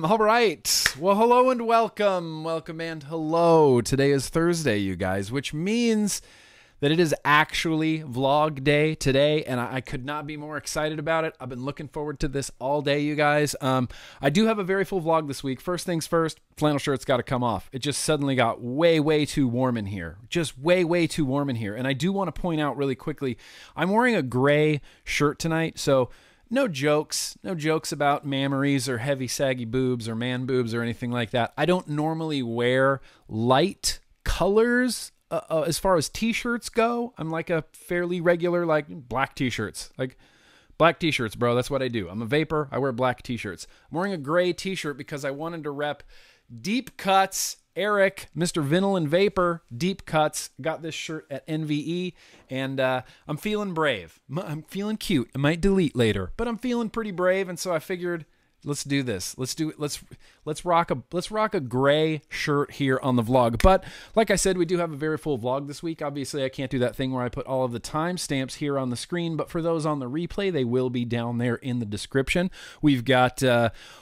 All right. Well, hello and welcome. Welcome and hello. Today is Thursday, you guys, which means that it is actually vlog day today, and I could not be more excited about it. I've been looking forward to this all day, you guys. I do have a very full vlog this week. First things first, flannel shirt's got to come off. It just suddenly got way too warm in here. Just way too warm in here. And I do want to point out really quickly, I'm wearing a gray shirt tonight, so no jokes about mammaries or heavy saggy boobs or man boobs or anything like that. I don't normally wear light colors as far as t-shirts go. I'm like a fairly regular, like black t-shirts, bro. That's what I do. I'm a vapor. I wear black t-shirts. I'm wearing a gray t-shirt because I wanted to rep Deep Cuts. Eric, Mr. Vinyl and Vapor, Deep Cuts, got this shirt at NVE, and I'm feeling brave. I'm feeling cute. I might delete later, but I'm feeling pretty brave, and so I figured, let's do this. Let's rock a gray shirt here on the vlog. But like I said, we do have a very full vlog this week. Obviously, I can't do that thing where I put all of the timestamps here on the screen, but for those on the replay, they will be down there in the description. We've got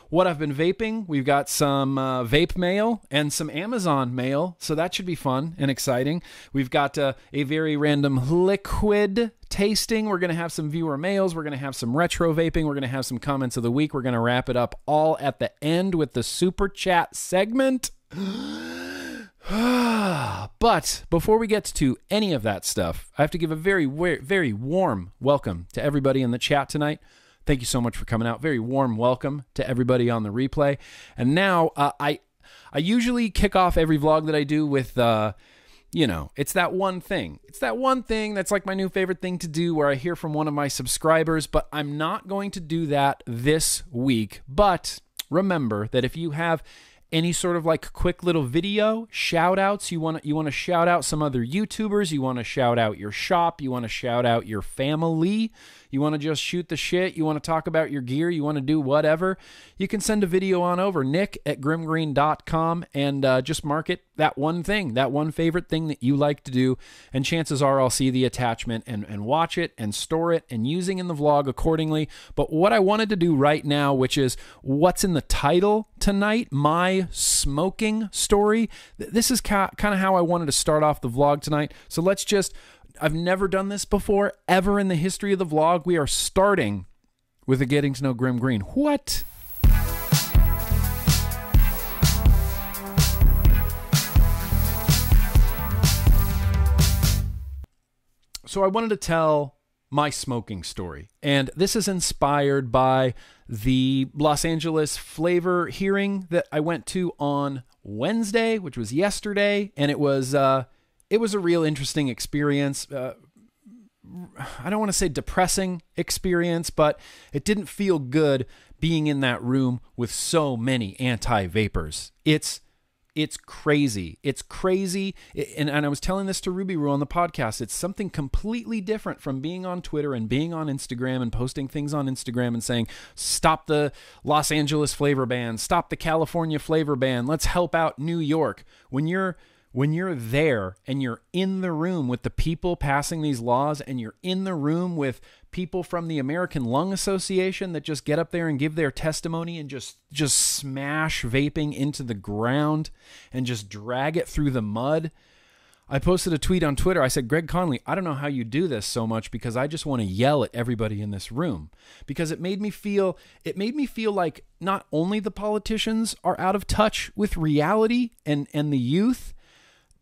what I've been vaping. We've got some Vape Mail and some Amazon mail, so that should be fun and exciting. We've got a very random liquid tasting. We're going to have some viewer mails. We're going to have some retro vaping. We're going to have some comments of the week. We're going to wrap it up all at the end with the Superchat segment. But before we get to any of that stuff, I have to give a very warm welcome to everybody in the chat tonight. Thank you so much for coming out. Very warm welcome to everybody on the replay. And now I usually kick off every vlog that I do with it's that one thing. It's that one thing that's like my new favorite thing to do where I hear from one of my subscribers, but I'm not going to do that this week. But remember that if you have any sort of like quick little video shout outs, you want to shout out some other YouTubers, you want to shout out your shop, you want to shout out your family, you want to just shoot the shit, you want to talk about your gear, you want to do whatever, you can send a video on over, nick@grimmgreen.com, and just mark it that one thing, that one favorite thing that you like to do, and chances are I'll see the attachment and watch it and store it and using in the vlog accordingly. But what I wanted to do right now, which is what's in the title tonight, my smoking story, this is kind of how I wanted to start off the vlog tonight. So I've never done this before, ever in the history of the vlog. We are starting with a Getting to Know GrimmGreen. What? So I wanted to tell my smoking story, and this is inspired by the Los Angeles flavor hearing that I went to on Wednesday, which was yesterday, and it was a real interesting experience. I don't want to say depressing experience, but it didn't feel good being in that room with so many anti-vapors. It's crazy. It's crazy. And I was telling this to Ruby Roo on the podcast. It's something completely different from being on Twitter and being on Instagram and posting things on Instagram and saying, stop the Los Angeles flavor ban, stop the California flavor ban, let's help out New York. When you're there and you're in the room with the people passing these laws, and you're in the room with people from the American Lung Association that just get up there and give their testimony and just smash vaping into the ground and just drag it through the mud. I posted a tweet on Twitter. I said, Greg Conley, I don't know how you do this so much, because I just want to yell at everybody in this room, because it made me feel like not only the politicians are out of touch with reality and the youth,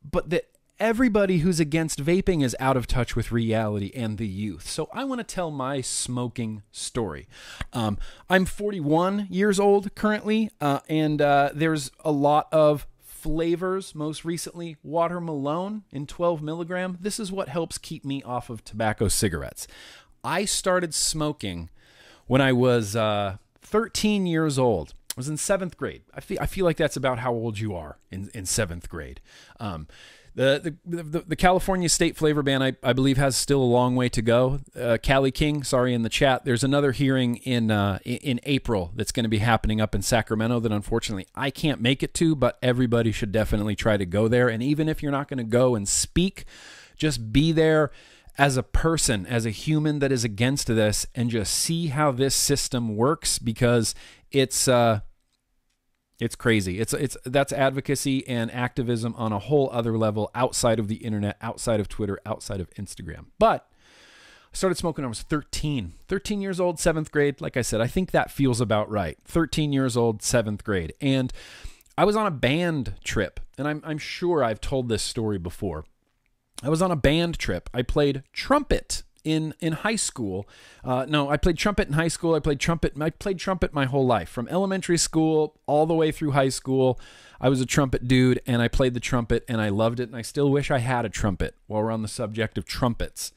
but that everybody who's against vaping is out of touch with reality and the youth. So I want to tell my smoking story. I'm 41 years old currently, and there's a lot of flavors, most recently Water Malone in 12 milligram. This is what helps keep me off of tobacco cigarettes. I started smoking when I was 13 years old. I was in 7th grade. I feel like that's about how old you are in 7th grade. The California state flavor ban, I believe, has still a long way to go. Cali King, sorry, in the chat, there's another hearing in April that's going to be happening up in Sacramento that unfortunately I can't make it to, but everybody should definitely try to go there. And even if you're not going to go and speak, just be there as a person, as a human that is against this, and just see how this system works, because it's It's crazy. That's advocacy and activism on a whole other level outside of the internet, outside of Twitter, outside of Instagram. But I started smoking when I was 13 years old, 7th grade. Like I said, I think that feels about right. 13 years old, 7th grade. And I was on a band trip, and I'm sure I've told this story before. I was on a band trip. I played trumpet in high school. No, I played trumpet in high school. I played trumpet my whole life, from elementary school all the way through high school. I was a trumpet dude, and I played the trumpet, and I loved it, and I still wish I had a trumpet while we're on the subject of trumpets.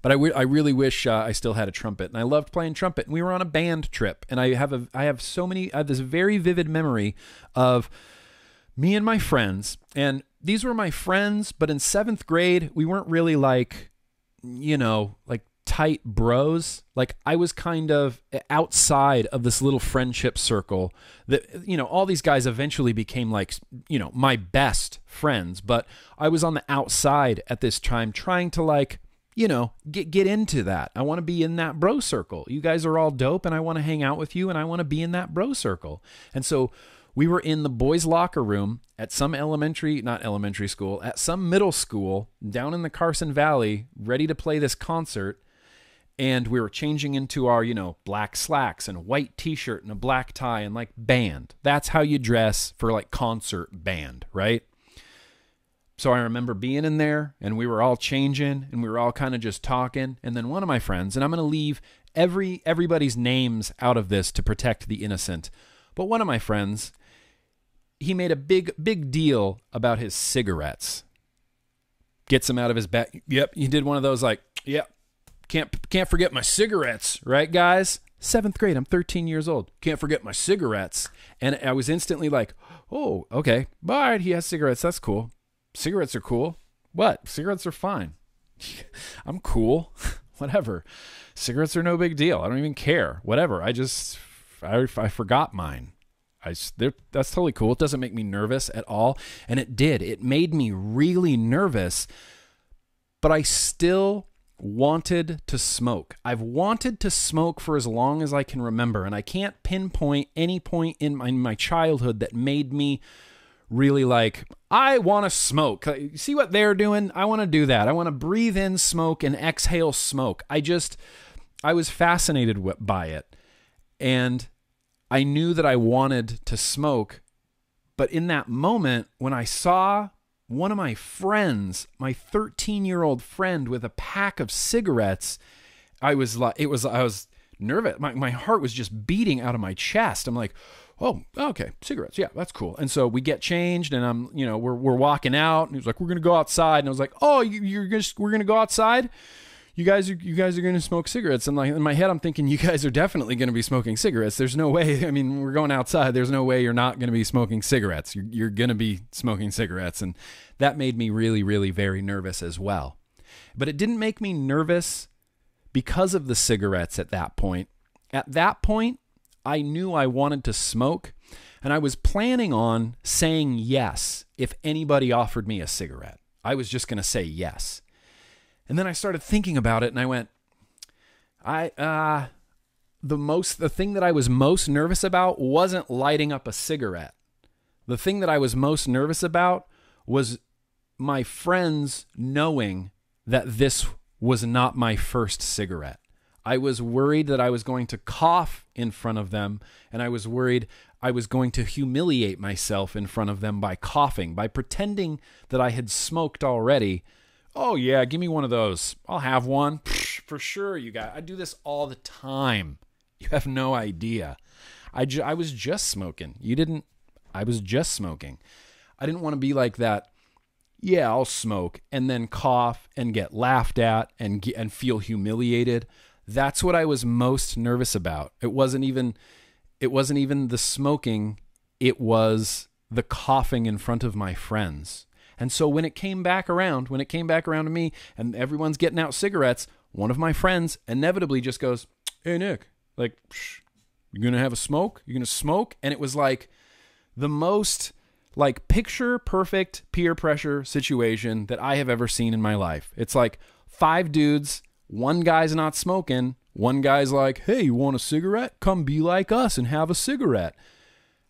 But I really wish I still had a trumpet, and I loved playing trumpet. And we were on a band trip, and I have this very vivid memory of me and my friends. And these were my friends, but in 7th grade, we weren't really like tight bros. Like, I was kind of outside of this little friendship circle that, all these guys eventually became like, my best friends. But I was on the outside at this time, trying to get into that. I want to be in that bro circle. You guys are all dope, and I want to hang out with you, and I want to be in that bro circle. And so we were in the boys' locker room at some at some middle school down in the Carson Valley, ready to play this concert. And we were changing into our, black slacks and a white t-shirt and a black tie and band. That's how you dress for concert band, right? So I remember being in there, and we were all changing, and we were all kind of just talking. And then one of my friends, and I'm going to leave everybody's names out of this to protect the innocent, but one of my friends, he made a big deal about his cigarettes. Gets them out of his bag. Yep, he did one of those can't forget my cigarettes, right, guys? 7th grade, I'm 13 years old. Can't forget my cigarettes. And I was instantly like, oh, okay. All right, he has cigarettes. That's cool. Cigarettes are cool. What? Cigarettes are fine. I'm cool. Whatever. Cigarettes are no big deal. I don't even care. Whatever. I forgot mine. That's totally cool. It doesn't make me nervous at all. And it did. It made me really nervous. But I still wanted to smoke. I've wanted to smoke for as long as I can remember. And I can't pinpoint any point in my childhood that made me really I want to smoke. You see what they're doing? I want to do that. I want to breathe in smoke and exhale smoke. I was fascinated by it. And I knew that I wanted to smoke. But in that moment, when I saw one of my friends, my 13-year-old friend with a pack of cigarettes, I was nervous. My heart was just beating out of my chest. I'm like, oh, okay, cigarettes. Yeah, that's cool. And so we get changed, and we're walking out, and he was like, we're going to go outside. And I was like, oh, we're going to go outside? You guys are going to smoke cigarettes. And in my head, I'm thinking, you guys are definitely going to be smoking cigarettes. There's no way. I mean, we're going outside. There's no way you're not going to be smoking cigarettes. You're going to be smoking cigarettes. And that made me really, really very nervous as well. But it didn't make me nervous because of the cigarettes at that point. At that point, I knew I wanted to smoke, and I was planning on saying yes if anybody offered me a cigarette. I was just going to say yes. And then I started thinking about it, and I went, the thing that I was most nervous about wasn't lighting up a cigarette. The thing that I was most nervous about was my friends knowing that this was not my first cigarette. I was worried that I was going to cough in front of them, and I was worried I was going to humiliate myself in front of them by coughing, by pretending that I had smoked already. Oh, yeah, give me one of those. I'll have one. For sure, you guys. I do this all the time. You have no idea. I was just smoking. I was just smoking. I didn't want to be like that. Yeah, I'll smoke, and then cough and get laughed at and feel humiliated. That's what I was most nervous about. It wasn't even the smoking. It was the coughing in front of my friends. And so when it came back around to me and everyone's getting out cigarettes, one of my friends inevitably just goes, hey, Nick, you going to have a smoke? You going to smoke? And it was like the most picture perfect peer pressure situation that I have ever seen in my life. It's like 5 dudes, one guy's not smoking, one guy's like, hey, you want a cigarette? Come be like us and have a cigarette.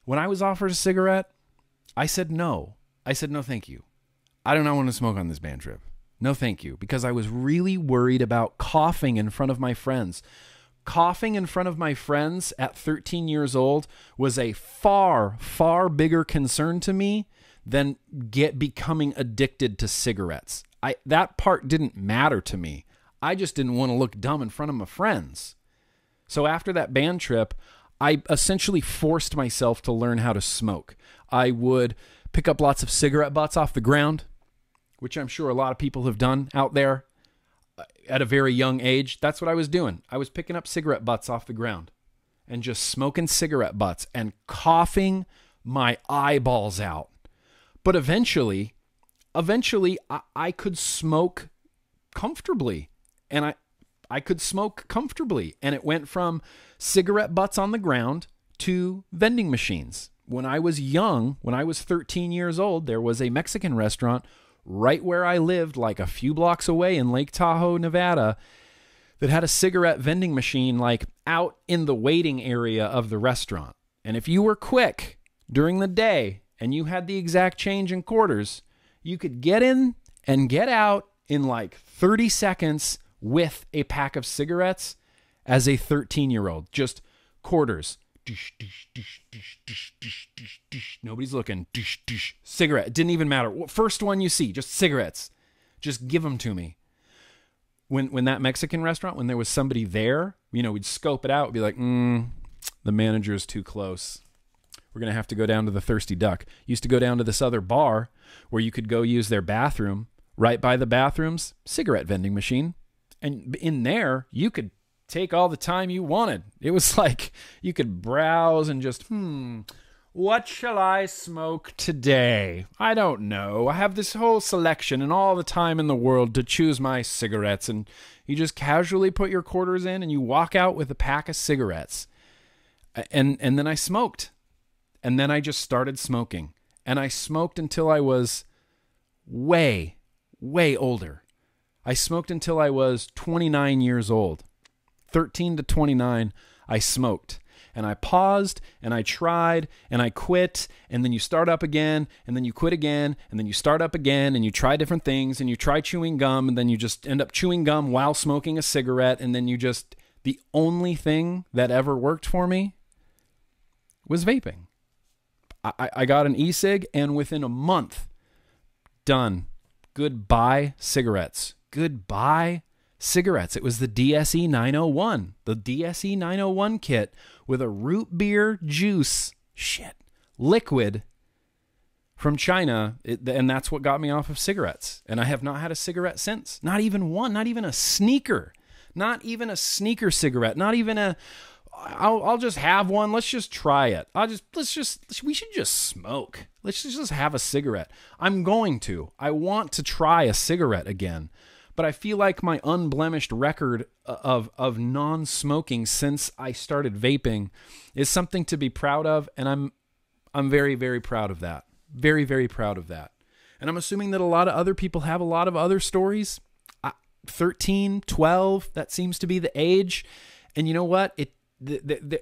When I was offered a cigarette, I said no. I said, no, thank you. I do not want to smoke on this band trip. No, thank you. Because I was really worried about coughing in front of my friends. Coughing in front of my friends at 13 years old was a far, far bigger concern to me than becoming addicted to cigarettes. That part didn't matter to me. I just didn't want to look dumb in front of my friends. So after that band trip, I essentially forced myself to learn how to smoke. I would pick up lots of cigarette butts off the ground, which I'm sure a lot of people have done out there at a very young age. That's what I was doing. I was picking up cigarette butts off the ground and just smoking cigarette butts and coughing my eyeballs out. But eventually I could smoke comfortably, and I could smoke comfortably. And it went from cigarette butts on the ground to vending machines. When I was young, when I was 13 years old, there was a Mexican restaurant right where I lived, like a few blocks away in Lake Tahoe, Nevada, that had a cigarette vending machine like out in the waiting area of the restaurant. And if you were quick during the day and you had the exact change in quarters, you could get in and get out in like 30 seconds with a pack of cigarettes as a 13-year-old. Just quarters. Dish, dish, dish, dish, dish, dish, dish, dish. Nobody's looking. Dish, dish. Cigarette. It didn't even matter. First one you see, just cigarettes. Just give them to me. When that Mexican restaurant, when there was somebody there, we'd scope it out. We'd be like, the manager is too close. We're going to have to go down to the Thirsty Duck. Used to go down to this other bar where you could go use their bathroom. Right by the bathrooms, cigarette vending machine. And in there, you could take all the time you wanted. It was like you could browse and just, what shall I smoke today? I don't know. I have this whole selection and all the time in the world to choose my cigarettes. And you just casually put your quarters in and you walk out with a pack of cigarettes. And then I smoked. And then I just started smoking. And I smoked until I was way, way older. I smoked until I was 29 years old. 13 to 29, I smoked. And I paused, and I tried, and I quit, and then you start up again, and then you quit again, and then you start up again, and you try different things, and you try chewing gum, and then you just end up chewing gum while smoking a cigarette, and then the only thing that ever worked for me was vaping. I got an e-cig, and within a month, done. Goodbye, cigarettes. Goodbye, cigarettes. It was the DSE 901, the DSE 901 kit with a root beer juice, liquid from China. And that's what got me off of cigarettes. And I have not had a cigarette since. Not even one, not even a sneaker, not even a sneaker cigarette, not even I'll just have one. Let's just try it. We should just smoke. Let's just have a cigarette. I want to try a cigarette again. But I feel like my unblemished record of non-smoking since I started vaping is something to be proud of, and I'm very, very proud of that. Very, very proud of that. And I'm assuming that a lot of other people have a lot of other stories. 13, 12, that seems to be the age. And you know what?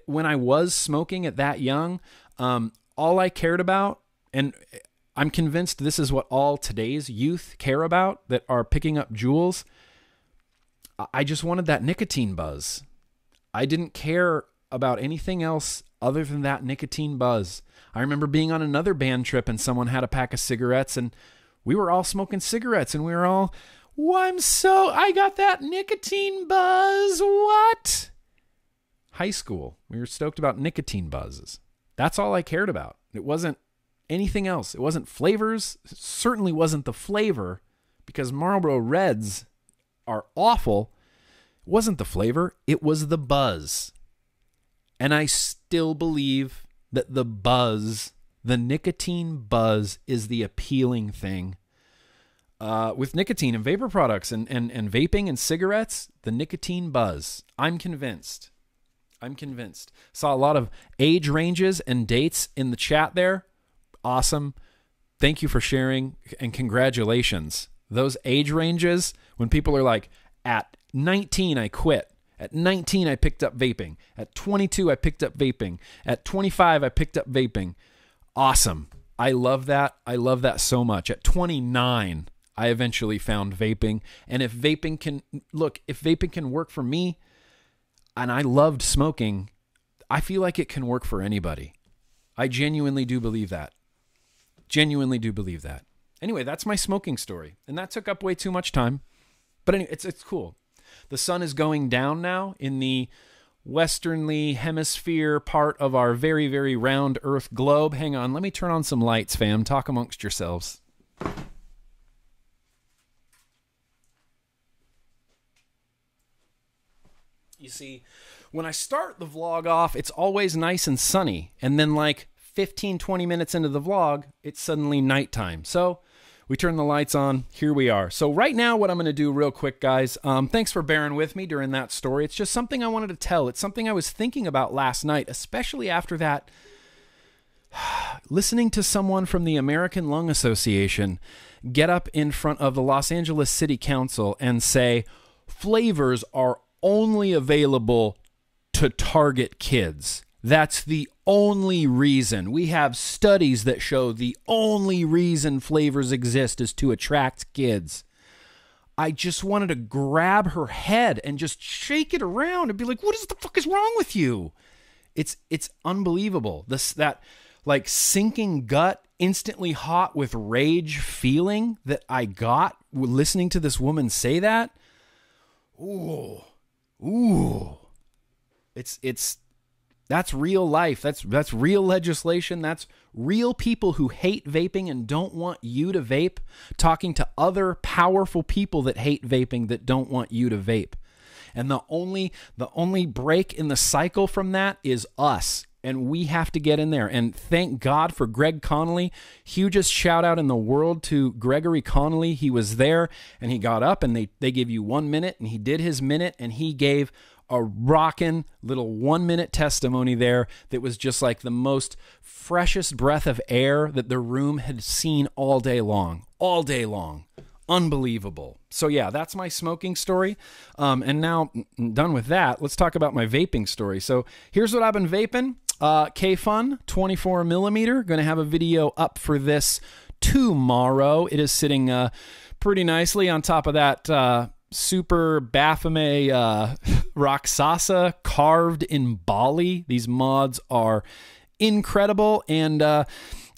When I was smoking at that young, all I cared about, and I'm convinced this is what all today's youth care about that are picking up jewels. I just wanted that nicotine buzz. I didn't care about anything else other than that nicotine buzz. I remember being on another band trip and someone had a pack of cigarettes and we were all smoking cigarettes and we were all, I got that nicotine buzz. What? High school. We were stoked about nicotine buzzes. That's all I cared about. It wasn't anything else. It wasn't flavors. It certainly wasn't the flavor because Marlboro Reds are awful. It wasn't the flavor. It was the buzz. And I still believe that the buzz, the nicotine buzz, is the appealing thing. With nicotine and vapor products and vaping and cigarettes, the nicotine buzz. I'm convinced. Saw a lot of age ranges and dates in the chat there. Awesome. Thank you for sharing and congratulations. Those age ranges, when people are like, at 19, I quit. At 19, I picked up vaping. At 22, I picked up vaping. At 25, I picked up vaping. Awesome. I love that. I love that so much. At 29, I eventually found vaping. And if vaping can work for me, and I loved smoking, I feel like it can work for anybody. I genuinely do believe that. Genuinely do believe that. Anyway, that's my smoking story. And that took up way too much time. But anyway, it's cool. The sun is going down now in the westernly hemisphere part of our very, very round Earth globe. Hang on, let me turn on some lights, fam. Talk amongst yourselves. You see, when I start the vlog off, it's always nice and sunny. And then like 15, 20 minutes into the vlog, it's suddenly nighttime. So we turn the lights on. Here we are. So right now, what I'm going to do real quick, guys, thanks for bearing with me during that story. It's just something I wanted to tell. It's something I was thinking about last night, especially after that, listening to someone from the American Lung Association get up in front of the Los Angeles City Council and say, flavors are only available to target kids. That's the only reason. We have studies that show the only reason flavors exist is to attract kids. I just wanted to grab her head and just shake it around and be like, what the fuck is wrong with you? It's unbelievable. That like sinking gut, instantly hot with rage feeling that I got listening to this woman say that. Ooh. That's real life. That's real legislation. That's real people who hate vaping and don't want you to vape, talking to other powerful people that hate vaping that don't want you to vape. And the only break in the cycle from that is us. And we have to get in there. And thank God for Greg Connolly. Hugest shout out in the world to Gregory Connolly. He was there and he got up and they gave you 1 minute and he did his minute and he gave a rockin' little 1 minute testimony there that was just like the most freshest breath of air that the room had seen all day long. All day long. Unbelievable. So yeah, that's my smoking story. And now done with that, let's talk about my vaping story. So here's what I've been vaping. K-Fun 24 millimeter. Going to have a video up for this tomorrow. It is sitting pretty nicely on top of that Super Baphomet Raksasa carved in Bali. These mods are incredible. And I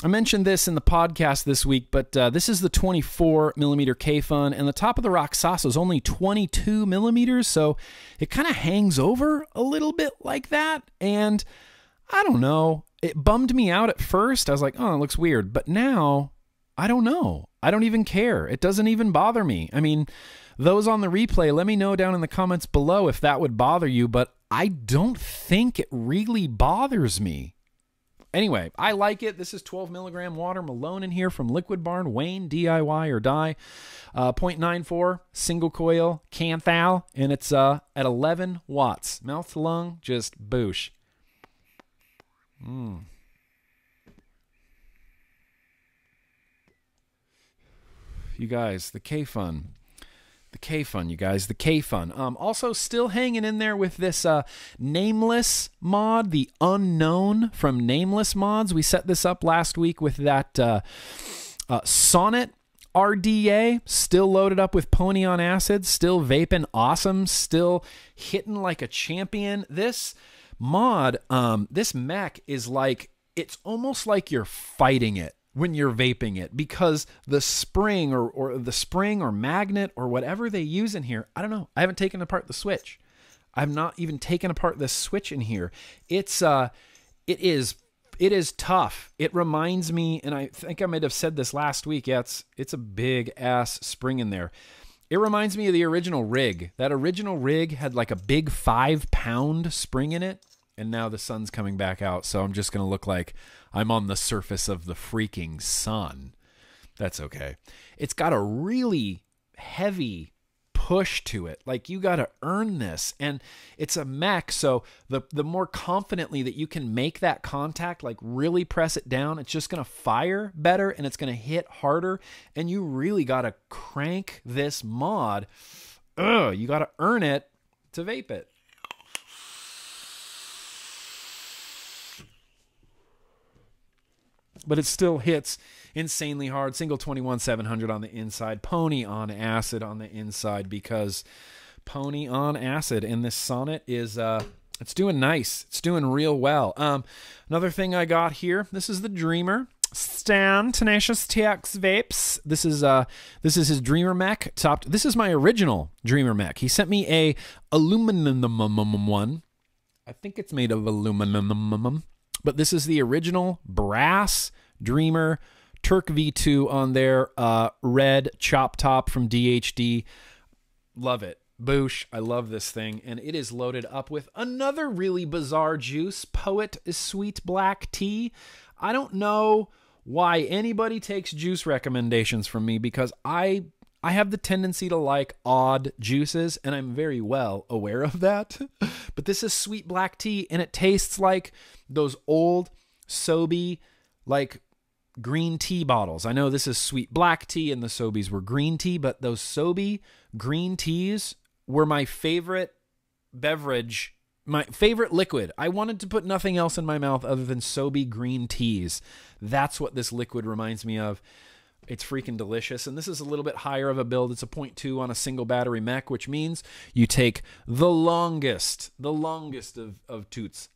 mentioned this in the podcast this week, but this is the 24 millimeter K-Fun, and the top of the Raksasa is only 22 millimeters, so it kind of hangs over a little bit like that. And I don't know. It bummed me out at first. I was like, oh, it looks weird. But now, I don't know. I don't even care. It doesn't even bother me. I mean, those on the replay, let me know down in the comments below if that would bother you, but I don't think it really bothers me. Anyway, I like it. This is 12 milligram water Malone in here from Liquid Barn, Wayne, DIY or die. 0.94, single coil, Canthal, and it's at 11 watts. Mouth to lung, just boosh. You guys, the K-Fun. The K-Fun, you guys, the K-Fun. Also still hanging in there with this Nameless mod, the Unknown from Nameless Mods. We set this up last week with that Sonnet RDA, still loaded up with Pony on Acid, still vaping awesome, still hitting like a champion. This mod, this mech is like, it's almost like you're fighting it when you're vaping it, because the spring or the spring or magnet or whatever they use in here, I don't know. I haven't taken apart the switch. I've not even taken apart this switch in here. It is tough. It reminds me, and I think I might have said this last week. Yeah, it's a big ass spring in there. It reminds me of the original rig. That original rig had like a big 5-pound spring in it. And now the sun's coming back out, so I'm just going to look like I'm on the surface of the freaking sun. That's okay. It's got a really heavy push to it. Like, you got to earn this. And it's a mech, so the more confidently that you can make that contact, like really press it down, it's just going to fire better and it's going to hit harder. And you really got to crank this mod. You got to earn it to vape it. but it still hits insanely hard. Single 21-700 on the inside, pony on acid on the inside, because pony on acid in this Sonnet is it's doing nice. It's doing real well. Another thing I got here, this is the Dreamer. Stan Tenacious TX Vapes. This is his Dreamer mech. This is my original Dreamer mech. He sent me a aluminum one. I think it's made of aluminum, but this is the original brass Dreamer Turk V2 on there. Red chop top from DHD. Love it. Boosh. I love this thing. And it is loaded up with another really bizarre juice. Poet Sweet Black Tea. I don't know why anybody takes juice recommendations from me, because I have the tendency to like odd juices, and I'm very well aware of that. But this is sweet black tea, and it tastes like those old Sobe, like green tea bottles. I know this is sweet black tea, and the Sobeys were green tea, but those Sobe green teas were my favorite beverage, my favorite liquid. I wanted to put nothing else in my mouth other than Sobe green teas. That's what this liquid reminds me of. It's freaking delicious. And this is a little bit higher of a build. It's a 0.2 on a single battery mech, which means you take the longest of toots.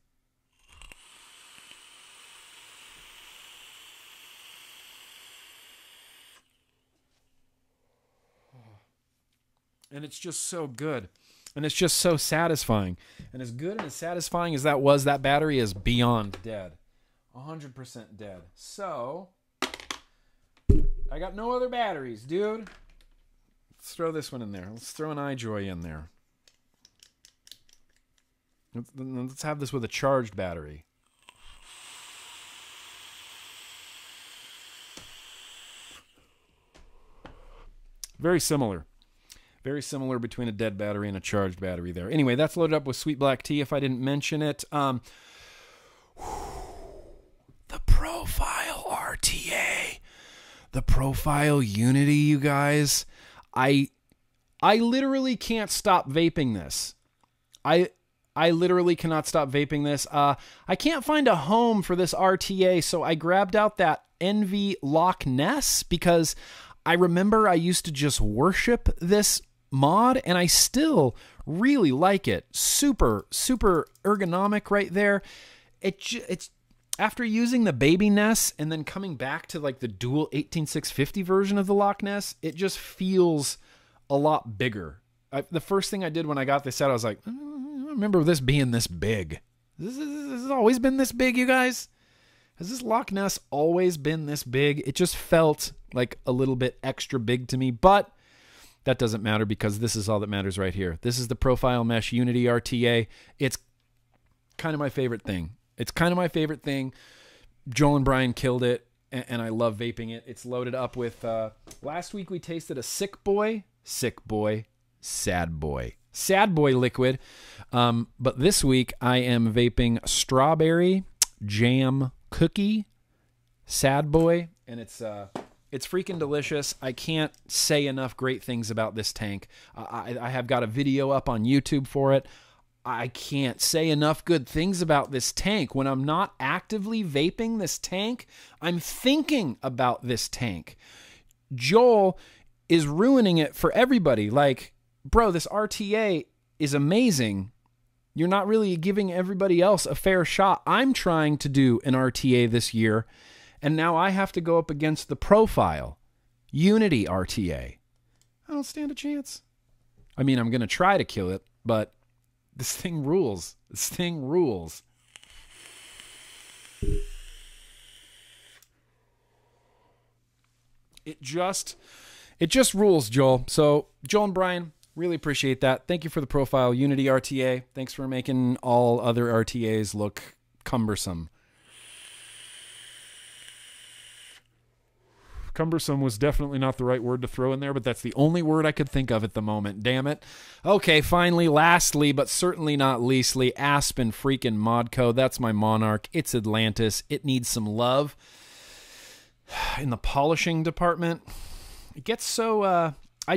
And it's just so good. And it's just so satisfying. And as good and as satisfying as that was, that battery is beyond dead. 100% dead. So, I got no other batteries, dude. Let's throw this one in there. Let's throw an iJoy in there. Let's have this with a charged battery. Very similar. Very similar between a dead battery and a charged battery there. Anyway, that's loaded up with sweet black tea if I didn't mention it. The Profile RTA. The Profile Unity, you guys. I literally can't stop vaping this. I literally cannot stop vaping this. I can't find a home for this RTA, so I grabbed out that Envy Loch Ness because I remember I used to just worship this mod, and I still really like it. Super ergonomic right there. It's after using the baby Ness and then coming back to like the dual 18650 version of the Loch Ness, it just feels a lot bigger. The first thing I did when I got this out, I was like, I don't remember this being this big. This has always been this big, you guys? Has this Loch Ness always been this big? It just felt like a little bit extra big to me, but that doesn't matter because this is all that matters right here. This is the Profile Mesh Unity RTA. It's kind of my favorite thing. Joel and Brian killed it, and I love vaping it. It's loaded up with, last week we tasted a Sad Boy liquid. But this week I am vaping Strawberry Jam Cookie Sad Boy, and it's freaking delicious. I can't say enough great things about this tank. I have got a video up on YouTube for it. I can't say enough good things about this tank. When I'm not actively vaping this tank, I'm thinking about this tank. Joel is ruining it for everybody. Like, bro, this RTA is amazing. You're not really giving everybody else a fair shot. I'm trying to do an RTA this year, and now I have to go up against the Profile Unity RTA. I don't stand a chance. I mean, I'm going to try to kill it, but this thing rules. This thing rules. It just rules, Joel. So, Joel and Brian, really appreciate that. Thank you for the Profile Unity RTA. Thanks for making all other RTAs look cumbersome. Cumbersome was definitely not the right word to throw in there, but that's the only word I could think of at the moment. Damn it. Okay, finally, lastly, but certainly not leastly, Aspen freaking Modco. That's my Monarch. It's Atlantis. It needs some love. In the polishing department, it gets so... I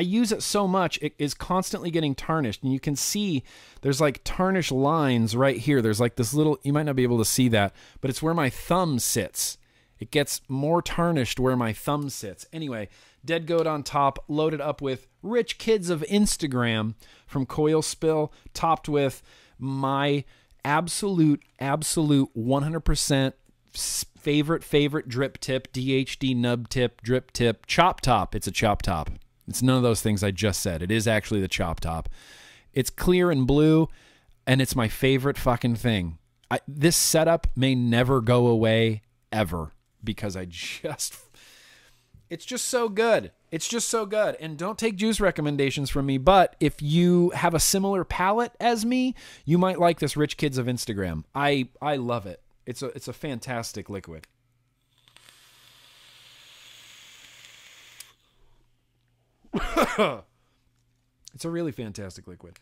use it so much, it is constantly getting tarnished. And you can see there's like tarnish lines right here. There's like this little, you might not be able to see that, but it's where my thumb sits. It gets more tarnished where my thumb sits. Anyway, dead goat on top, loaded up with Rich Kids of Instagram from Coil Spill, topped with my absolute 100% favorite drip tip, DHD nub tip, drip tip, chop top. It's a chop top. It's none of those things I just said. It is actually the chop top. It's clear and blue, and it's my favorite fucking thing. This setup may never go away ever because it's just so good. It's just so good. And don't take juice recommendations from me, but if you have a similar palate as me, you might like this Rich Kids of Instagram. I love it. It's a fantastic liquid. It's a really fantastic liquid.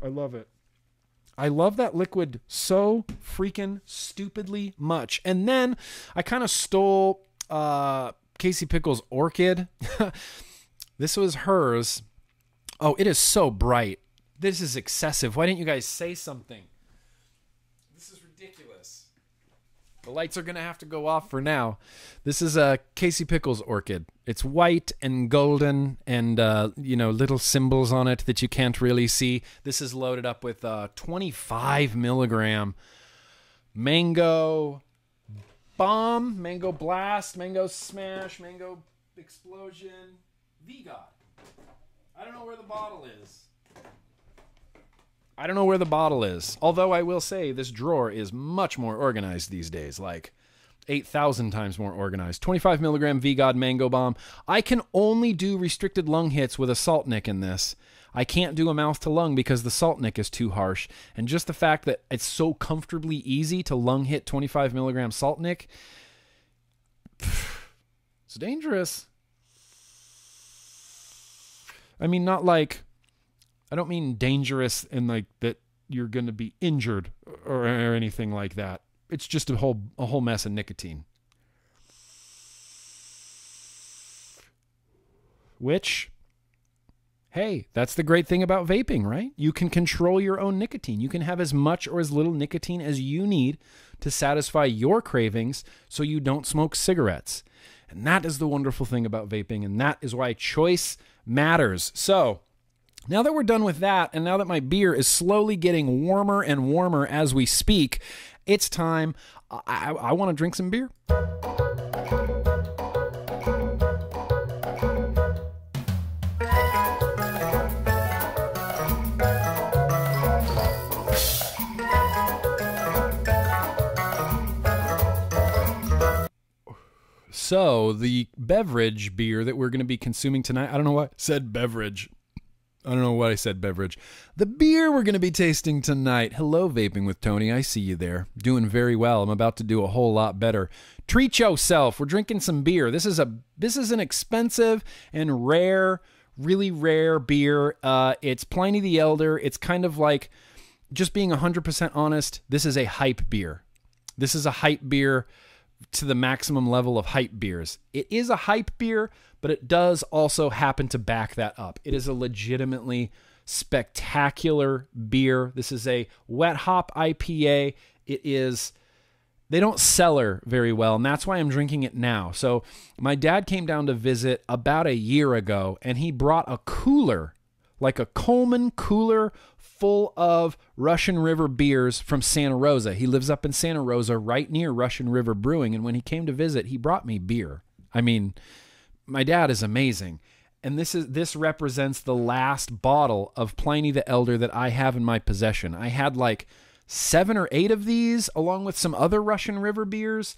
I love it. I love that liquid so freaking stupidly much. And then I kind of stole Casey Pickle's Orchid. This was hers. Oh, it is so bright. This is excessive. Why didn't you guys say something? This is ridiculous. The lights are going to have to go off for now. This is a Casey Pickle's Orchid. It's white and golden and, little symbols on it that you can't really see. This is loaded up with 25 milligram mango bomb, mango blast, mango smash, mango explosion, VGOT. I don't know where the bottle is. Although I will say this drawer is much more organized these days, like 8,000 times more organized. 25 milligram VGOT Mango Bomb. I can only do restricted lung hits with a salt nick in this. I can't do a mouth to lung because the salt nick is too harsh. And just the fact that it's so comfortably easy to lung hit 25 milligram salt nick, it's dangerous. I mean, not like... I don't mean dangerous in like that you're going to be injured or anything like that. It's just a whole mess of nicotine. Which, hey, that's the great thing about vaping, right? You can control your own nicotine. You can have as much or as little nicotine as you need to satisfy your cravings so you don't smoke cigarettes. And that is the wonderful thing about vaping, and that is why choice matters. So, now that we're done with that, and now that my beer is slowly getting warmer and warmer as we speak, it's time. I want to drink some beer. So, the beverage beer that we're going to be consuming tonight, I don't know why I said beverage. The beer we're going to be tasting tonight. Hello, Vaping with Tony. I see you there. Doing very well. I'm about to do a whole lot better. Treat yourself. We're drinking some beer. This is an expensive and rare, really rare beer. It's Pliny the Elder. It's kind of like, just being 100% honest, this is a hype beer. This is a hype beer to the maximum level of hype beers. It is a hype beer, but it does also happen to back that up. It is a legitimately spectacular beer. This is a wet hop IPA. They don't cellar very well, and that's why I'm drinking it now. So my dad came down to visit about a year ago, and he brought a cooler, like a Coleman cooler full of Russian River beers from Santa Rosa. He lives up in Santa Rosa, right near Russian River Brewing, and when he came to visit, he brought me beer. I mean, my dad is amazing. And this represents the last bottle of Pliny the Elder that I have in my possession. I had like 7 or 8 of these along with some other Russian River beers.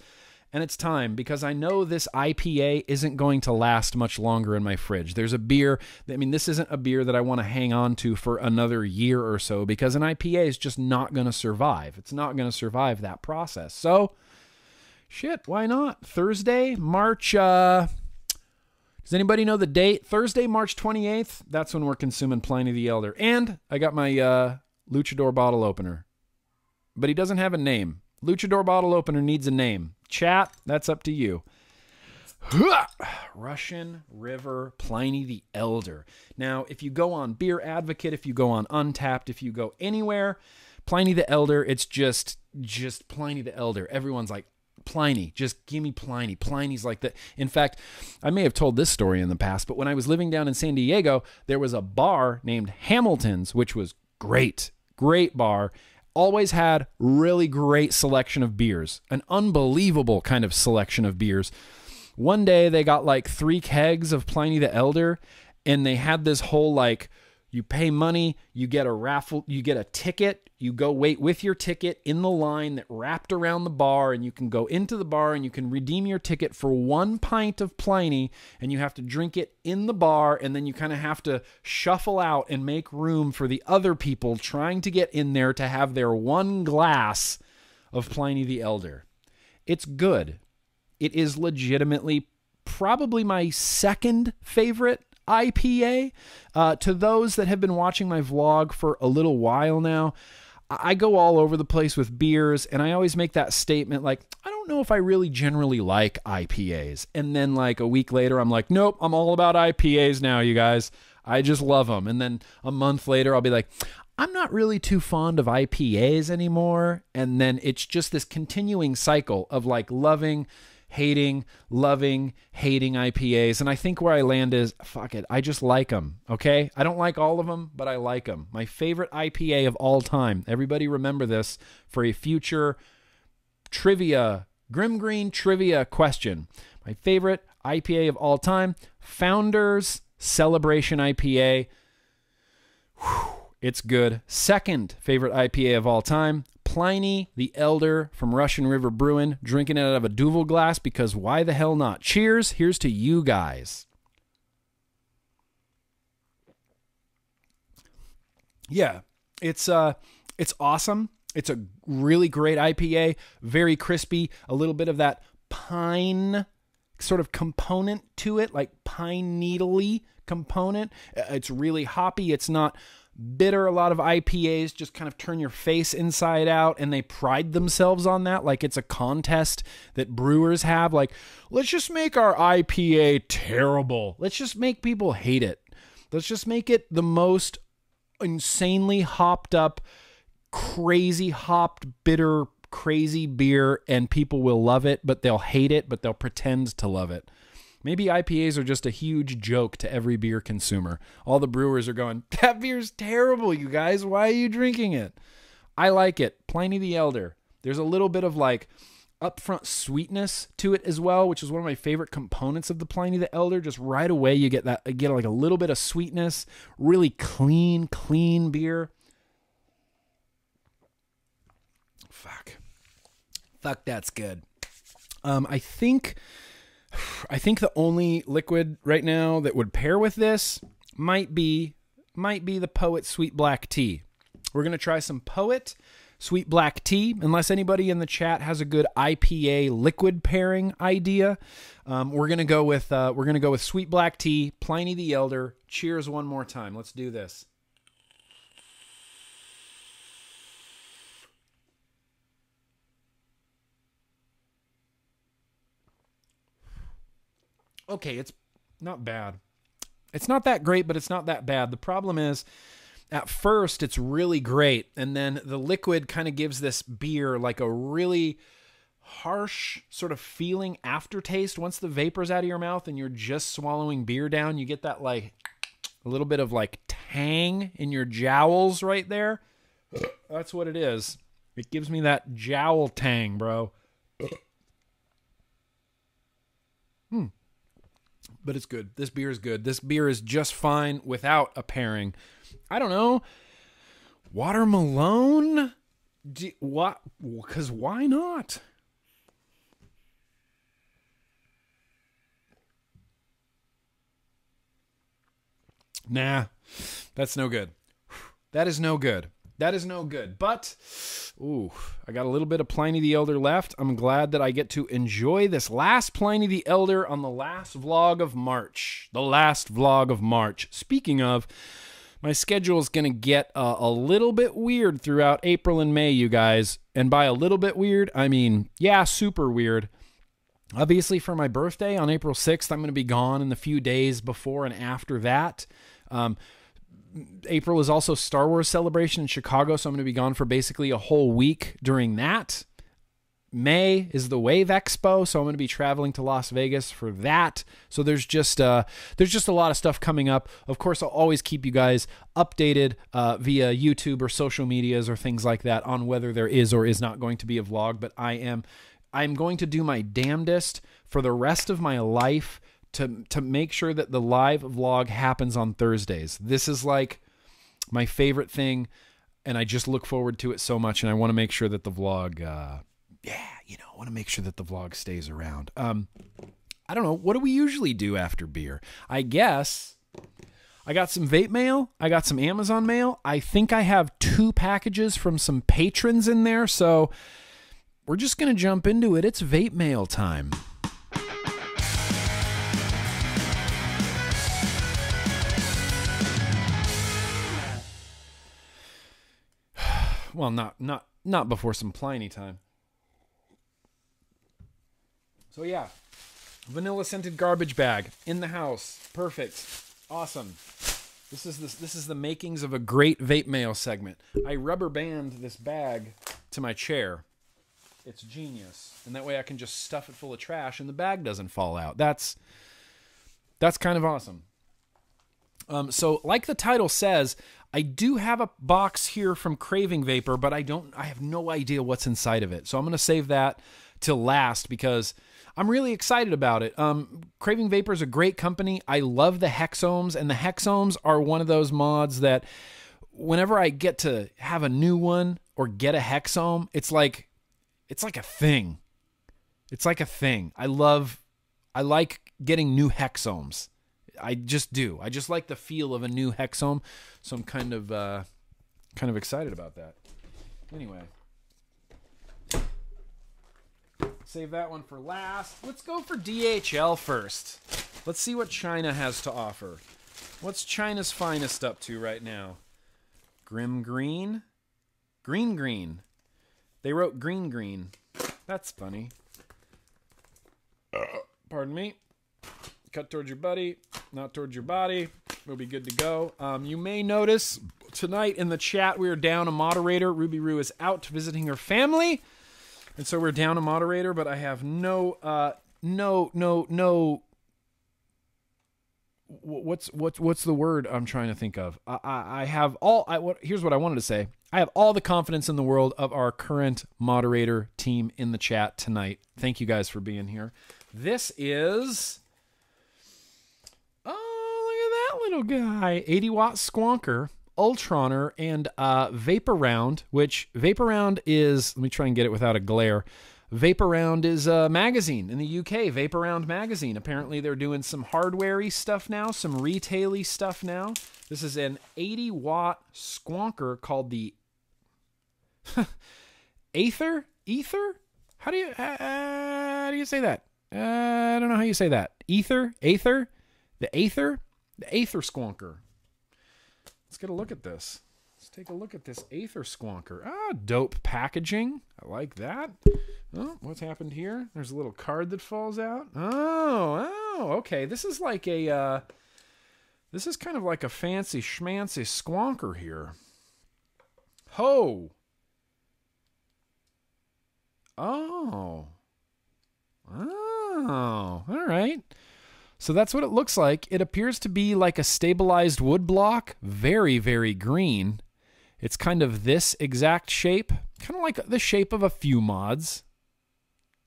And it's time, because I know this IPA isn't going to last much longer in my fridge. There's a beer, this isn't a beer that I want to hang on to for another year or so, because an IPA is just not going to survive. It's not going to survive that process. So, shit, why not? Thursday, March... does anybody know the date? Thursday, March 28th. That's when we're consuming Pliny the Elder. And I got my Luchador bottle opener. But he doesn't have a name. Luchador bottle opener needs a name. Chat, that's up to you. Russian River Pliny the Elder. Now, if you go on Beer Advocate, if you go on Untapped, if you go anywhere, Pliny the Elder, it's just Pliny the Elder. Everyone's like, Pliny, just give me Pliny. Pliny's like that. In fact, I may have told this story in the past, but when I was living down in San Diego, there was a bar named Hamilton's, which was great bar. Always had really great selection of beers, an unbelievable kind of selection of beers. One day they got like 3 kegs of Pliny the Elder, and they had this whole like, you pay money, you get a raffle, you get a ticket, you go wait with your ticket in the line that wrapped around the bar, and you can go into the bar and you can redeem your ticket for 1 pint of Pliny, and you have to drink it in the bar, and then you kind of have to shuffle out and make room for the other people trying to get in there to have their 1 glass of Pliny the Elder. It's good. It is legitimately probably my second favorite IPA. To those that have been watching my vlog for a little while now, I go all over the place with beers, and I always make that statement like, I don't know if I really generally like IPAs. And then like a week later, I'm like, nope, I'm all about IPAs now, you guys. I just love them. And then a month later, I'll be like, I'm not really too fond of IPAs anymore. And then it's just this continuing cycle of like loving, hating IPAs. And I think where I land is, fuck it, I just like them, okay? I don't like all of them, but I like them. My favorite IPA of all time. Everybody remember this for a future trivia, GrimmGreen trivia question. My favorite IPA of all time, Founders Celebration IPA. Whew, it's good. Second favorite IPA of all time, Pliny the Elder from Russian River Brewing, drinking it out of a Duvel glass because why the hell not? Cheers. Here's to you guys. Yeah, it's awesome. It's a really great IPA, very crispy, a little bit of that pine sort of component to it, like pine needle-y component. It's really hoppy. It's not bitter. A lot of IPAs just kind of turn your face inside out, and they pride themselves on that, like it's a contest that brewers have, like, let's just make our IPA terrible. Let's just make people hate it. Let's just make it the most insanely hopped up, crazy hopped, bitter, crazy beer, and people will love it, but they'll hate it, but they'll pretend to love it. Maybe IPAs are just a huge joke to every beer consumer. All the brewers are going, that beer's terrible, you guys. Why are you drinking it? I like it. Pliny the Elder. There's a little bit of like upfront sweetness to it as well, which is one of my favorite components of the Pliny the Elder. Just right away, you get like a little bit of sweetness. Really clean beer. Fuck, that's good. I think the only liquid right now that would pair with this might be the Poet Sweet Black Tea. We're going to try some Poet Sweet Black Tea. Unless anybody in the chat has a good IPA liquid pairing idea, we're going to go with Sweet Black Tea, Pliny the Elder. Cheers one more time. Let's do this. Okay, it's not bad. It's not that great, but it's not that bad. The problem is, at first, it's really great, and then the liquid kind of gives this beer like a really harsh sort of feeling aftertaste. Once the vapor's out of your mouth and you're just swallowing beer down, you get that like a little bit of like tang in your jowls right there. That's what it is. It gives me that jowl tang, bro. But it's good. This beer is good. This beer is just fine without a pairing. I don't know. Water Malone? What? Because why not? Nah, that's no good. That is no good. That is no good. But, ooh, I got a little bit of Pliny the Elder left. I'm glad that I get to enjoy this last Pliny the Elder on the last vlog of March. The last vlog of March. Speaking of, my schedule is going to get a little bit weird throughout April and May, you guys. And by a little bit weird, I mean, yeah, super weird. Obviously, for my birthday on April 6th, I'm going to be gone in the few days before and after that. April is also Star Wars Celebration in Chicago, so I'm going to be gone for basically a whole week during that. May is the Wave Expo, so I'm going to be traveling to Las Vegas for that. So there's just a lot of stuff coming up. Of course, I'll always keep you guys updated via YouTube or social medias or things like that on whether there is or is not going to be a vlog. But I'm going to do my damnedest for the rest of my life to make sure that the live vlog happens on Thursdays. This is like my favorite thing, and I just look forward to it so much. And I want to make sure that the vlog. I want to make sure that the vlog stays around. I don't know. What do we usually do after beer? I guess I got some Vape Mail. I got some Amazon Mail. I think I have 2 packages from some patrons in there. So we're just going to jump into it. It's Vape Mail time. Well, not before some Pliny time. So yeah, vanilla scented garbage bag in the house. Perfect. Awesome. This is the makings of a great Vape Mail segment. I rubber band this bag to my chair. It's genius. And that way I can just stuff it full of trash and the bag doesn't fall out. That's kind of awesome. So like the title says, I do have a box here from Craving Vapor, but I have no idea what's inside of it. So I'm going to save that till last because I'm really excited about it. Craving Vapor is a great company. I love the hexomes, and the hexomes are one of those mods that whenever I get to have a new one or get a hexome, it's like a thing. It's like a thing. I like getting new hexomes. I just do. I just like the feel of a new hexome, so I'm kind of excited about that. Anyway, save that one for last. Let's go for DHL first. Let's see what China has to offer. What's China's finest up to right now? GrimmGreen? GrimmGreen. They wrote GrimmGreen. That's funny. Pardon me. Cut towards your buddy, not towards your body. We'll be good to go. You may notice tonight in the chat we are down a moderator. Ruby Roo is out visiting her family, and so we're down a moderator. But I have no. What's the word I'm trying to think of? I have all. Here's what I wanted to say. I have all the confidence in the world of our current moderator team in the chat tonight. Thank you guys for being here. This is. Little guy, 80-watt Squonker, Ultroner, and Vaporround, which Vaporround is, let me try and get it without a glare. Vaporround is a magazine in the UK, Vaporround magazine. Apparently they're doing some hardware-y stuff now, some retail-y stuff now. This is an 80-watt Squonker called the Aether? Ether? How do you say that? I don't know how you say that. Ether? Aether? The Aether? The Aether Squonker. Let's get a look at this. Let's take a look at this Aether Squonker. Dope packaging. I like that. Oh, what's happened here? There's a little card that falls out. Oh, okay. This is like a, this is kind of like a fancy schmancy Squonker here. Ho! Oh, all right. So that's what it looks like. It appears to be like a stabilized wood block. Very, very green. It's kind of this exact shape. Kind of like the shape of a few mods.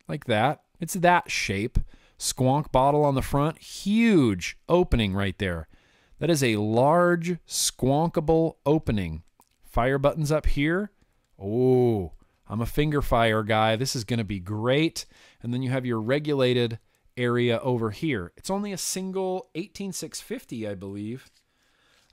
Like that. It's that shape. Squonk bottle on the front. Huge opening right there. That is a large squonkable opening. Fire buttons up here. Oh, I'm a finger fire guy. This is going to be great. And then you have your regulated area over here. It's only a single 18650, I believe.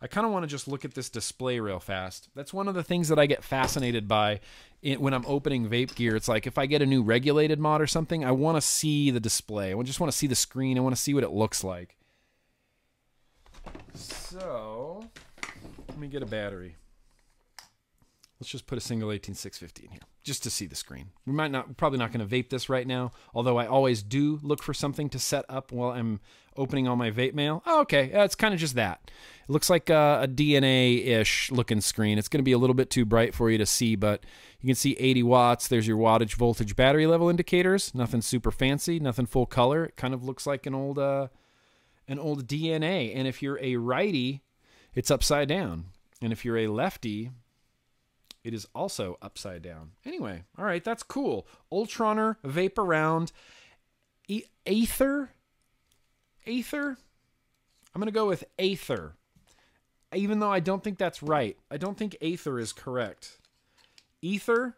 I kind of want to just look at this display real fast. That's one of the things that I get fascinated by when I'm opening vape gear. It's like if I get a new regulated mod or something, I want to see the display. I just want to see the screen. I want to see what it looks like. So, let me get a battery. Let's just put a single 18650 in here just to see the screen. Probably not going to vape this right now, although I always do look for something to set up while I'm opening all my Vape Mail. Oh, okay, it's kind of just that. It looks like a DNA-ish looking screen. It's going to be a little bit too bright for you to see, but you can see 80 watts. There's your wattage, voltage, battery level indicators. Nothing super fancy, nothing full color. It kind of looks like an old DNA. And if you're a righty, it's upside down. And if you're a lefty, it is also upside down. Anyway, all right, that's cool. Ultroner Vape Around Aether? Aether? I'm going to go with Aether, even though I don't think that's right. I don't think Aether is correct. Ether?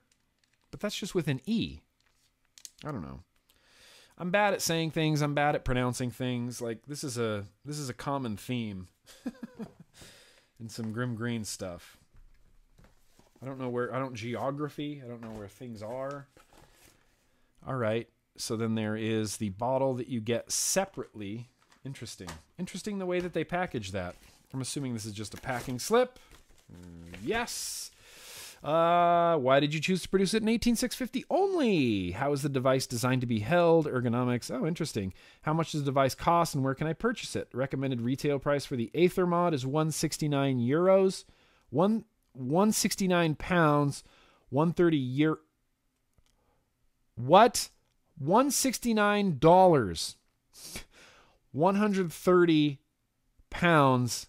But that's just with an E. I don't know. I'm bad at saying things. I'm bad at pronouncing things. Like, this is a common theme in some GrimmGreen stuff. I don't know geography. I don't know where things are. All right. So then there is the bottle that you get separately. Interesting. Interesting the way that they package that. I'm assuming this is just a packing slip. Yes. Why did you choose to produce it in 18650 only? How is the device designed to be held? Ergonomics. Oh, interesting. How much does the device cost and where can I purchase it? Recommended retail price for the Aether mod is €169. 169 pounds, 130 year. What? $169. 130 pounds,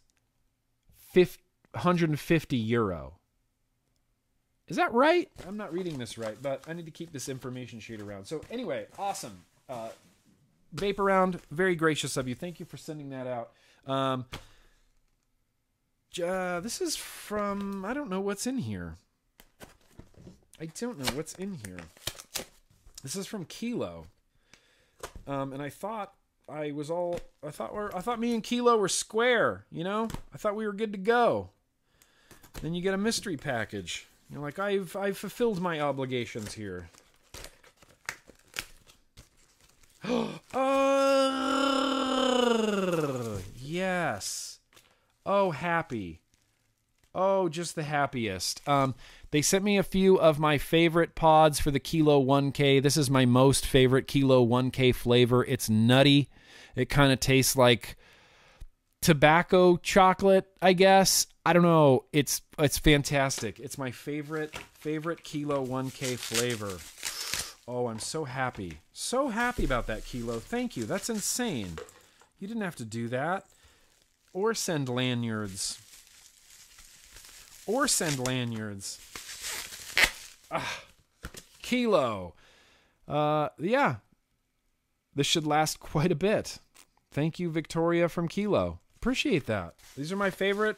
150 euro. Is that right? I'm not reading this right, but I need to keep this information sheet around. So anyway, awesome. Vape Around, very gracious of you. Thank you for sending that out. This is from, I don't know what's in here. I don't know what's in here. This is from Kilo. And I thought I thought me and Kilo were square, you know? I thought we were good to go. Then you get a mystery package. You're like, I've fulfilled my obligations here. Oh, yes. Oh, happy. Oh, just the happiest. They sent me a few of my favorite pods for the Kilo 1K. This is my most favorite Kilo 1K flavor. It's nutty. It kind of tastes like tobacco chocolate, I guess. I don't know. It's fantastic. It's my favorite Kilo 1K flavor. Oh, I'm so happy. So happy about that, Kilo. Thank you. That's insane. You didn't have to do that. Or send lanyards. Kilo. Yeah. This should last quite a bit. Thank you, Victoria from Kilo. Appreciate that. These are my favorite.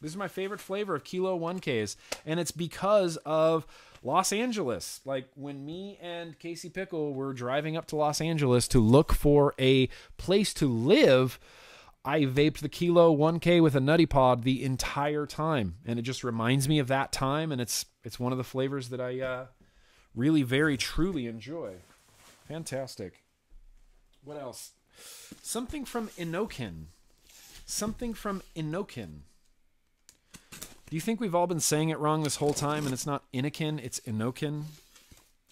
This is my favorite flavor of Kilo 1Ks. And it's because of Los Angeles. Like when me and Casey Pickle were driving up to Los Angeles to look for a place to live, I vaped the Kilo 1K with a nutty pod the entire time. And it just reminds me of that time. And it's one of the flavors that I really very truly enjoy. Fantastic. What else? Something from Inokin. Do you think we've all been saying it wrong this whole time and it's not Inokin, it's Inokin?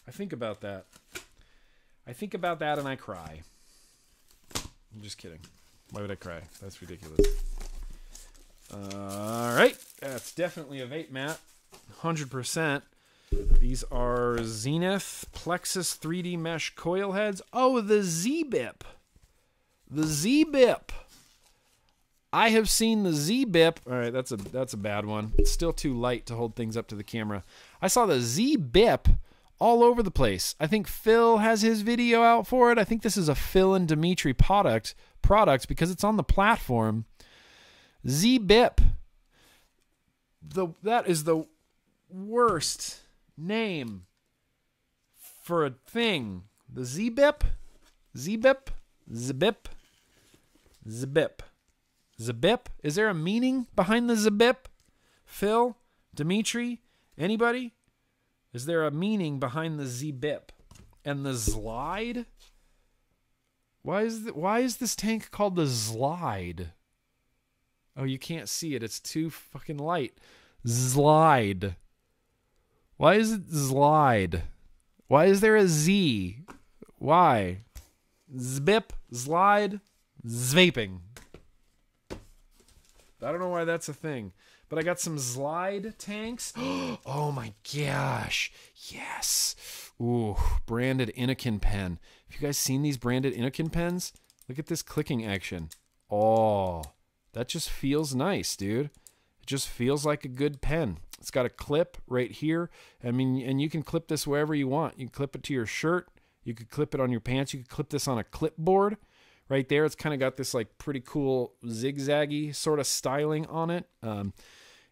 I think about that. And I cry. I'm just kidding. Why would I cry? That's ridiculous. All right. That's definitely a vape mat. 100%. These are Zenith Plexus 3D Mesh coil heads. Oh, the zBliip. The zBliip. I have seen the zBliip. All right, that's a bad one. It's still too light to hold things up to the camera. I saw the zBliip all over the place. I think Phil has his video out for it. I think this is a Phil and Dimitri product because it's on the platform. zBliip. That is the worst name for a thing. The zBliip. zBliip. Is there a meaning behind the zBliip? Phil? Dimitri? Anybody? Is there a meaning behind the zBliip? And the Zlide? Why is this tank called the Zlide? Oh, you can't see it. It's too fucking light. Zlide. Why is it zLide? Why is there a Z? Why? zBliip, zLide, Vaping. I don't know why that's a thing. But I got some zLide tanks. Oh my gosh. Yes. Ooh, branded Innokin pen. Have you guys seen these branded Innokin pens? Look at this clicking action. Oh, that just feels nice, dude. It just feels like a good pen. It's got a clip right here. I mean, and you can clip this wherever you want. You can clip it to your shirt. You could clip it on your pants. You could clip this on a clipboard. Right there, it's kind of got this like pretty cool zigzaggy sort of styling on it.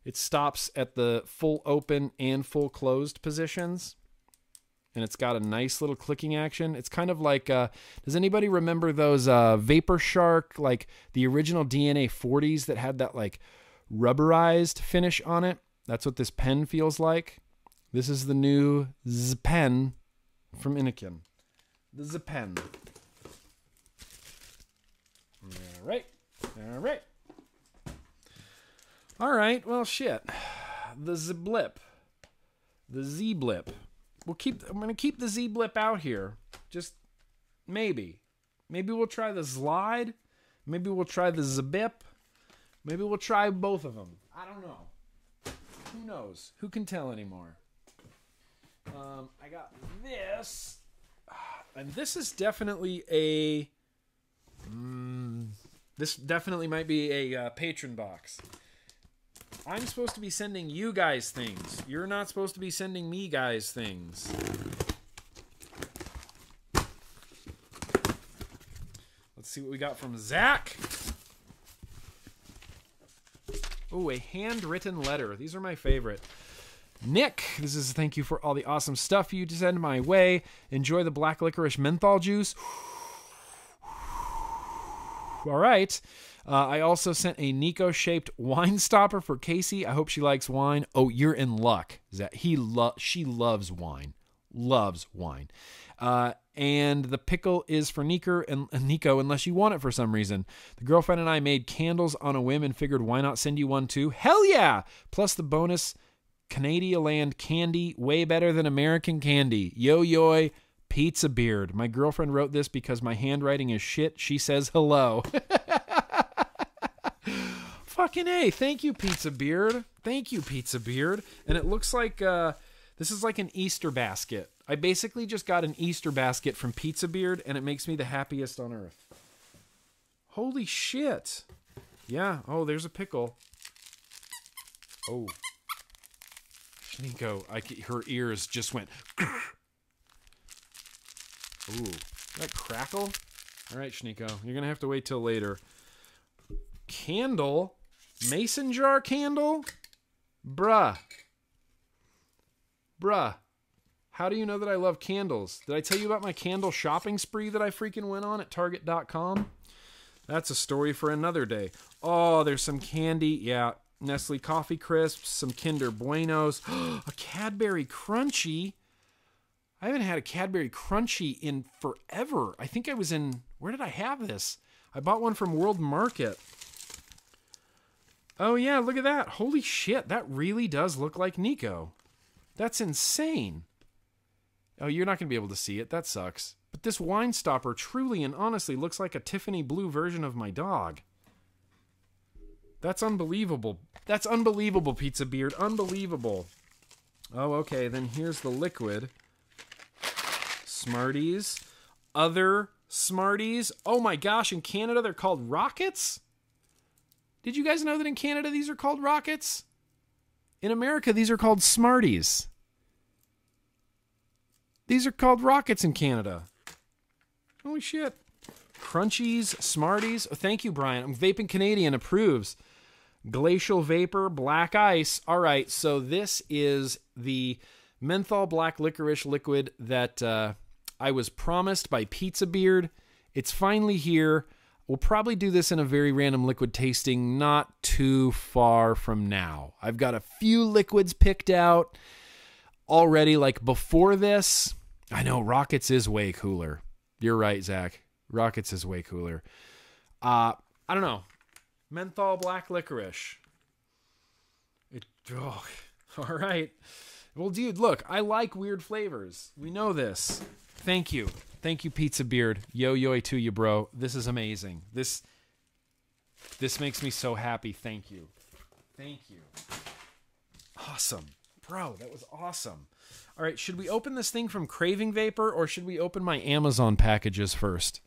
It stops at the full open and full closed positions. And it's got a nice little clicking action. It's kind of like, does anybody remember those Vapor Shark, like the original DNA 40s that had that like rubberized finish on it? That's what this pen feels like. This is the new Z pen from Innokin. The Z pen. All right. All right. All right. Well, shit. The zBliip. The zBliip. I'm going to keep the zBliip out here. Just maybe. Maybe we'll try the zLide. Maybe we'll try the zBliip. Maybe we'll try both of them. I don't know. Who knows? Who can tell anymore? I got this. And this is definitely a... this definitely might be a patron box. I'm supposed to be sending you guys things. You're not supposed to be sending me guys things. Let's see what we got from Zach. Oh, a handwritten letter. These are my favorite. Nick, this is a thank you for all the awesome stuff you send my way. Enjoy the black licorice menthol juice. All right. I also sent a Nico-shaped wine stopper for Casey. I hope she likes wine. Oh, you're in luck. She loves wine. Loves wine. And the pickle is for Nico, unless you want it for some reason. The girlfriend and I made candles on a whim and figured why not send you one too? Hell yeah! Plus the bonus Canadian land candy, way better than American candy. Yo-yoy. Pizza Beard. My girlfriend wrote this because my handwriting is shit. She says hello. Fucking A. Thank you, Pizza Beard. Thank you, Pizza Beard. And it looks like this is like an Easter basket. I basically just got an Easter basket from Pizza Beard, and it makes me the happiest on earth. Holy shit. Yeah. Oh, there's a pickle. Oh. Nico, her ears just went... Ooh, that crackle? All right, Shniko, you're going to have to wait till later. Candle? Mason jar candle? Bruh. How do you know that I love candles? Did I tell you about my candle shopping spree that I freaking went on at Target.com? That's a story for another day. Oh, there's some candy. Yeah, Nestle Coffee Crisps, some Kinder Buenos. A Cadbury Crunchy. I haven't had a Cadbury Crunchy in forever. I think I was in... Where did I have this? I bought one from World Market. Oh, yeah, look at that. Holy shit, that really does look like Nico. That's insane. Oh, you're not going to be able to see it. That sucks. But this wine stopper truly and honestly looks like a Tiffany blue version of my dog. That's unbelievable. That's unbelievable, Pizza Beard. Unbelievable. Oh, okay, then here's the liquid. Smarties. Other Smarties. Oh my gosh, in Canada they're called Rockets? Did you guys know that in Canada these are called Rockets? In America these are called Smarties. These are called Rockets in Canada. Holy shit. Crunchies, Smarties. Oh, thank you, Brian. I'm Vaping Canadian approves. Glacial Vapor, Black Ice. All right, so this is the menthol black licorice liquid that I was promised by Pizza Beard. It's finally here. We'll probably do this in a very random liquid tasting not too far from now. I've got a few liquids picked out already, like before this. I know Rockets is way cooler. You're right, Zach. Rockets is way cooler. I don't know. Menthol black licorice. All right. Well, dude, look, I like weird flavors. We know this. Thank you. Thank you, Pizza Beard. Yo to you, bro. This is amazing. This makes me so happy. Thank you. Thank you. Awesome. Bro, that was awesome. All right, should we open this thing from Craving Vapor or should we open my Amazon packages first?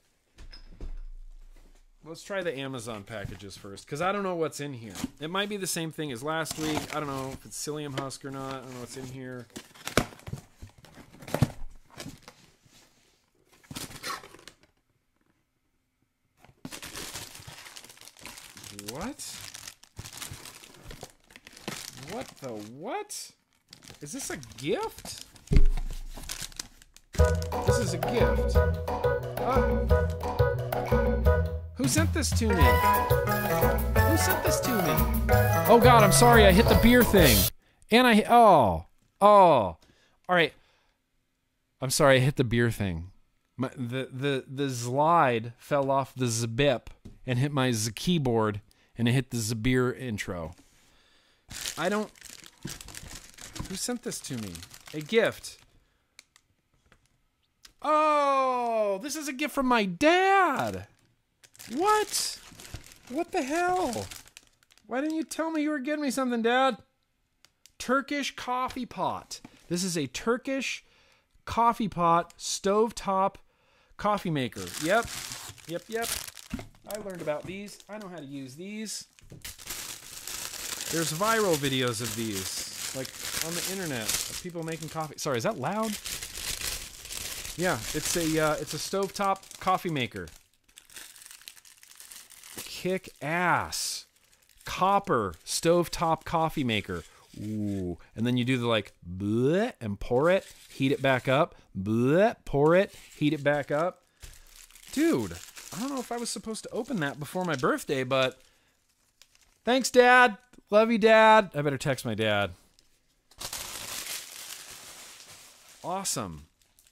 Let's try the Amazon packages first, because I don't know what's in here. It might be the same thing as last week. I don't know if it's psyllium husk or not. I don't know what's in here. What? What the what? Is this a gift? This is a gift. Who sent this to me? Who sent this to me? Oh God, I'm sorry. I hit the beer thing. And oh. All right. I'm sorry. I hit the beer thing. The slide fell off the zBliip and hit my keyboard, and it hit the zBeer intro. Who sent this to me? A gift. Oh, this is a gift from my dad. What? What the hell? Why didn't you tell me you were getting me something, Dad? Turkish coffee pot. This is a Turkish coffee pot, stovetop coffee maker. Yep. I learned about these. I know how to use these. There's viral videos of these, like on the internet, of people making coffee. Sorry, is that loud? Yeah, it's a stovetop coffee maker. Kick ass. Copper stovetop coffee maker. Ooh. And then you do the like bleh and pour it, heat it back up, bleh, pour it, heat it back up. Dude, I don't know if I was supposed to open that before my birthday, but thanks, Dad. Love you, Dad. I better text my dad. Awesome.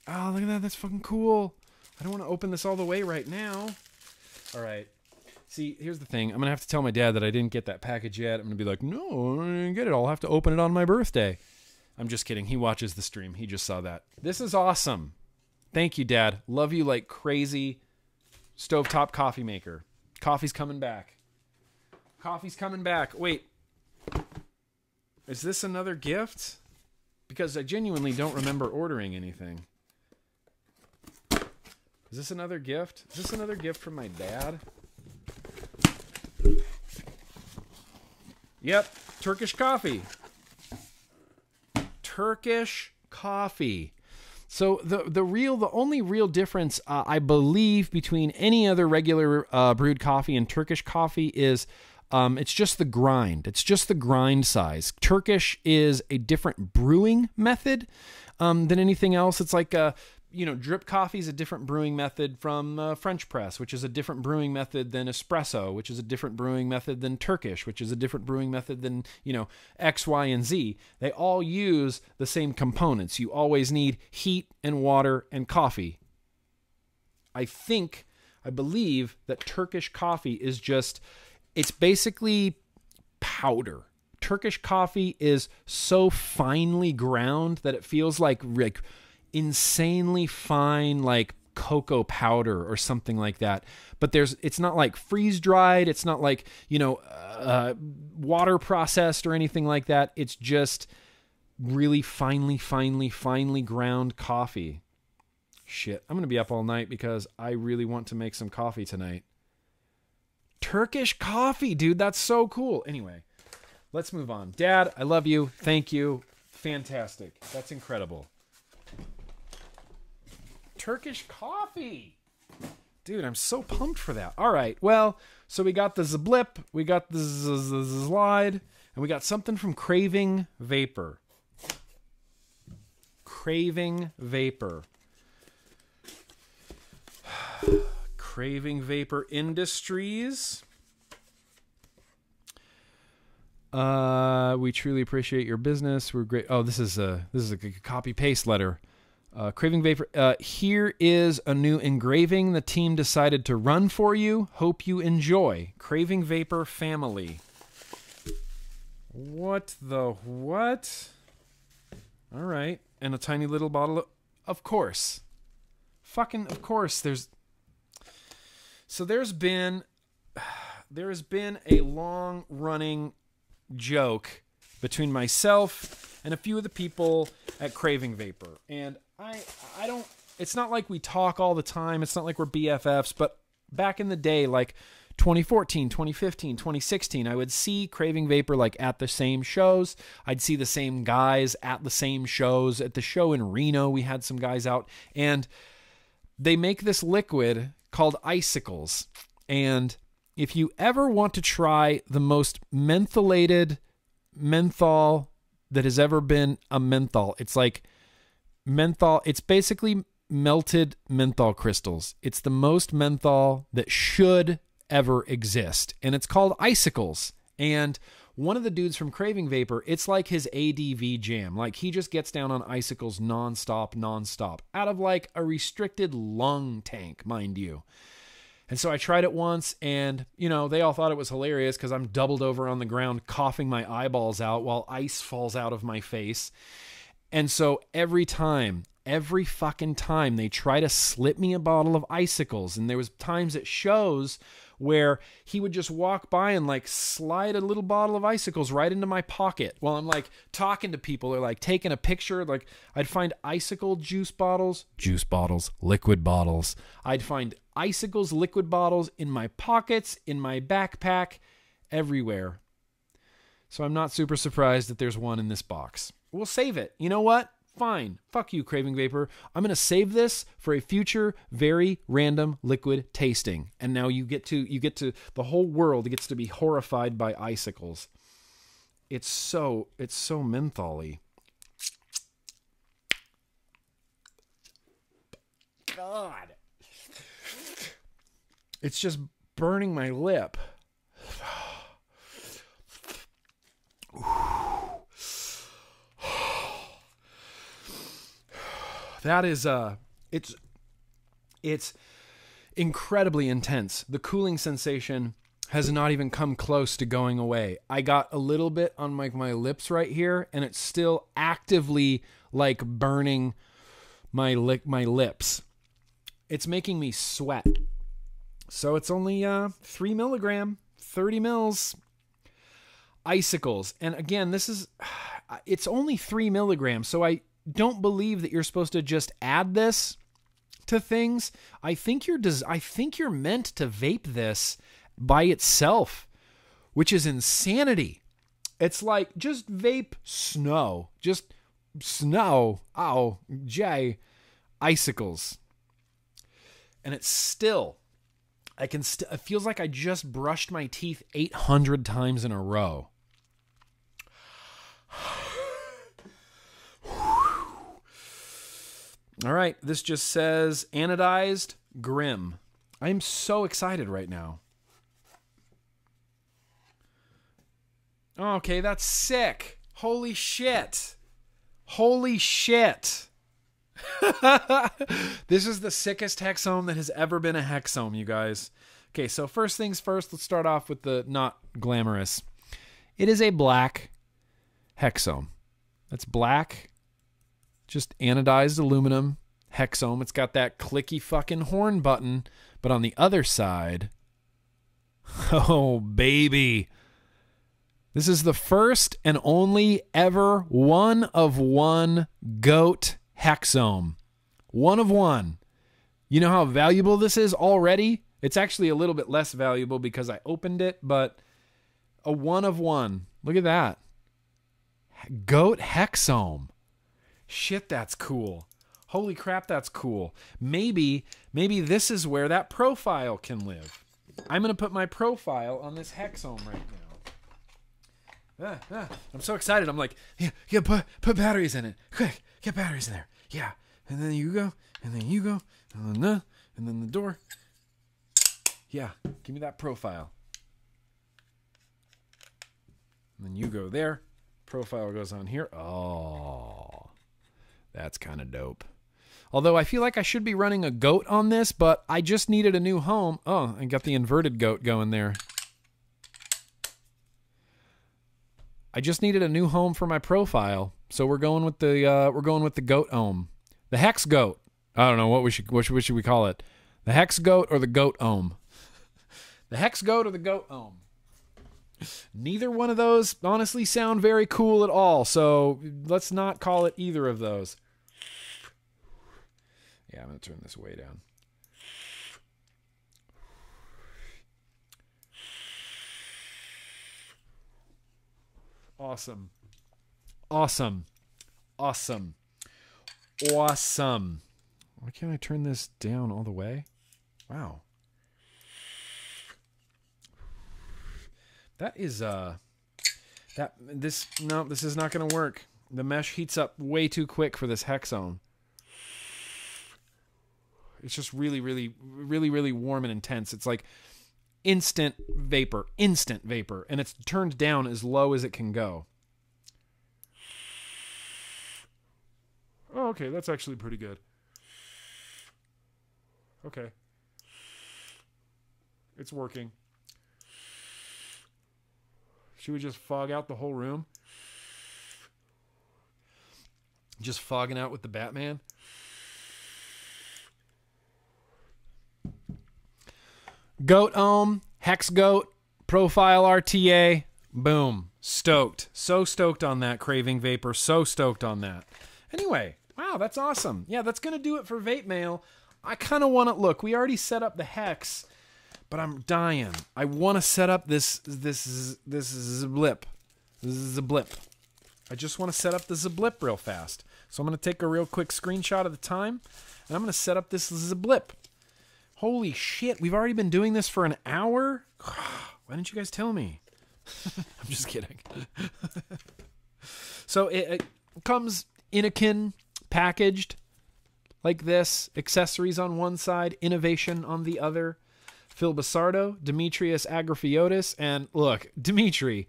Oh, look at that. That's fucking cool. I don't want to open this all the way right now. All right. See, here's the thing. I'm going to have to tell my dad that I didn't get that package yet. I'm going to be like, no, I didn't get it. I'll have to open it on my birthday. I'm just kidding. He watches the stream. He just saw that. This is awesome. Thank you, Dad. Love you like crazy. Stovetop coffee maker. Coffee's coming back. Coffee's coming back. Wait. Is this another gift? Because I genuinely don't remember ordering anything. Is this another gift? Is this another gift from my dad? Yep, Turkish coffee. Turkish coffee. So the only real difference, I believe, between any other regular brewed coffee and Turkish coffee is it's just the grind. It's just the grind size. Turkish is a different brewing method than anything else. It's like drip coffee is a different brewing method from French press, which is a different brewing method than espresso, which is a different brewing method than Turkish, which is a different brewing method than, X, Y, and Z. They all use the same components. You always need heat and water and coffee. I believe that Turkish coffee is it's basically powder. Turkish coffee is so finely ground that it feels like insanely fine, like cocoa powder or something like that. But it's not like freeze dried. It's not like, water processed or anything like that. It's just really finely ground coffee. Shit. I'm going to be up all night because I really want to make some coffee tonight. Turkish coffee, dude. That's so cool. Anyway, let's move on. Dad, I love you. Thank you. Fantastic. That's incredible. Turkish coffee. Dude, I'm so pumped for that. All right. Well, so we got the zBliip, we got the slide, and we got something from Craving Vapor. Craving Vapor. Craving Vapor Industries. We truly appreciate your business. We're great. Oh, this is a copy paste letter. Craving Vapor. Here is a new engraving the team decided to run for you. Hope you enjoy. Craving Vapor family. What the what? All right. And a tiny little bottle of course. Fucking of course. There's been a long running joke between myself and a few of the people at Craving Vapor. And I don't, it's not like we talk all the time. It's not like we're BFFs, but back in the day, like 2014, 2015, 2016, I would see Craving Vapor like at the same shows. I'd see the same guys at the same shows. At the show in Reno, we had some guys out, and they make this liquid called icicles. And if you ever want to try the most mentholated menthol that has ever been a menthol, it's like menthol. It's basically melted menthol crystals. It's the most menthol that should ever exist. And it's called icicles. And one of the dudes from Craving Vapor, it's like his ADV jam. Like he just gets down on icicles nonstop, out of like a restricted lung tank, mind you. And so I tried it once, and, you know, they all thought it was hilarious because I'm doubled over on the ground coughing my eyeballs out while ice falls out of my face. And so every fucking time they try to slip me a bottle of icicles, and there was times at shows where he would just walk by and like slide a little bottle of icicles right into my pocket while I'm like talking to people or like taking a picture. Like I'd find icicle juice bottles, liquid bottles. I'd find icicles, liquid bottles in my pockets, in my backpack, everywhere. So I'm not super surprised that there's one in this box. We'll save it. You know what? Fine. Fuck you, Craving Vapor. I'm going to save this for a future very random liquid tasting. And now you get to the whole world gets to be horrified by icicles. It's so mentholy. God. It's just burning my lip. That is, it's incredibly intense. The cooling sensation has not even come close to going away. I got a little bit on my lips right here, and it's still actively like burning my lips. It's making me sweat. So it's only 3 milligram, 30 mils. Icicles. And again, it's only 3 milligrams, so I don't believe that you're supposed to just add this to things. I think you're meant to vape this by itself, which is insanity. It's like just vape snow, icicles. And it's still, it feels like I just brushed my teeth 800 times in a row. All right, this just says anodized Grimm. I'm so excited right now. Okay, that's sick. Holy shit. Holy shit. This is the sickest hexome that has ever been a hexome, you guys. Okay, so first things first, let's start off with the not glamorous. It is a black hexome. That's black. Just anodized aluminum hexome. It's got that clicky fucking horn button, but on the other side, oh baby, this is the first and only ever one of one goat hexome. One of one. You know how valuable this is already? It's actually a little bit less valuable because I opened it, but a one of one. Look at that. Goat hexome. Shit, that's cool. Holy crap, that's cool. Maybe this is where that profile can live. I'm going to put my profile on this hexome right now. I'm so excited. I'm like, yeah, put batteries in it. Quick, get batteries in there. Yeah. And then you go, and then you go, and then the door. Yeah, give me that profile. And then you go there. Profile goes on here. Oh, that's kind of dope. Although I feel like I should be running a goat on this, but I just needed a new home. Oh, I got the inverted goat going there. I just needed a new home for my profile, so we're going with the goat ohm, the hex goat. I don't know what should we call it, the hex goat or the goat ohm, the hex goat or the goat ohm. Neither one of those honestly sound very cool at all, so let's not call it either of those. Yeah, I'm gonna turn this way down. Awesome. Awesome. Awesome. Awesome. Why can't I turn this down all the way? Wow. That is this is not going to work. The mesh heats up way too quick for this hex ohm. It's just really, really, really, really warm and intense. It's like instant vapor, and it's turned down as low as it can go. Oh, okay, that's actually pretty good. Okay. It's working. Should we just fog out the whole room? Just fogging out with the Batman? Goat ohm, hex goat, profile RTA, boom. Stoked. So stoked on that, Craving Vapor. So stoked on that. Anyway, wow, that's awesome. Yeah, that's going to do it for Vape Mail. I kind of want to, look, we already set up the hex, but I'm dying. I want to set up this zBliip. I just want to set up the zBliip real fast. So I'm going to take a real quick screenshot of the time, and I'm going to set up this zBliip. Holy shit, we've already been doing this for an hour? Why didn't you guys tell me? I'm just kidding. So it comes Inokin packaged like this. Accessories on one side, innovation on the other. Phil Basardo, Demetrius Agraphiotis, and look, Dimitri,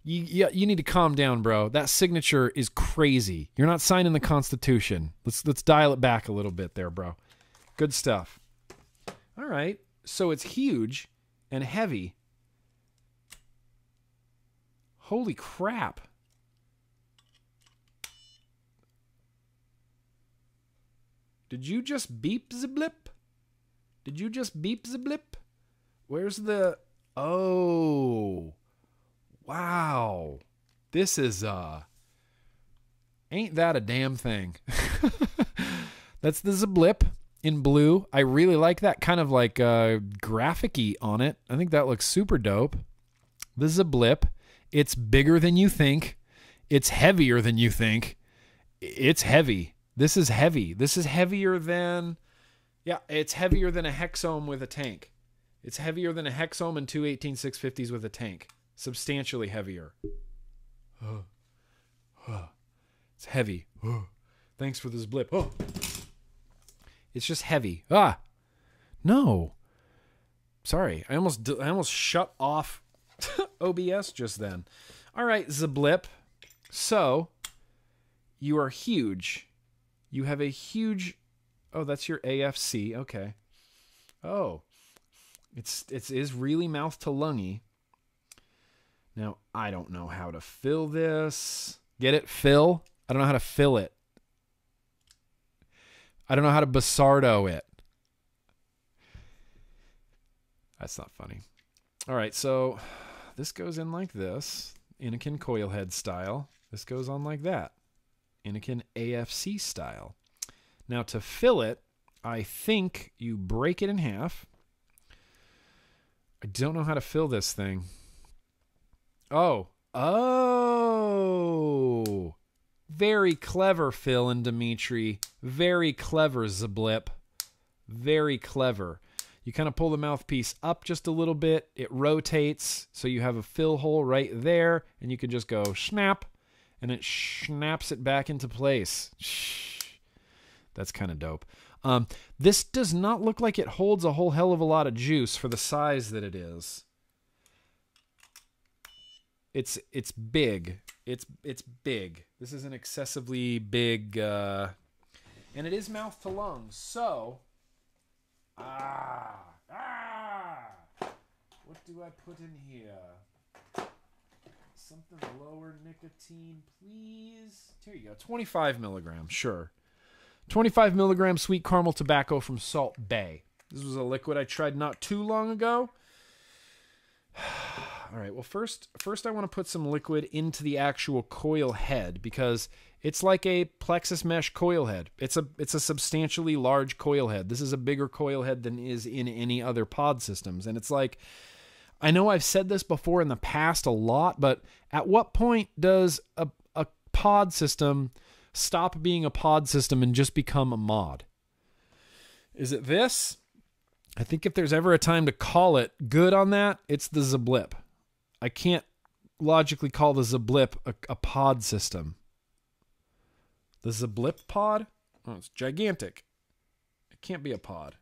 you need to calm down, bro. That signature is crazy. You're not signing the Constitution. Let's dial it back a little bit there, bro. Good stuff. All right, so it's huge and heavy. Holy crap. Did you just beep zBliip? Did you just beep zBliip? Where's the... Oh. Wow. This is, ain't that a damn thing. That's the zBliip in blue. I really like that kind of like graphic-y on it. I think that looks super dope. The zBliip. It's bigger than you think. It's heavier than you think. It's heavy. This is heavy. This is heavier than... Yeah, it's heavier than a hex ohm with a tank. It's heavier than a hex ohm and two 18650s with a tank. Substantially heavier. It's heavy. Thanks for this blip. It's just heavy. No. Sorry. I almost shut off OBS just then. All right, zBliip. So, you are huge. You have a huge... Oh, that's your AFC. Okay. Oh. It is really mouth to lungy. Now, I don't know how to fill this. Get it? Fill? I don't know how to fill it. I don't know how to Basardo it. That's not funny. All right, so this goes in like this. Inokin coil head style. This goes on like that. Inokin AFC style. Now, to fill it, I think you break it in half. I don't know how to fill this thing. Oh. Very clever, Phil and Dimitri. Very clever, zBliip. Very clever. You kind of pull the mouthpiece up just a little bit. It rotates, so you have a fill hole right there, and you can just go snap, and it snaps it back into place. That's kind of dope. This does not look like it holds a whole hell of a lot of juice for the size that it is. It's big. It's big. This is an excessively big, and it is mouth to lungs. So, what do I put in here? Something lower nicotine, please. Here you go. 25 milligrams, sure. 25 milligram sweet caramel tobacco from Salt Bay. This was a liquid I tried not too long ago. All right, well, first I want to put some liquid into the actual coil head because it's like a plexus mesh coil head. It's a substantially large coil head. This is a bigger coil head than is in any other pod systems. And it's like, I know I've said this before in the past a lot, but at what point does a pod system stop being a pod system and just become a mod? Is it this? I think if there's ever a time to call it good on that, it's the zBliip. I can't logically call the zBliip a pod system. The zBliip pod? Oh, it's gigantic. It can't be a pod.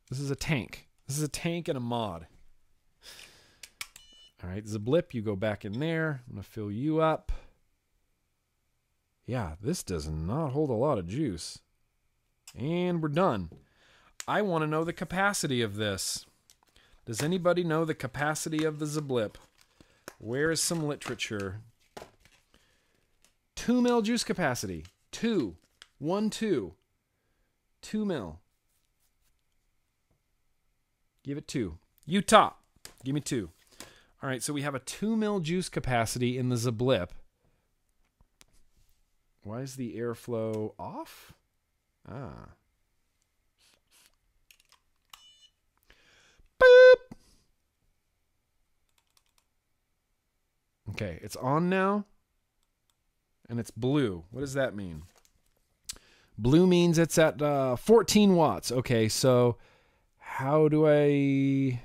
This is a tank. This is a tank and a mod. All right, zBliip, you go back in there. I'm going to fill you up. Yeah, this does not hold a lot of juice. And we're done. I want to know the capacity of this. Does anybody know the capacity of the zBliip? Where is some literature? 2 mil juice capacity. 2. 1, 2. 2 mil. Give it 2. Utah. Give me 2. All right, so we have a 2 mil juice capacity in the zBliip. Why is the airflow off? Ah. Boop. Okay, it's on now. And it's blue. What does that mean? Blue means it's at 14 watts. Okay, so how do I...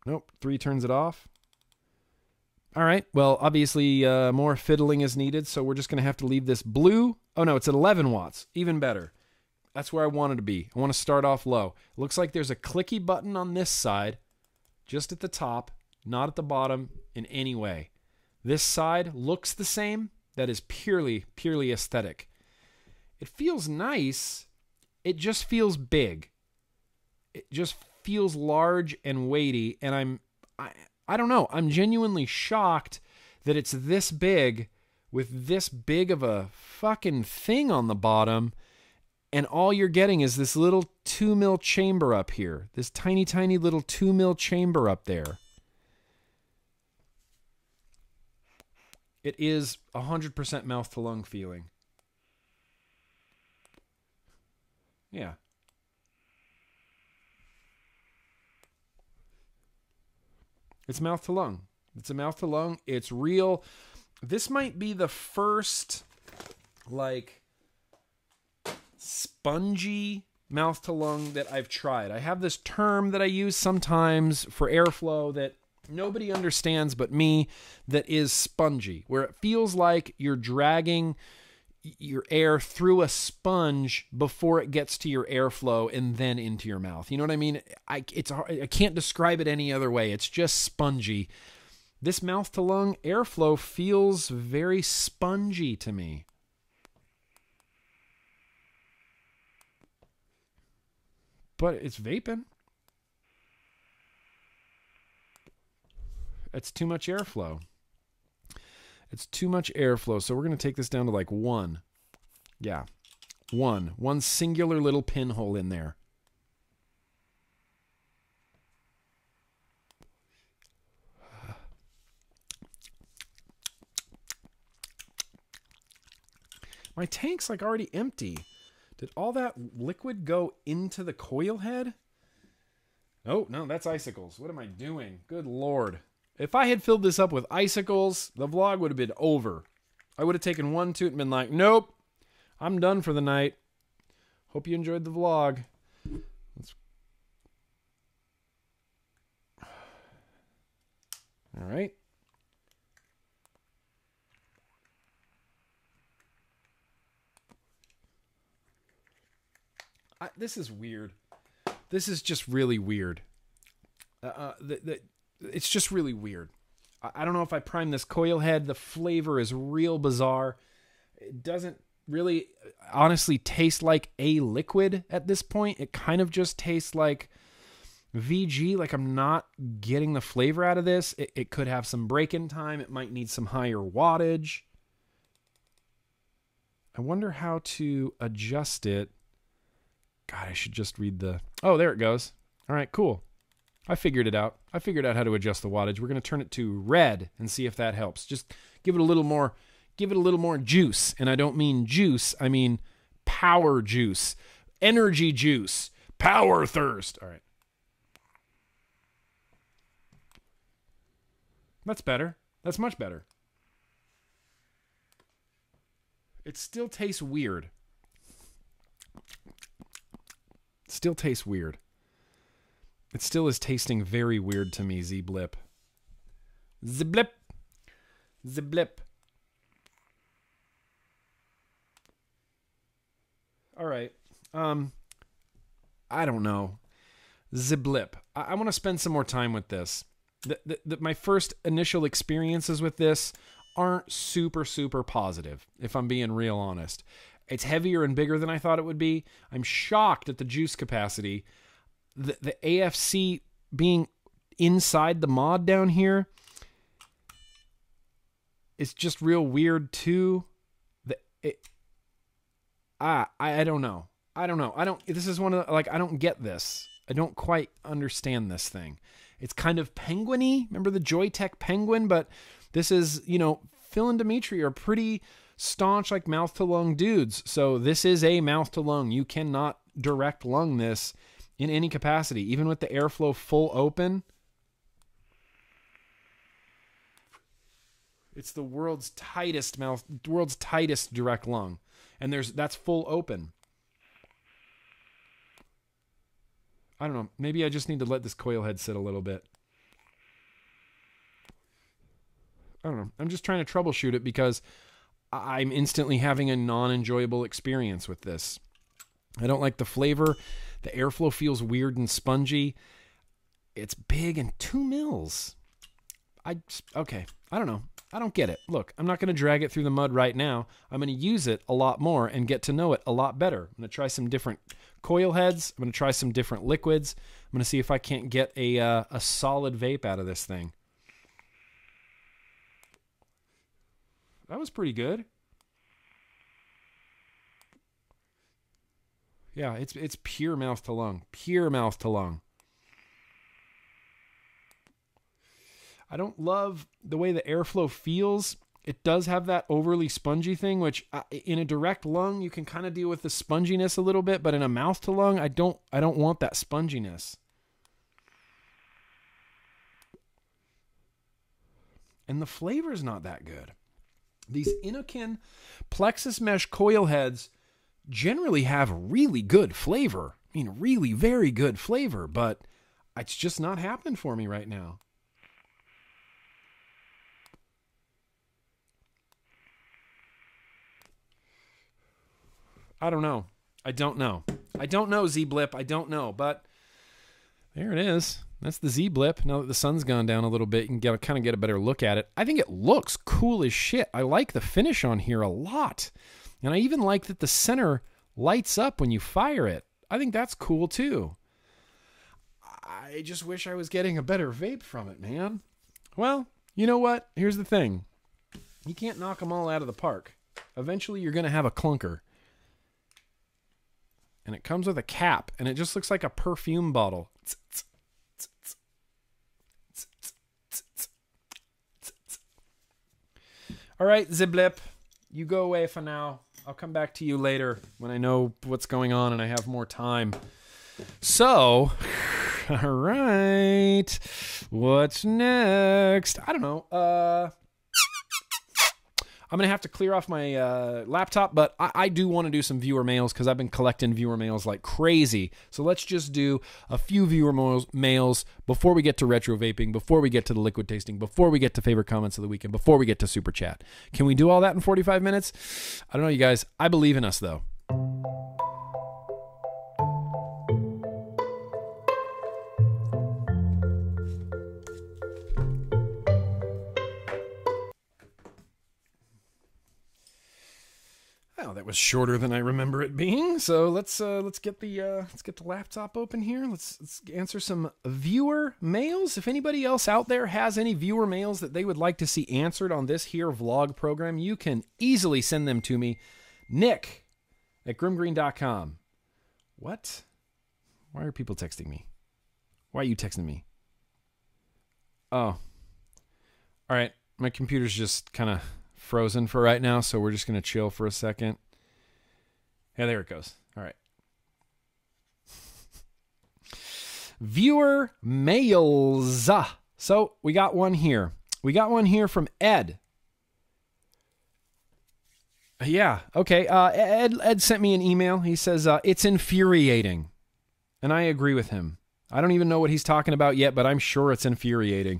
Nope. 3 turns it off. All right, well, obviously more fiddling is needed, so we're just going to have to leave this blue. Oh, no, it's at 11 watts. Even better. That's where I wanted to be. I want to start off low. It looks like there's a clicky button on this side, just at the top, not at the bottom in any way. This side looks the same. That is purely aesthetic. It feels nice. It just feels big. It just feels large and weighty, and I don't know. I'm genuinely shocked that it's this big with this big of a fucking thing on the bottom, and all you're getting is this little 2 mil chamber up here. This tiny little 2 mil chamber up there. It is 100% mouth to lung feeling. Yeah. It's mouth to lung. It's a mouth to lung. It's real. This might be the first, like, spongy mouth to lung that I've tried. I have this term that I use sometimes for airflow that nobody understands but me, that is spongy, where it feels like you're dragging your air through a sponge before it gets to your airflow and then into your mouth. You know what I mean? I can't describe it any other way. It's just spongy. This mouth to lung airflow feels very spongy to me. But it's vaping. It's too much airflow. It's too much airflow. So we're going to take this down to like 1. Yeah. 1. One singular little pinhole in there. My tank's like already empty. Did all that liquid go into the coil head? Oh, no, that's icicles. What am I doing? Good Lord. If I had filled this up with icicles, the vlog would have been over. I would have taken 1 toot and been like, nope, I'm done for the night. Hope you enjoyed the vlog. All right. This is weird. This is just really weird. It's just really weird. I don't know if I prime this coil head. The flavor is real bizarre. It doesn't really honestly taste like a liquid at this point. It kind of just tastes like VG, like I'm not getting the flavor out of this. It could have some break-in time. It might need some higher wattage. I wonder how to adjust it. God, I should just read the... Oh, there it goes. All right, cool. I figured it out. I figured out how to adjust the wattage. We're going to turn it to red and see if that helps. Just give it a little more juice. And I don't mean juice. I mean power juice, energy juice, power thirst. All right. That's better. That's much better. It still tastes weird. It still tastes weird. It still is tasting very weird to me, zBliip. zBliip. zBliip. All right. I don't know. zBliip. I want to spend some more time with this. My first initial experiences with this aren't super positive, if I'm being real honest. It's heavier and bigger than I thought it would be. I'm shocked at the juice capacity. The AFC being inside the mod down here is just real weird too. I don't know. This is one of the, like, I don't get this. I don't quite understand this thing. It's kind of penguin-y. Remember the Joytech penguin? But this is, you know, Phil and Dimitri are pretty staunch, like mouth-to-lung dudes. So this is a mouth-to-lung. You cannot direct lung this in any capacity, even with the airflow full open. It's the world's tightest direct lung. And that's full open. I don't know. Maybe I just need to let this coil head sit a little bit. I don't know. I'm just trying to troubleshoot it because I'm instantly having a non-enjoyable experience with this. I don't like the flavor. The airflow feels weird and spongy. It's big and 2 mils. Okay. I don't know. I don't get it. Look, I'm not going to drag it through the mud right now. I'm going to use it a lot more and get to know it a lot better. I'm going to try some different coil heads. I'm going to try some different liquids. I'm going to see if I can't get a solid vape out of this thing. That was pretty good. Yeah, it's pure mouth to lung. Pure mouth to lung. I don't love the way the airflow feels. It does have that overly spongy thing, which in a direct lung, you can kind of deal with the sponginess a little bit, but in a mouth to lung, I don't want that sponginess. And the flavor is not that good. These Inokin plexus mesh coil heads generally have really good flavor. I mean, really very good flavor, but it's just not happening for me right now. I don't know. I don't know, zBliip. I don't know, but there it is. That's the zBliip. Now that the sun's gone down a little bit, you can kind of get a better look at it. I think it looks cool as shit. I like the finish on here a lot. And I even like that the center lights up when you fire it. I think that's cool too. I just wish I was getting a better vape from it, man. Well, you know what? Here's the thing. You can't knock them all out of the park. Eventually, you're going to have a clunker. And it comes with a cap, and it just looks like a perfume bottle. All right, zBliip, you go away for now. I'll come back to you later when I know what's going on and I have more time. So, all right, what's next? I don't know. I'm going to have to clear off my laptop, but I do want to do some viewer mails because I've been collecting viewer mails like crazy. So let's just do a few viewer mails before we get to retro vaping, before we get to the liquid tasting, before we get to favorite comments of the weekend, before we get to Super Chat. Can we do all that in 45 minutes? I don't know, you guys. I believe in us, though. That was shorter than I remember it being. So let's get the laptop open here. Let's answer some viewer mails. If anybody else out there has any viewer mails that they would like to see answered on this here vlog program, you can easily send them to me, Nick@GrimmGreen.com. What? Why are people texting me? Why are you texting me? Oh. All right. My computer's just kind of frozen for right now, so we're just going to chill for a second. Yeah, there it goes. All right. Viewer mails. So we got one here. We got one here from Ed. Yeah, okay. Ed sent me an email. He says, it's infuriating. And I agree with him. I don't even know what he's talking about yet, but I'm sure it's infuriating.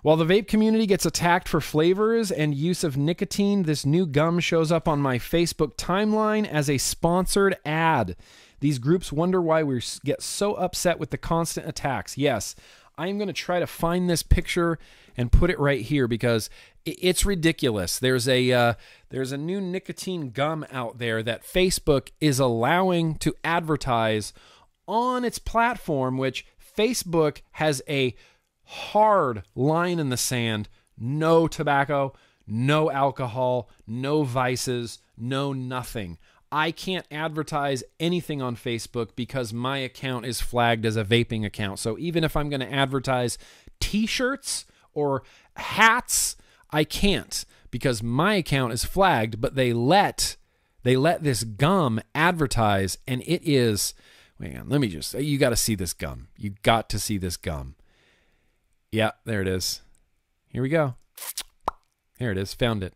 While the vape community gets attacked for flavors and use of nicotine, this new gum shows up on my Facebook timeline as a sponsored ad. These groups wonder why we get so upset with the constant attacks. Yes, I'm going to try to find this picture and put it right here because it's ridiculous. There's a new nicotine gum out there that Facebook is allowing to advertise on its platform, which Facebook has a hard line in the sand. No tobacco, no alcohol, no vices, no nothing. I can't advertise anything on Facebook because my account is flagged as a vaping account. So even if I'm going to advertise t-shirts or hats, I can't because my account is flagged, but they let this gum advertise, and it is, hang on, you got to see this gum. You got to see this gum. Yeah, there it is. Here we go. There it is. Found it.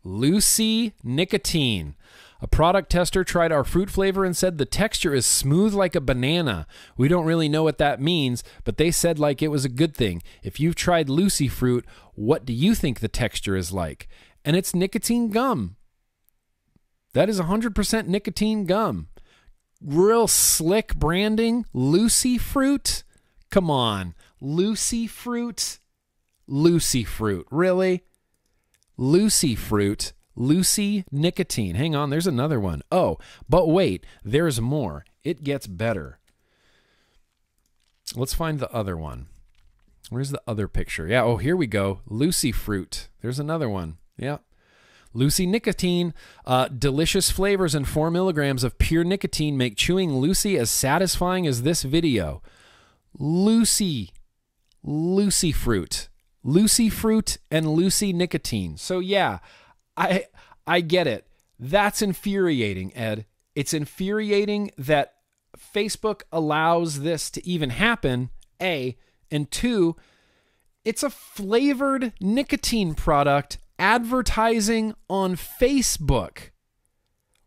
Lucy Nicotine. A product tester tried our fruit flavor and said the texture is smooth like a banana. We don't really know what that means, but they said like it was a good thing. If you've tried Lucy fruit, what do you think the texture is like? And it's nicotine gum. That is 100% nicotine gum. Real slick branding. Lucy fruit. Come on. Lucy fruit? Lucy fruit. Really? Lucy fruit. Lucy nicotine. Hang on, there's another one. Oh, but wait, there's more. It gets better. Let's find the other one. Where's the other picture? Yeah, oh, here we go. Lucy fruit. There's another one. Yeah. Lucy nicotine. Delicious flavors and 4 milligrams of pure nicotine make chewing Lucy as satisfying as this video. Lucy fruit. Lucy fruit and Lucy nicotine. So yeah, I get it. That's infuriating, Ed. It's infuriating that Facebook allows this to even happen, A, and 2, it's a flavored nicotine product advertising on Facebook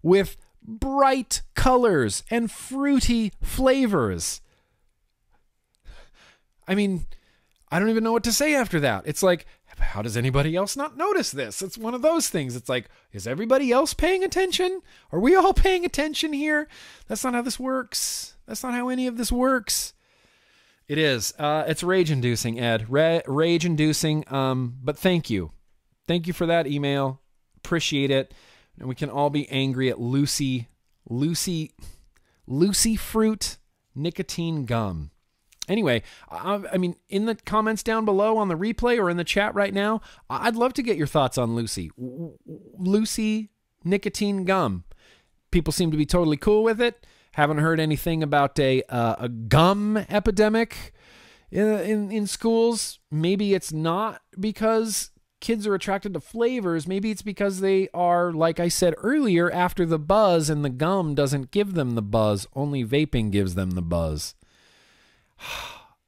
with bright colors and fruity flavors. I mean, I don't even know what to say after that. It's like, how does anybody else not notice this? It's one of those things. It's like, is everybody else paying attention? Are we all paying attention here? That's not how this works. That's not how any of this works. It is. It's rage-inducing, Ed. Rage-inducing. But thank you. Thank you for that email. Appreciate it. And we can all be angry at Lucy fruit nicotine gum. Anyway, I mean, in the comments down below on the replay or in the chat right now, I'd love to get your thoughts on Lucy. Lucy nicotine gum. People seem to be totally cool with it. Haven't heard anything about a gum epidemic in schools. Maybe it's not because kids are attracted to flavors. Maybe it's because they are, like I said earlier, after the buzz, and the gum doesn't give them the buzz. Only vaping gives them the buzz.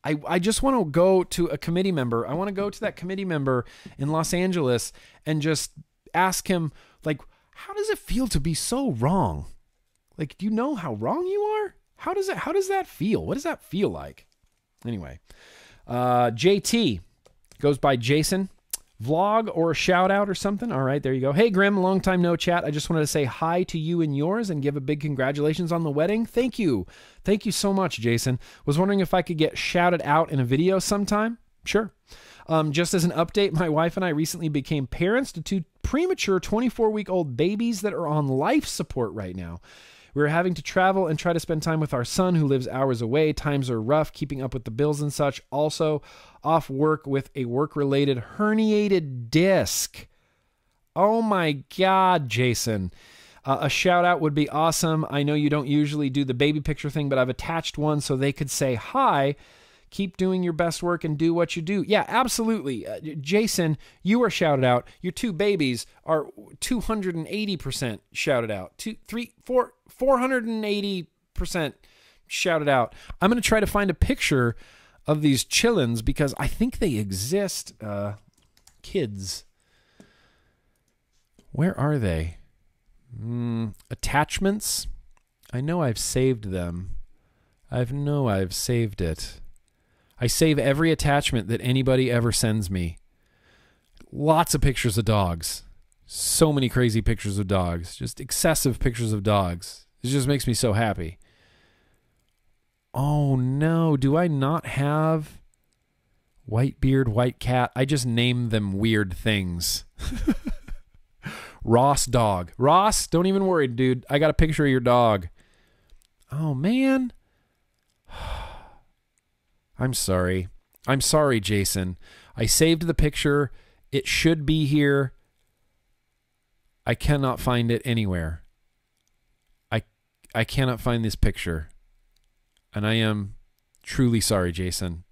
I just want to go to a committee member. I want to go to that committee member in Los Angeles and just ask him, like, how does it feel to be so wrong? Like, do you know how wrong you are? How does that feel? What does that feel like? Anyway, JT goes by Jason. Vlog or a shout out or something. All right, there you go. Hey, Grimm, long time no chat. I just wanted to say hi to you and yours and give a big congratulations on the wedding. Thank you. Thank you so much, Jason. Was wondering if I could get shouted out in a video sometime. Sure. Just as an update, my wife and I recently became parents to two premature 24-week-old babies that are on life support right now. We're having to travel and try to spend time with our son who lives hours away. Times are rough, keeping up with the bills and such. Also, off work with a work-related herniated disc. Oh my God, Jason. A shout out would be awesome. I know you don't usually do the baby picture thing, but I've attached one so they could say hi. Keep doing your best work and do what you do. Yeah, absolutely. Jason, you are shouted out. Your two babies are 280% shouted out. 480% shouted out. I'm going to try to find a picture of these chillins because I think they exist. Kids. Where are they? Attachments. I know I've saved them. I've saved it. I save every attachment that anybody ever sends me. Lots of pictures of dogs. So many crazy pictures of dogs. Just excessive pictures of dogs. It just makes me so happy. Oh no, do I not have white beard, white cat? I just named them weird things. Ross dog. Ross, don't even worry, dude. I got a picture of your dog. Oh man. I'm sorry. I'm sorry, Jason. I saved the picture. It should be here. I cannot find it anywhere. I cannot find this picture. And I am truly sorry, Jason.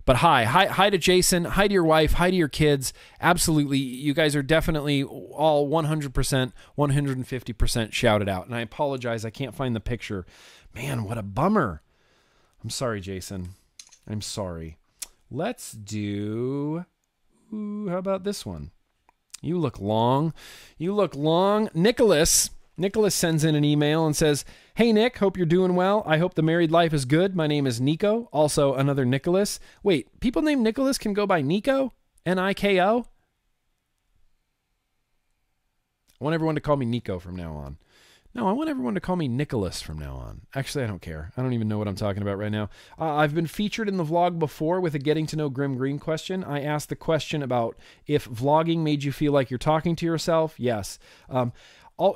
But hi to Jason. Hi to your wife. Hi to your kids. Absolutely. You guys are definitely all 100%, 150% shouted out. And I apologize. I can't find the picture. Man, what a bummer. I'm sorry, Jason. I'm sorry. Let's do... how about this one? You look long. Nicholas sends in an email and says, "Hey, Nick, hope you're doing well. I hope the married life is good. My name is Nico." Also, another Nicholas. Wait, people named Nicholas can go by Nico? Niko? I want everyone to call me Nico from now on. No, I want everyone to call me Nicholas from now on. Actually, I don't care. I don't even know what I'm talking about right now. I've been featured in the vlog before with a Getting to Know GrimmGreen question. I asked the question about if vlogging made you feel like you're talking to yourself. Yes.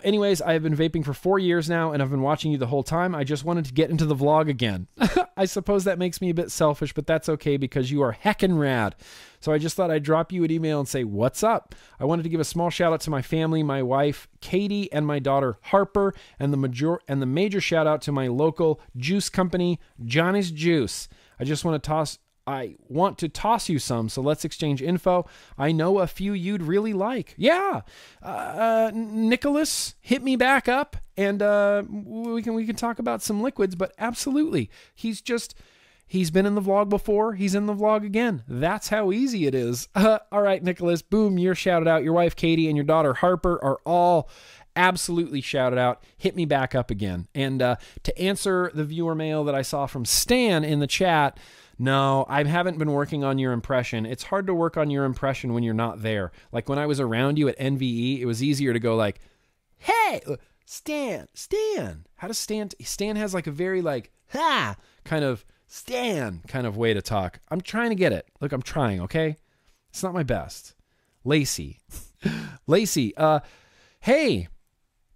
Anyways, I have been vaping for 4 years now, and I've been watching you the whole time. I just wanted to get into the vlog again. I suppose that makes me a bit selfish, but that's okay because you are heckin' rad. So I just thought I'd drop you an email and say, what's up? I wanted to give a small shout out to my family, my wife, Katie, and my daughter, Harper, and the major shout out to my local juice company, Johnny's Juice. I want to toss you some, so let's exchange info. I know a few you'd really like. Yeah. Nicholas, hit me back up, and we can talk about some liquids, but absolutely. He's been in the vlog before. He's in the vlog again. That's how easy it is. All right, Nicholas, boom, you're shouted out. Your wife, Katie, and your daughter, Harper, are all absolutely shouted out. Hit me back up again. And to answer the viewer mail that I saw from Stan in the chat, no, I haven't been working on your impression. It's hard to work on your impression when you're not there. Like when I was around you at NVE, it was easier to go like, "Hey, Stan. How does Stan has like a very like, kind of Stan kind of way to talk. I'm trying to get it. Look, I'm trying, okay? It's not my best. Lacey, hey,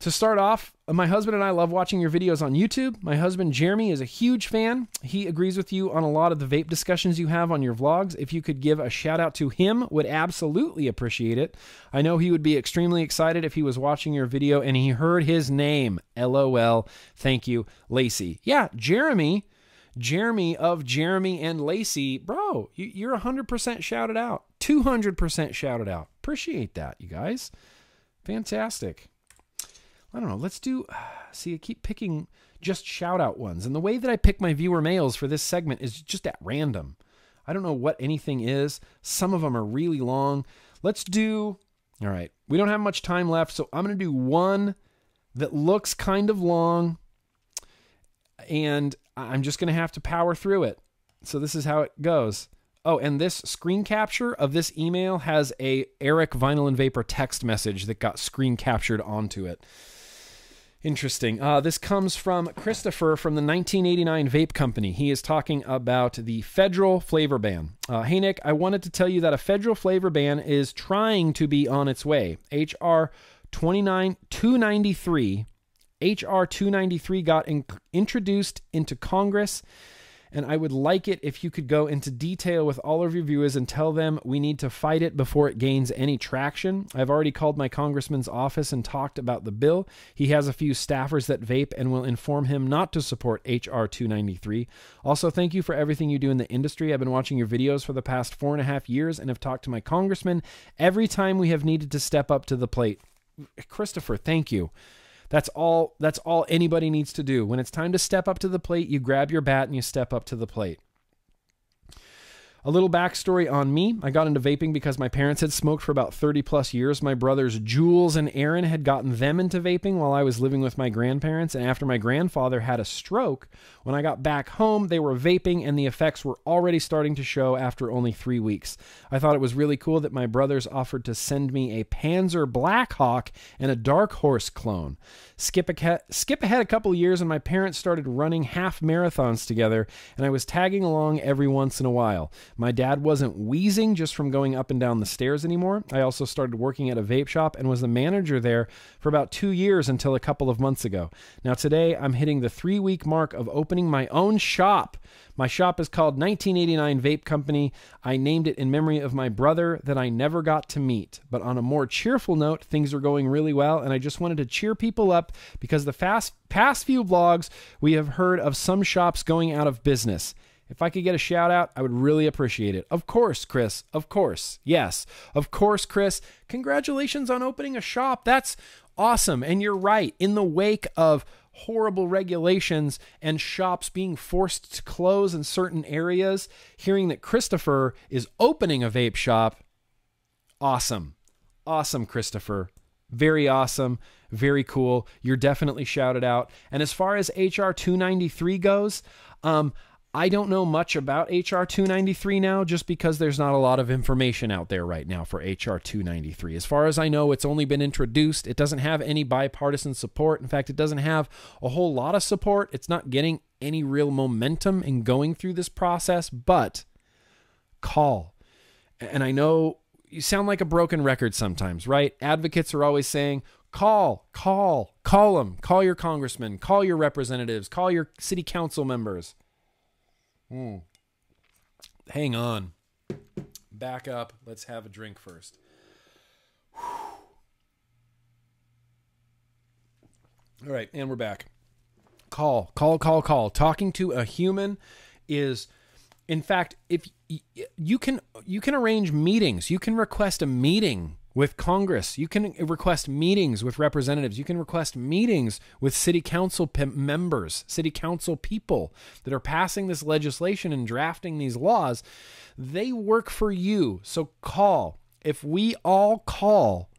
to start off, my husband and I love watching your videos on YouTube. My husband, Jeremy, is a huge fan. He agrees with you on a lot of the vape discussions you have on your vlogs. If you could give a shout out to him, would absolutely appreciate it. I know he would be extremely excited if he was watching your video and he heard his name. LOL. Thank you, Lacey. Yeah, Jeremy of Jeremy and Lacey. Bro, you're 100% shouted out. 200% shouted out. Appreciate that, you guys. Fantastic. I don't know. Let's do... See, I keep picking just shout-out ones. And the way that I pick my viewer mails for this segment is just at random. I don't know what anything is. Some of them are really long. Let's do... All right. We don't have much time left, so I'm going to do one that looks kind of long. And I'm just going to have to power through it. So this is how it goes. Oh, and this screen capture of this email has a Eric Vinyl and Vapor text message that got screen captured onto it. Interesting. This comes from Christopher from the 1989 Vape Company. He is talking about the federal flavor ban. Hey, Nick, I wanted to tell you that a federal flavor ban is trying to be on its way. H.R. 293 got introduced into Congress, and I would like it if you could go into detail with all of your viewers and tell them we need to fight it before it gains any traction. I've already called my congressman's office and talked about the bill. He has a few staffers that vape and will inform him not to support H.R. 293. Also, thank you for everything you do in the industry. I've been watching your videos for the past 4.5 years and have talked to my congressman every time we have needed to step up to the plate. Christopher, thank you. That's all anybody needs to do. When it's time to step up to the plate, you grab your bat and you step up to the plate. A little backstory on me. I got into vaping because my parents had smoked for about 30 plus years. My brothers Jules and Aaron had gotten them into vaping while I was living with my grandparents. And after my grandfather had a stroke, when I got back home, they were vaping and the effects were already starting to show after only 3 weeks. I thought it was really cool that my brothers offered to send me a Panzer Blackhawk and a Dark Horse clone. Skip ahead a couple years and my parents started running half marathons together and I was tagging along every once in a while. My dad wasn't wheezing just from going up and down the stairs anymore. I also started working at a vape shop and was the manager there for about 2 years until a couple of months ago. Now today I'm hitting the 3-week mark of opening my own shop. My shop is called 1989 Vape Company. I named it in memory of my brother that I never got to meet. But on a more cheerful note, things are going really well, and I just wanted to cheer people up because the past few vlogs, we have heard of some shops going out of business. If I could get a shout out, I would really appreciate it. Of course, Chris. Of course. Yes. Of course, Chris. Congratulations on opening a shop. That's awesome. And you're right. In the wake of horrible regulations and shops being forced to close in certain areas, hearing that Christopher is opening a vape shop, awesome. Awesome, Christopher. Very awesome. Very cool. You're definitely shouted out. And as far as HR 293 goes, I don't know much about HR 293 now just because there's not a lot of information out there right now for HR 293. As far as I know, it's only been introduced. It doesn't have any bipartisan support. In fact, it doesn't have a whole lot of support. It's not getting any real momentum in going through this process, but call. And I know you sound like a broken record sometimes, right? Advocates are always saying, call them, call your congressman, call your representatives, call your city council members. Hang on. Back up. Let's have a drink first. All right, and we're back. Call. Talking to a human is, in fact, if you can arrange meetings. You can request a meeting with Congress. You can request meetings with representatives. You can request meetings with city council members, city council people that are passing this legislation and drafting these laws. They work for you. So call. If we all call,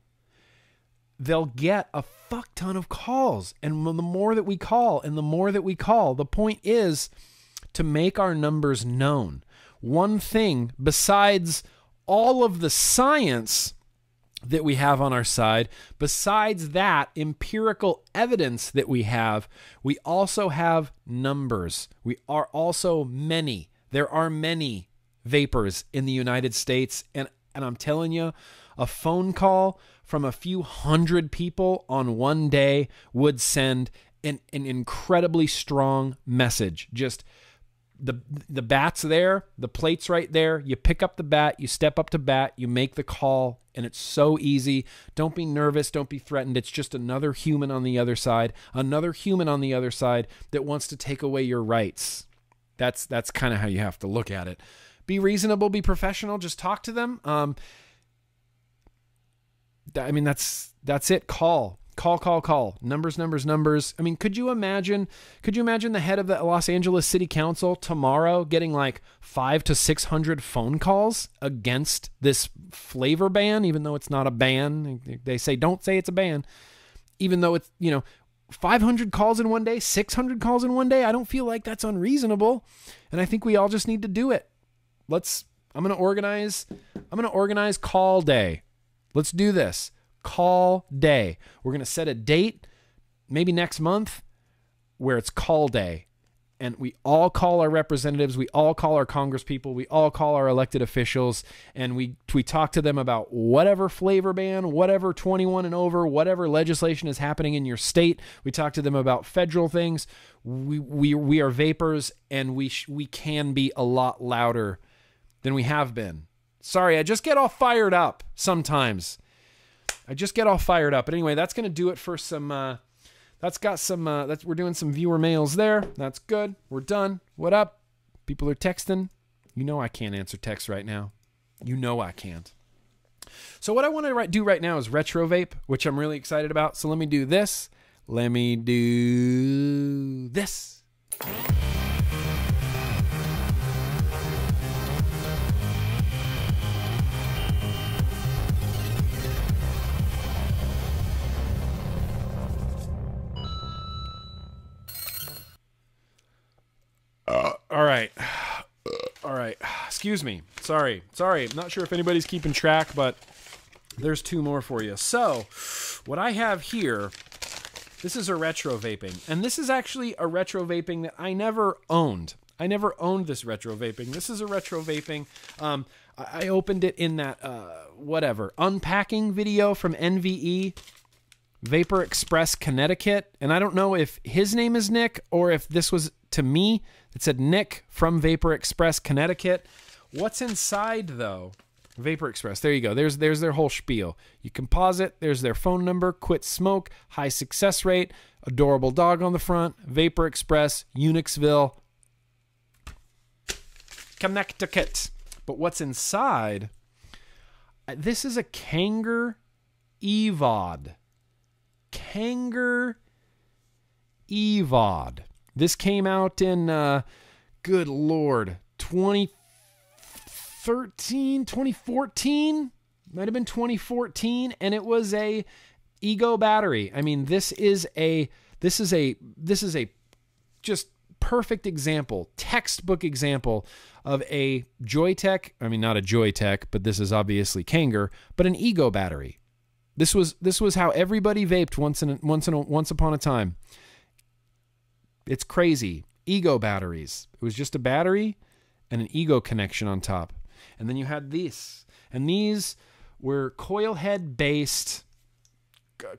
they'll get a fuck ton of calls. And the more that we call and the more that we call, the point is to make our numbers known. One thing besides all of the science that we have on our side, besides that empirical evidence that we also have numbers. We are also many. There are many vapors in the United States. And I'm telling you, a phone call from a few hundred people on one day would send an incredibly strong message. Just the bat's there, the plate's right there. You pick up the bat, you step up to bat, you make the call, and it's so easy. Don't be nervous, don't be threatened. It's just another human on the other side that wants to take away your rights. That's kind of how you have to look at it. Be reasonable, be professional, just talk to them. I mean, that's it. Call. Numbers. I mean, could you imagine the head of the Los Angeles City Council tomorrow getting like 500 to 600 phone calls against this flavor ban, even though it's not a ban? They say, don't say it's a ban, even though it's, 500 calls in one day, 600 calls in one day. I don't feel like that's unreasonable. And I think we all just need to do it. I'm going to organize call day. Let's do this. Call day. We're going to set a date maybe next month, where it's call day. And we all call our representatives, we all call our congresspeople, we all call our elected officials, and we talk to them about whatever flavor ban, whatever 21 and over, whatever legislation is happening in your state. We talk to them about federal things. We are vapors, and we can be a lot louder than we have been. Sorry, I just get all fired up sometimes. But anyway, that's going to do it for some... we're doing some viewer mails there. That's good. We're done. What up? People are texting. You know I can't answer text right now. You know I can't. So what I want to do right now is retro vape, which I'm really excited about. So let me do this. Let me do this. All right. Excuse me. Sorry. I'm not sure if anybody's keeping track, but there's two more for you. So what I have here, this is a retro vaping, and this is actually a retro vaping that I never owned. I never owned this retro vaping. This is a retro vaping. I opened it in that, unpacking video from NVE, Vapor Express, Connecticut. And I don't know if his name is Nick or if this was to me. It said Nick from Vapor Express, Connecticut. What's inside, though? Vapor Express. There you go. There's their whole spiel. You can pause it. There's their phone number, quit smoke, high success rate, adorable dog on the front, Vapor Express, Unixville, Connecticut. But what's inside? This is a Kanger EVOD. Kanger EVOD. This came out in, good Lord, 2014? Might have been 2014, and it was a Ego battery. I mean, this is a just perfect example, textbook example of a Joytech. I mean, not a Joytech, but this is obviously Kanger, but an Ego battery. This was how everybody vaped once upon a time. It's crazy. Ego batteries. It was just a battery and an Ego connection on top. And then you had these. And these were coil head based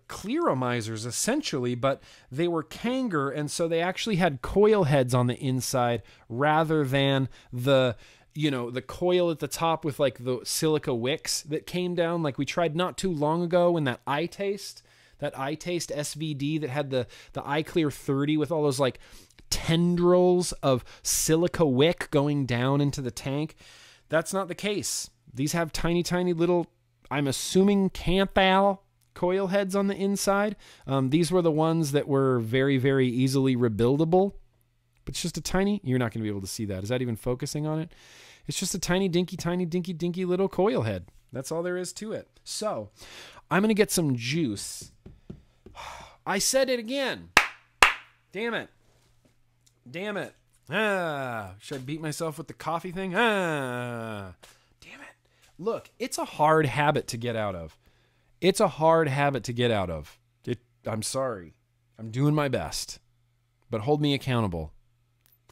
clearomizers essentially, but they were Kanger, and so they actually had coil heads on the inside rather than the coil at the top with like the silica wicks that came down like we tried not too long ago in that iTaste SVD that had the iClear 30 with all those like tendrils of silica wick going down into the tank. That's not the case. These have tiny little, I'm assuming, Canthal coil heads on the inside. These were the ones that were very, very easily rebuildable. But it's just a tiny, you're not going to be able to see that. Is that even focusing on it? It's just a tiny dinky little coil head. That's all there is to it. So I'm going to get some juice. I said it again. Damn it. Should I beat myself with the coffee thing? Damn it. Look, it's a hard habit to get out of. I'm sorry. I'm doing my best. But hold me accountable.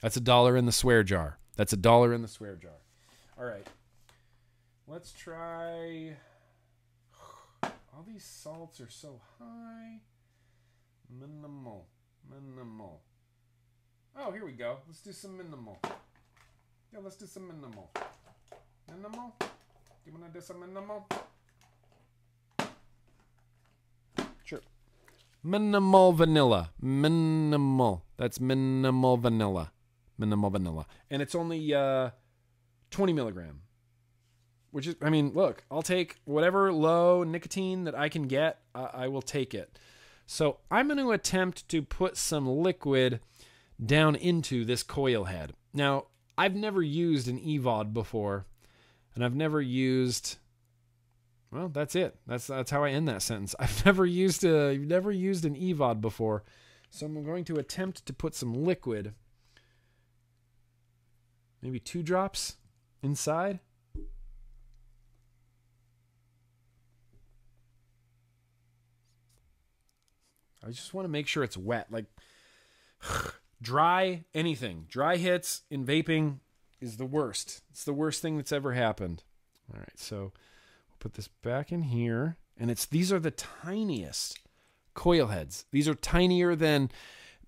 That's $1 in the swear jar. All right. Let's try. All these salts are so high. Minimal. Oh, here we go. Let's do some minimal. Yeah, let's do some minimal. Minimal? Do you want to do some minimal? Sure. Minimal vanilla. That's minimal vanilla. And it's only 20 milligram. Which is, I mean, look, I'll take whatever low nicotine that I can get. I will take it. So I'm going to attempt to put some liquid down into this coil head. Now, I've never used an EVOD before, and I've never used. Well, that's it. That's how I end that sentence. I've never used an EVOD before, so I'm going to attempt to put some liquid, maybe 2 drops inside. I just want to make sure it's wet. Like, dry anything. Dry hits in vaping is the worst. It's the worst thing that's ever happened. All right, so we'll put this back in here. And these are the tiniest coil heads. These are tinier than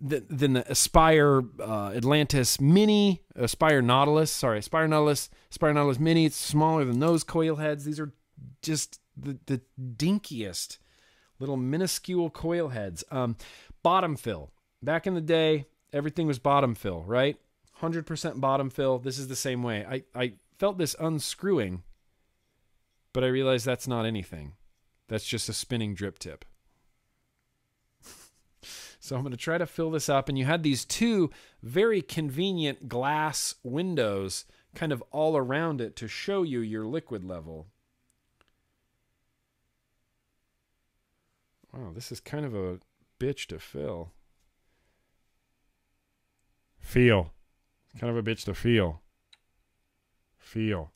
the Aspire Atlantis Mini, Aspire Nautilus Mini. It's smaller than those coil heads. These are just the dinkiest little minuscule coil heads. Bottom fill. Back in the day, everything was bottom fill, right? 100% bottom fill. This is the same way. I felt this unscrewing, but I realized that's not anything. That's just a spinning drip tip. So I'm going to try to fill this up. And you had these two very convenient glass windows kind of all around it to show you your liquid level. Wow, this is kind of a bitch to fill. Feel. It's kind of a bitch to feel. Feel.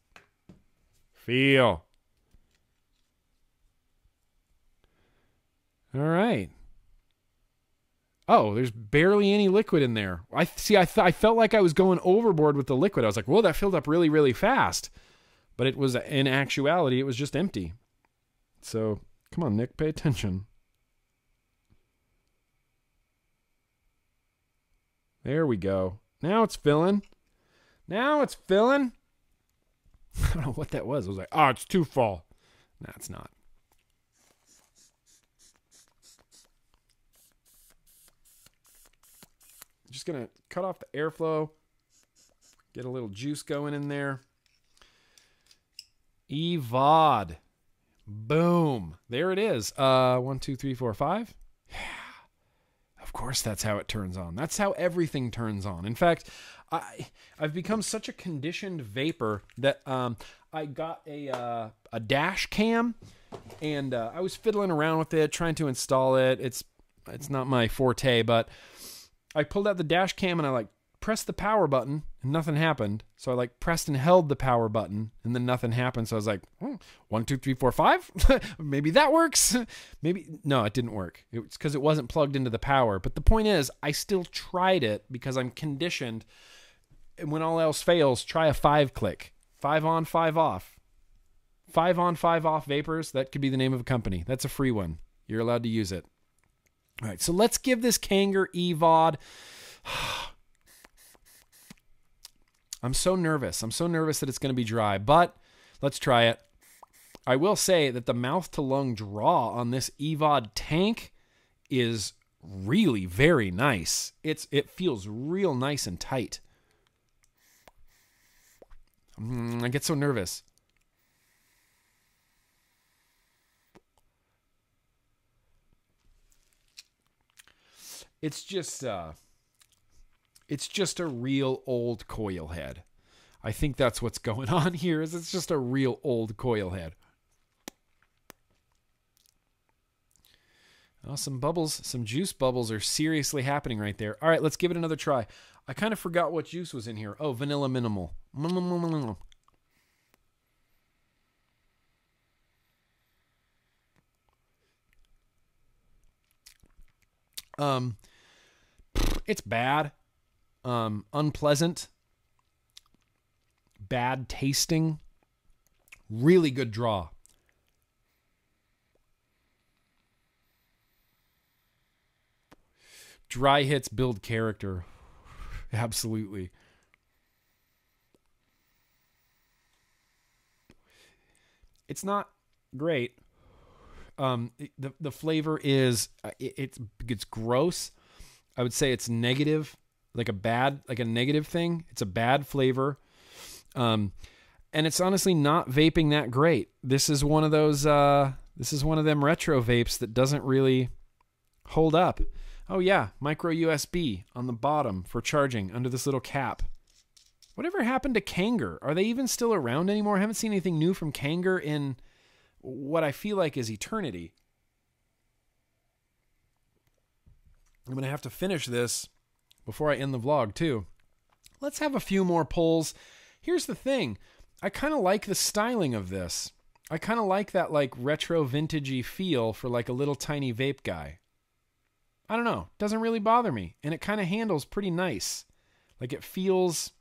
All right. Oh, there's barely any liquid in there. I felt like I was going overboard with the liquid. I was like, whoa, that filled up really, really fast. But it was, in actuality, it was just empty. So, come on, Nick, pay attention. There we go. Now it's filling. I don't know what that was. I was like, oh, it's too full. No, it's not. Just going to cut off the airflow. Get a little juice going in there. EVOD. Boom. There it is. 1, 2, 3, 4, 5. Yeah. Of course, that's how it turns on. That's how everything turns on. In fact, I've become such a conditioned vapor that I got a dash cam, and I was fiddling around with it, trying to install it. It's not my forte, but I pulled out the dash cam and I pressed the power button and nothing happened. So I pressed and held the power button and then nothing happened. So I was like, 1, 2, 3, 4, 5. Maybe that works. Maybe. No, it didn't work. It's because it wasn't plugged into the power. But the point is, I still tried it because I'm conditioned. And when all else fails, try a 5-click. 5 on, 5 off. 5 on, 5 off vapors. That could be the name of a company. That's a free one. You're allowed to use it. All right, so let's give this Kanger EVOD. I'm so nervous. That it's going to be dry, but let's try it. I will say that the mouth-to-lung draw on this EVOD tank is really very nice. It feels real nice and tight. I get so nervous. It's just a real old coil head. I think that's what's going on here. It's just a real old coil head. Oh, some bubbles, some juice bubbles are seriously happening right there. All right, let's give it another try. I kind of forgot what juice was in here. Oh, vanilla minimal. It's bad, unpleasant, bad tasting, really good draw. Dry hits build character. Absolutely. It's not great. The flavor is it's gross. I would say it's negative, like a negative thing. It's a bad flavor. And it's honestly not vaping that great. This is one of those, this is one of them retro vapes that doesn't really hold up. Oh yeah, micro USB on the bottom for charging under this little cap. Whatever happened to Kanger? Are they even still around anymore? I haven't seen anything new from Kanger in what I feel like is eternity. I'm going to have to finish this before I end the vlog, too. Let's have a few more pulls. Here's the thing. I kind of like the styling of this. I kind of like that retro vintagey feel for a little tiny vape guy. I don't know, doesn't really bother me. And it kind of handles pretty nice. Like it feels,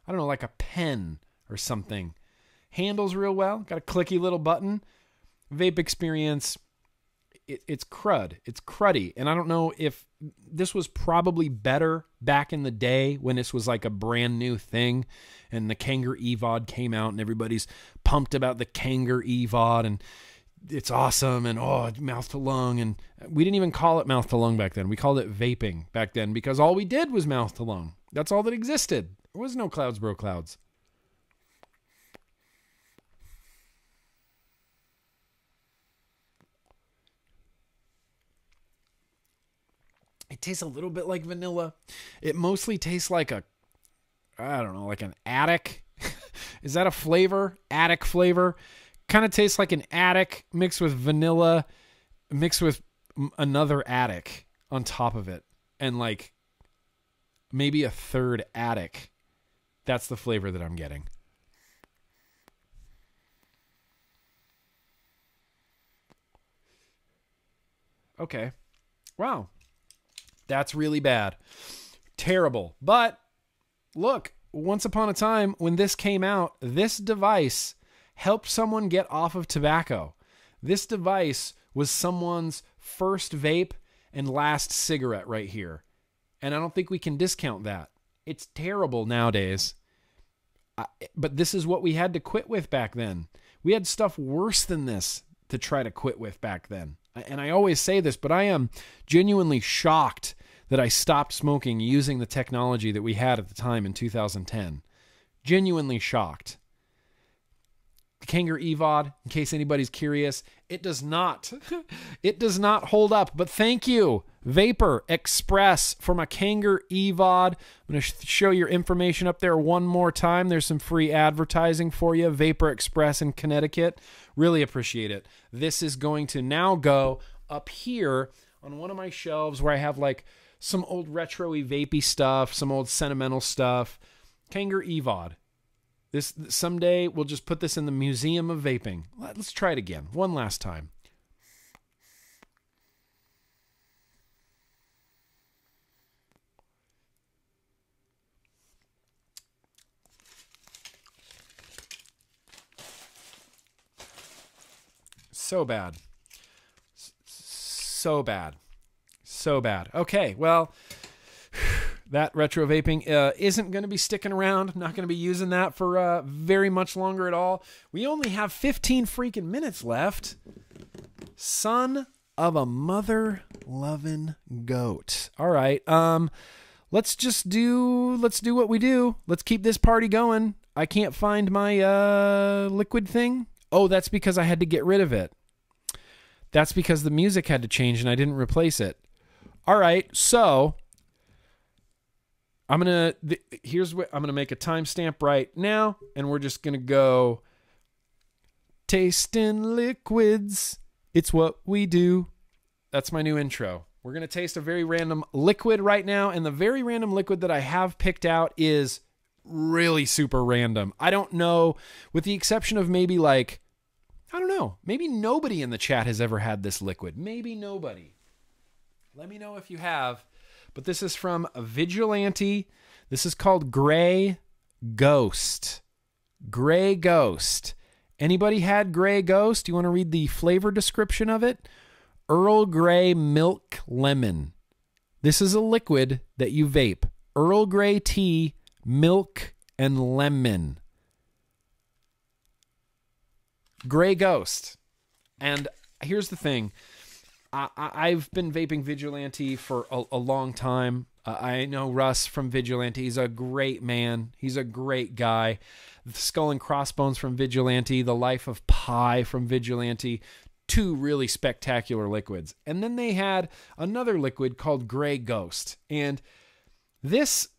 I don't know, like a pen or something. Handles real well. Got a clicky little button. Vape experience, it's crud. It's cruddy. And I don't know if this was probably better back in the day when this was like a brand new thing and the Kanger EVOD came out and everybody's pumped about the Kanger EVOD and it's awesome and mouth to lung. And we didn't even call it mouth to lung back then. We called it vaping back then because all we did was mouth to lung. That's all that existed. There was no clouds, bro, clouds. It tastes a little bit like vanilla. It mostly tastes like I don't know, like an attic. Is that a flavor? Attic flavor? Kind of tastes like an attic mixed with vanilla, mixed with another attic on top of it. And like maybe a third attic. That's the flavor that I'm getting. Okay. Wow. That's really bad. Terrible. But look, once upon a time when this came out, this device helped someone get off of tobacco. This device was someone's first vape and last cigarette right here. And I don't think we can discount that. It's terrible nowadays. But this is what we had to quit with back then. We had stuff worse than this to try to quit with back then. And I always say this, but I am genuinely shocked that I stopped smoking using the technology that we had at the time in 2010. Genuinely shocked. The Kanger EVOD, in case anybody's curious, it does not hold up. But thank you, Vapor Express, for my Kanger EVOD. I'm going to show your information up there one more time. There's some free advertising for you. Vapor Express in Connecticut. Really appreciate it. This is going to now go up here on one of my shelves where I have like some old retro-y vapey stuff, some old sentimental stuff. Kanger EVOD. This someday we'll just put this in the Museum of Vaping. Let's try it again. One last time. So bad. So bad. So bad. Okay, well, that retro vaping isn't going to be sticking around. I'm not going to be using that for very much longer at all. We only have 15 freaking minutes left. Son of a mother-loving goat. All right. Let's do what we do. Let's keep this party going. I can't find my liquid thing. Oh, that's because I had to get rid of it. That's because the music had to change and I didn't replace it. All right. So I'm going to make a timestamp right now, and we're just going to go tasting liquids. It's what we do. That's my new intro. We're going to taste a very random liquid right now, and the very random liquid that I have picked out is really super random. I don't know, with the exception of maybe like, I don't know, maybe nobody in the chat has ever had this liquid. Maybe nobody. Let me know if you have. But this is from Vigilante. This is called Grey Ghost. Grey Ghost. Anybody had Grey Ghost? You want to read the flavor description of it? Earl Grey Milk Lemon. This is a liquid that you vape. Earl Grey tea, milk, and lemon. Grey Ghost. And here's the thing. I've been vaping Vigilante for a long time. I know Russ from Vigilante. He's a great man. He's a great guy. The Skull and Crossbones from Vigilante. The Life of Pi from Vigilante. Two really spectacular liquids. And then they had another liquid called Grey Ghost. And this,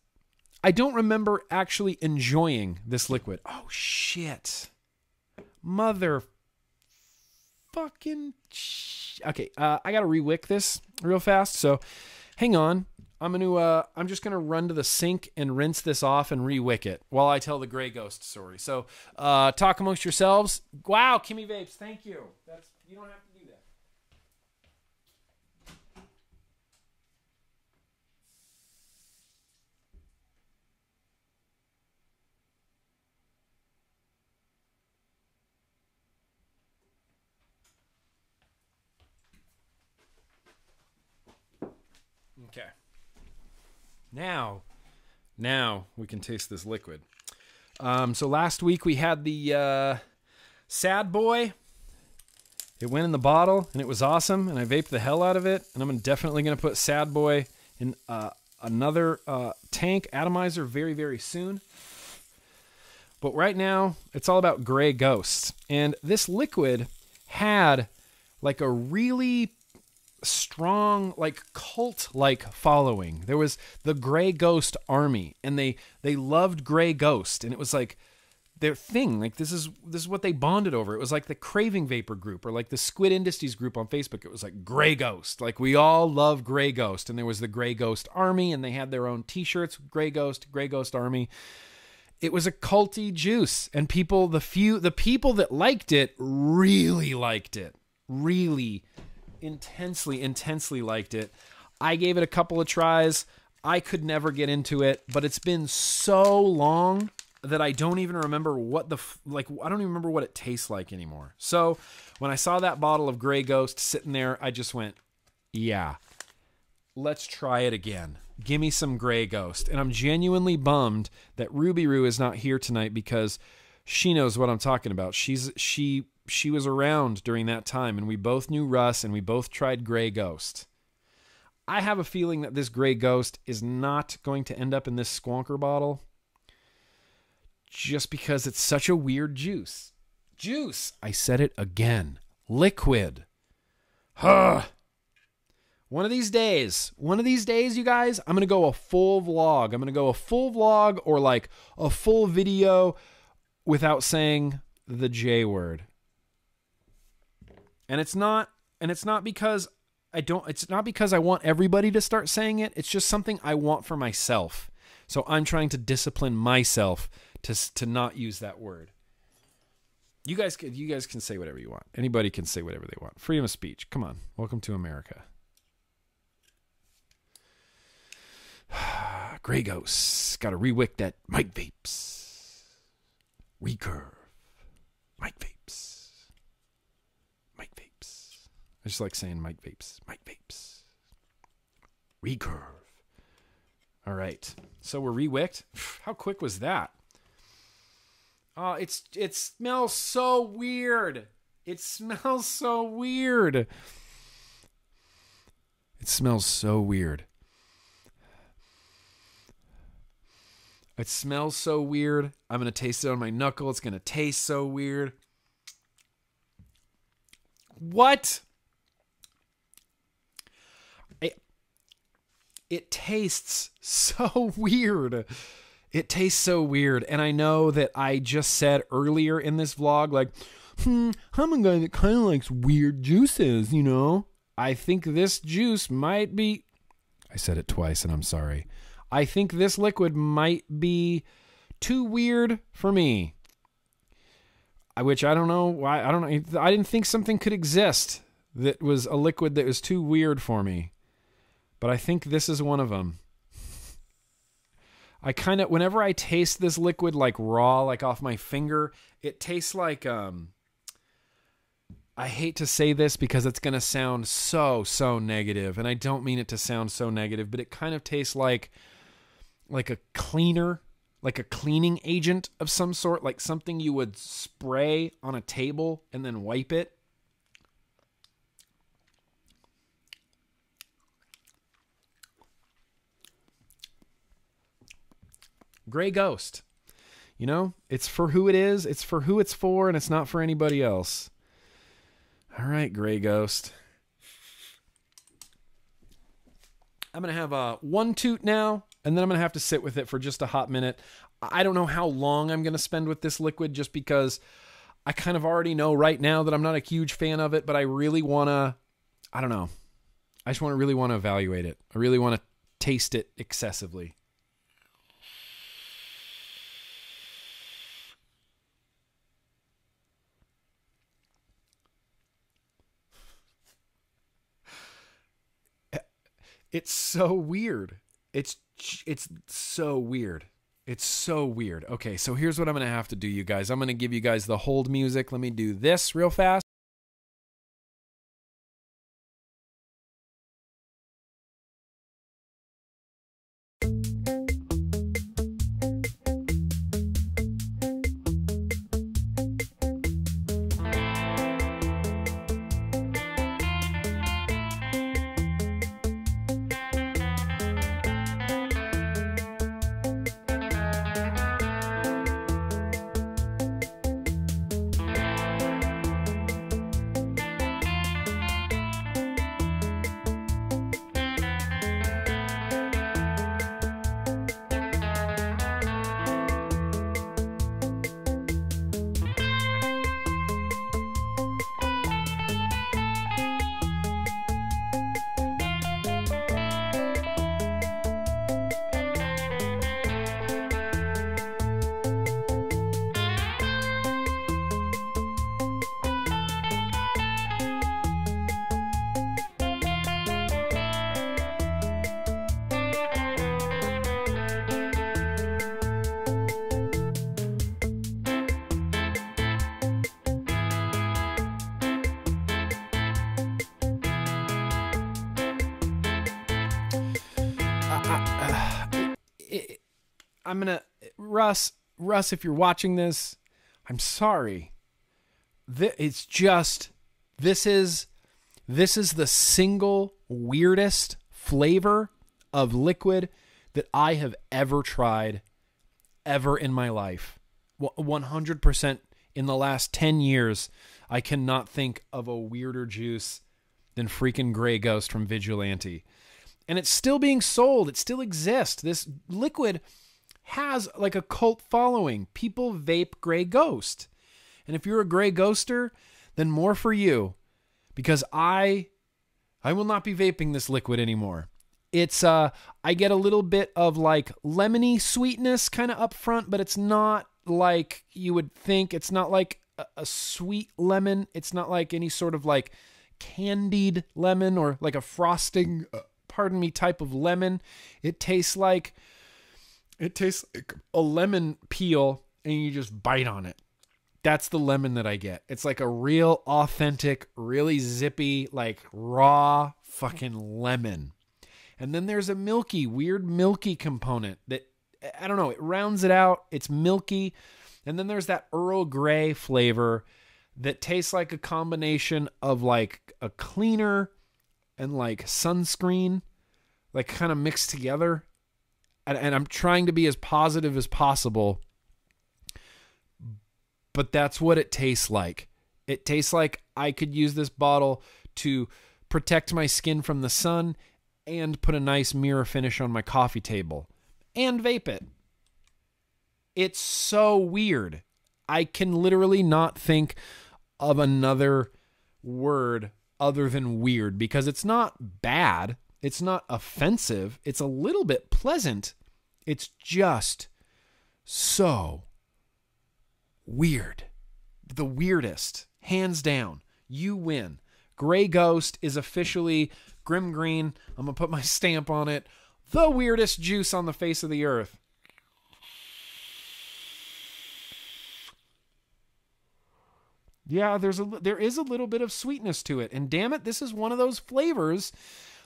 I don't remember actually enjoying this liquid. Oh, shit. Mother fucking okay, I gotta re-wick this real fast, so hang on. I'm just gonna run to the sink and rinse this off and re-wick it while I tell the Grey Ghost story. So talk amongst yourselves. Wow, Kimmy Vapes, thank you. You don't have to do that. Okay. Now we can taste this liquid. So last week we had the Sad Boy. It went in the bottle, and it was awesome, and I vaped the hell out of it, and I'm definitely going to put Sad Boy in another tank atomizer very, very soon. But right now, it's all about Gray Ghost. And this liquid had like a really strong, like cult-like following. There was the Gray Ghost army, and they loved Gray Ghost, and it was like their thing. Like this is what they bonded over. It was like the Craving Vapor group or like the Squid Industries group on Facebook. It was like Gray Ghost. Like we all love Gray Ghost, and there was the Gray Ghost army, and they had their own t-shirts, Gray Ghost army. It was a culty juice, and the people that liked it really liked it. Really intensely liked it. I gave it a couple of tries. I could never get into it, but it's been so long that I don't even remember what I don't even remember what it tastes like anymore. So when I saw that bottle of Gray Ghost sitting there, I just went, yeah, let's try it again. Give me some Gray Ghost. And I'm genuinely bummed that Ruby Roo is not here tonight because she knows what I'm talking about. She was around during that time, and we both knew Russ, and we both tried Gray Ghost. I have a feeling that this Gray Ghost is not going to end up in this Squonker bottle just because it's such a weird juice. I said it again. Liquid. Huh. One of these days, you guys, I'm going to go a full vlog. I'm going to go a full vlog or like a full video without saying the J word. And it's not because I want everybody to start saying it. It's just something I want for myself. So I'm trying to discipline myself to not use that word. You guys can say whatever you want. Anybody can say whatever they want. Freedom of speech. Come on. Welcome to America. Gray Ghost. Got to re-wick that Mike Vapes. Recurve. Mike Vapes. Mike Vapes. I just like saying Mike Vapes. Mike Vapes. Recurve. All right. So we're re-wicked. How quick was that? Oh, it smells so weird. It smells so weird. It smells so weird. It smells so weird. I'm going to taste it on my knuckle. It's going to taste so weird. What? It tastes so weird. It tastes so weird. And I know that I just said earlier in this vlog, like, I'm a guy that kind of likes weird juices, you know? I think this juice might be... I said it twice, and I'm sorry. I think this liquid might be too weird for me. Which I don't know why. I don't know. I didn't think something could exist that was a liquid that was too weird for me. But I think this is one of them. Whenever I taste this liquid like raw, like off my finger, it tastes like, I hate to say this because it's going to sound so negative, and I don't mean it to sound so negative, but it kind of tastes like a cleaner, like a cleaning agent of some sort, like something you would spray on a table and then wipe it. Gray Ghost. You know, it's for who it is, it's for who it's for, and it's not for anybody else. All right, Gray Ghost. I'm going to have one toot now, and then I'm going to have to sit with it for just a hot minute. I don't know how long I'm going to spend with this liquid just because I kind of already know right now that I'm not a huge fan of it, but I really want to, I don't know. I just really want to evaluate it. I really want to taste it excessively. It's so weird. It's so weird. It's so weird. Okay, so here's what I'm going to have to do, you guys. I'm going to give you guys the hold music. Let me do this real fast. Russ, if you're watching this, I'm sorry. This is the single weirdest flavor of liquid that I have ever tried ever in my life. 100% in the last 10 years, I cannot think of a weirder juice than freaking Grey Ghost from Vigilante. And it's still being sold. It still exists. This liquid has like a cult following. People vape Grey Ghost. And if you're a Grey Ghoster, then more for you. Because I will not be vaping this liquid anymore. It's I get a little bit of like lemony sweetness kind of up front, but it's not like you would think. It's not like a sweet lemon. It's not like any sort of like candied lemon or like a frosting, type of lemon. It tastes like a lemon peel and you just bite on it. That's the lemon that I get. It's like a real authentic, really zippy, like raw fucking lemon. And then there's a weird milky component that, I don't know, it rounds it out. It's milky. And then there's that Earl Grey flavor that tastes like a combination of like a cleaner and like sunscreen, like kind of mixed together. And I'm trying to be as positive as possible, but that's what it tastes like. It tastes like I could use this bottle to protect my skin from the sun and put a nice mirror finish on my coffee table and vape it. It's so weird. I can literally not think of another word other than weird, because it's not bad. It's not offensive. It's a little bit pleasant. It's just so weird. The weirdest. Hands down. You win. Grey Ghost is officially GrimmGreen. I'm going to put my stamp on it. The weirdest juice on the face of the earth. Yeah, there is a little bit of sweetness to it. And damn it, this is one of those flavors.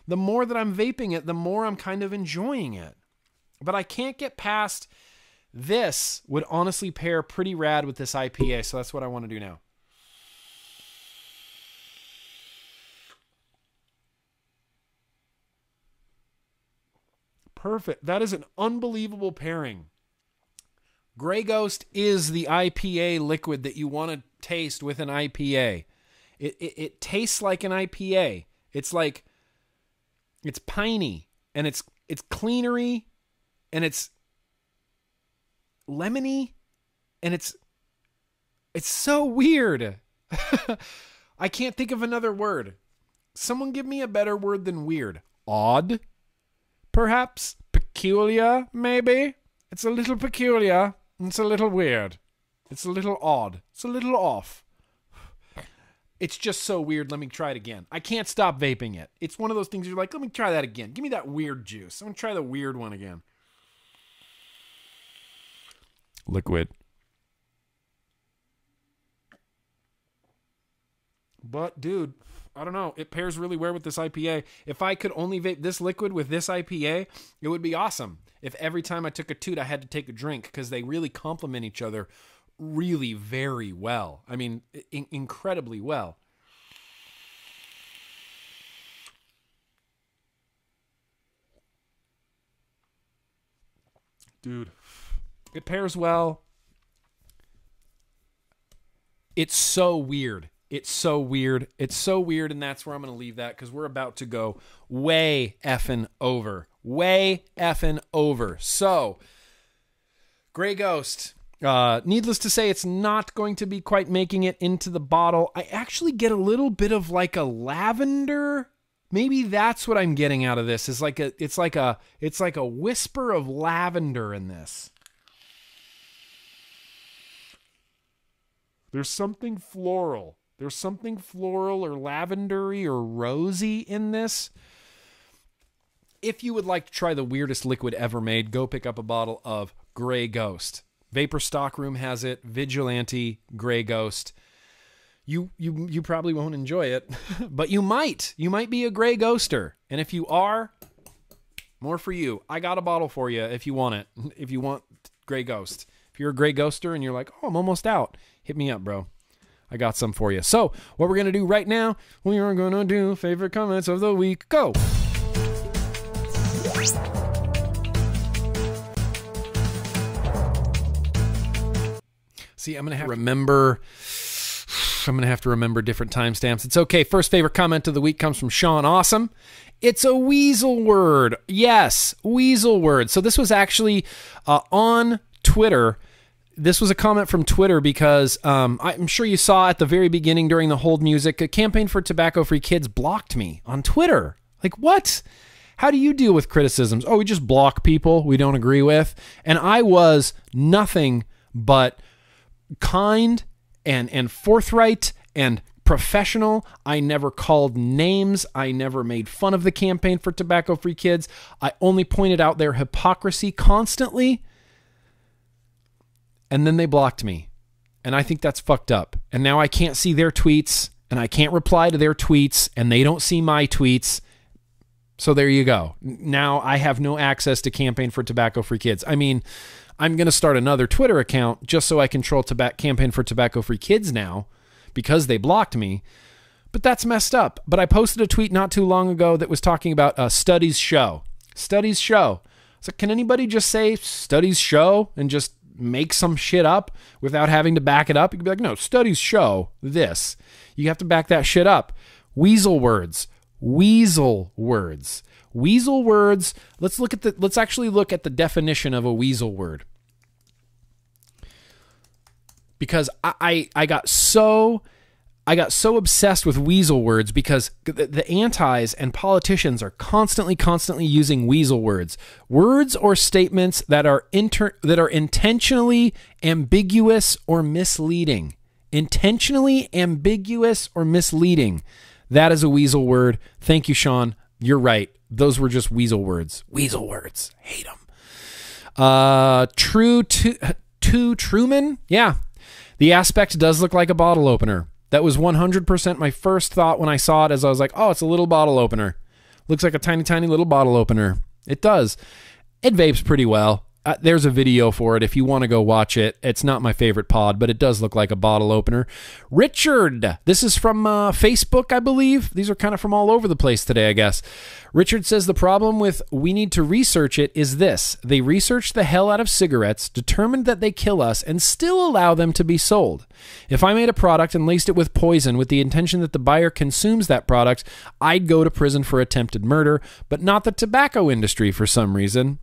The more that I'm vaping it, the more I'm kind of enjoying it. But I can't get past this. Would honestly pair pretty rad with this IPA, so that's what I want to do now. Perfect. That is an unbelievable pairing. Grey Ghost is the IPA liquid that you want to taste with an IPA. It tastes like an IPA. It's like, it's piney, and it's cleanery, and it's lemony, and it's so weird. I can't think of another word. Someone give me a better word than weird. Odd? Perhaps? Peculiar, maybe? It's a little peculiar. It's a little weird. It's a little odd. It's a little off. It's just so weird. Let me try it again. I can't stop vaping it. It's one of those things you're like, let me try that again. Give me that weird juice. I'm going to try the weird one again. Liquid. But, dude, I don't know. It pairs really well with this IPA. If I could only vape this liquid with this IPA, it would be awesome. If every time I took a toot, I had to take a drink, because they really complement each other really very well. I mean, incredibly well. Dude, it pairs well. It's so weird. It's so weird. It's so weird, and that's where I'm going to leave that, because we're about to go way effing over. Way effing over. So, Grey Ghost. Needless to say, it's not going to be quite making it into the bottle. I actually get a little bit of like a lavender. Maybe that's what I'm getting out of this. It's like a whisper of lavender in this. There's something floral. There's something floral or lavendery or rosy in this. If you would like to try the weirdest liquid ever made, go pick up a bottle of Grey Ghost. Vapor Stockroom has it. Vigilante, Grey Ghost. You probably won't enjoy it, but you might. You might be a Grey Ghoster. And if you are, more for you. I got a bottle for you if you want it. If you want Gray Ghost. If you're a Gray Ghoster and you're like, oh, I'm almost out, hit me up, bro. I got some for you. So what we're going to do right now, we are going to do favorite comments of the week. Go. See, I'm going to have to remember different timestamps. It's okay. First favorite comment of the week comes from Sean Awesome. It's a weasel word. Yes, weasel word. So this was actually on Twitter. This was a comment from Twitter because I'm sure you saw at the very beginning during the hold music, a campaign for tobacco-free kids blocked me on Twitter. Like, what? How do you deal with criticisms? Oh, we just block people we don't agree with. And I was nothing but kind and forthright and professional. I never called names. I never made fun of the campaign for tobacco-free kids. I only pointed out their hypocrisy constantly. And then they blocked me. And I think that's fucked up. And now I can't see their tweets, and I can't reply to their tweets, and they don't see my tweets. So there you go. Now I have no access to campaign for tobacco-free kids. I mean, I'm going to start another Twitter account just so I control campaign for tobacco-free kids now because they blocked me. But that's messed up. But I posted a tweet not too long ago that was talking about studies show. Studies show. So can anybody just say studies show and just make some shit up without having to back it up? You could be like, no, studies show this. You have to back that shit up. Weasel words. Weasel words. Weasel words. Let's actually look at the definition of a weasel word. Because I got so obsessed with weasel words because the antis and politicians are constantly using weasel words. Words or statements that are intentionally ambiguous or misleading. Intentionally ambiguous or misleading. That is a weasel word. Thank you, Sean. You're right. Those were just weasel words. Weasel words. Hate them. True to Truman. Yeah. The aspect does look like a bottle opener. That was 100% my first thought when I saw it, as I was like, oh, it's a little bottle opener. Looks like a tiny little bottle opener. It does. It vapes pretty well. There's a video for it if you want to go watch it. It's not my favorite pod, but it does look like a bottle opener. Richard, this is from Facebook, I believe. These are kind of from all over the place today, I guess. Richard says the problem with we need to research it is this. They researched the hell out of cigarettes, determined that they kill us, and still allow them to be sold. If I made a product and laced it with poison with the intention that the buyer consumes that product, I'd go to prison for attempted murder, but not the tobacco industry for some reason.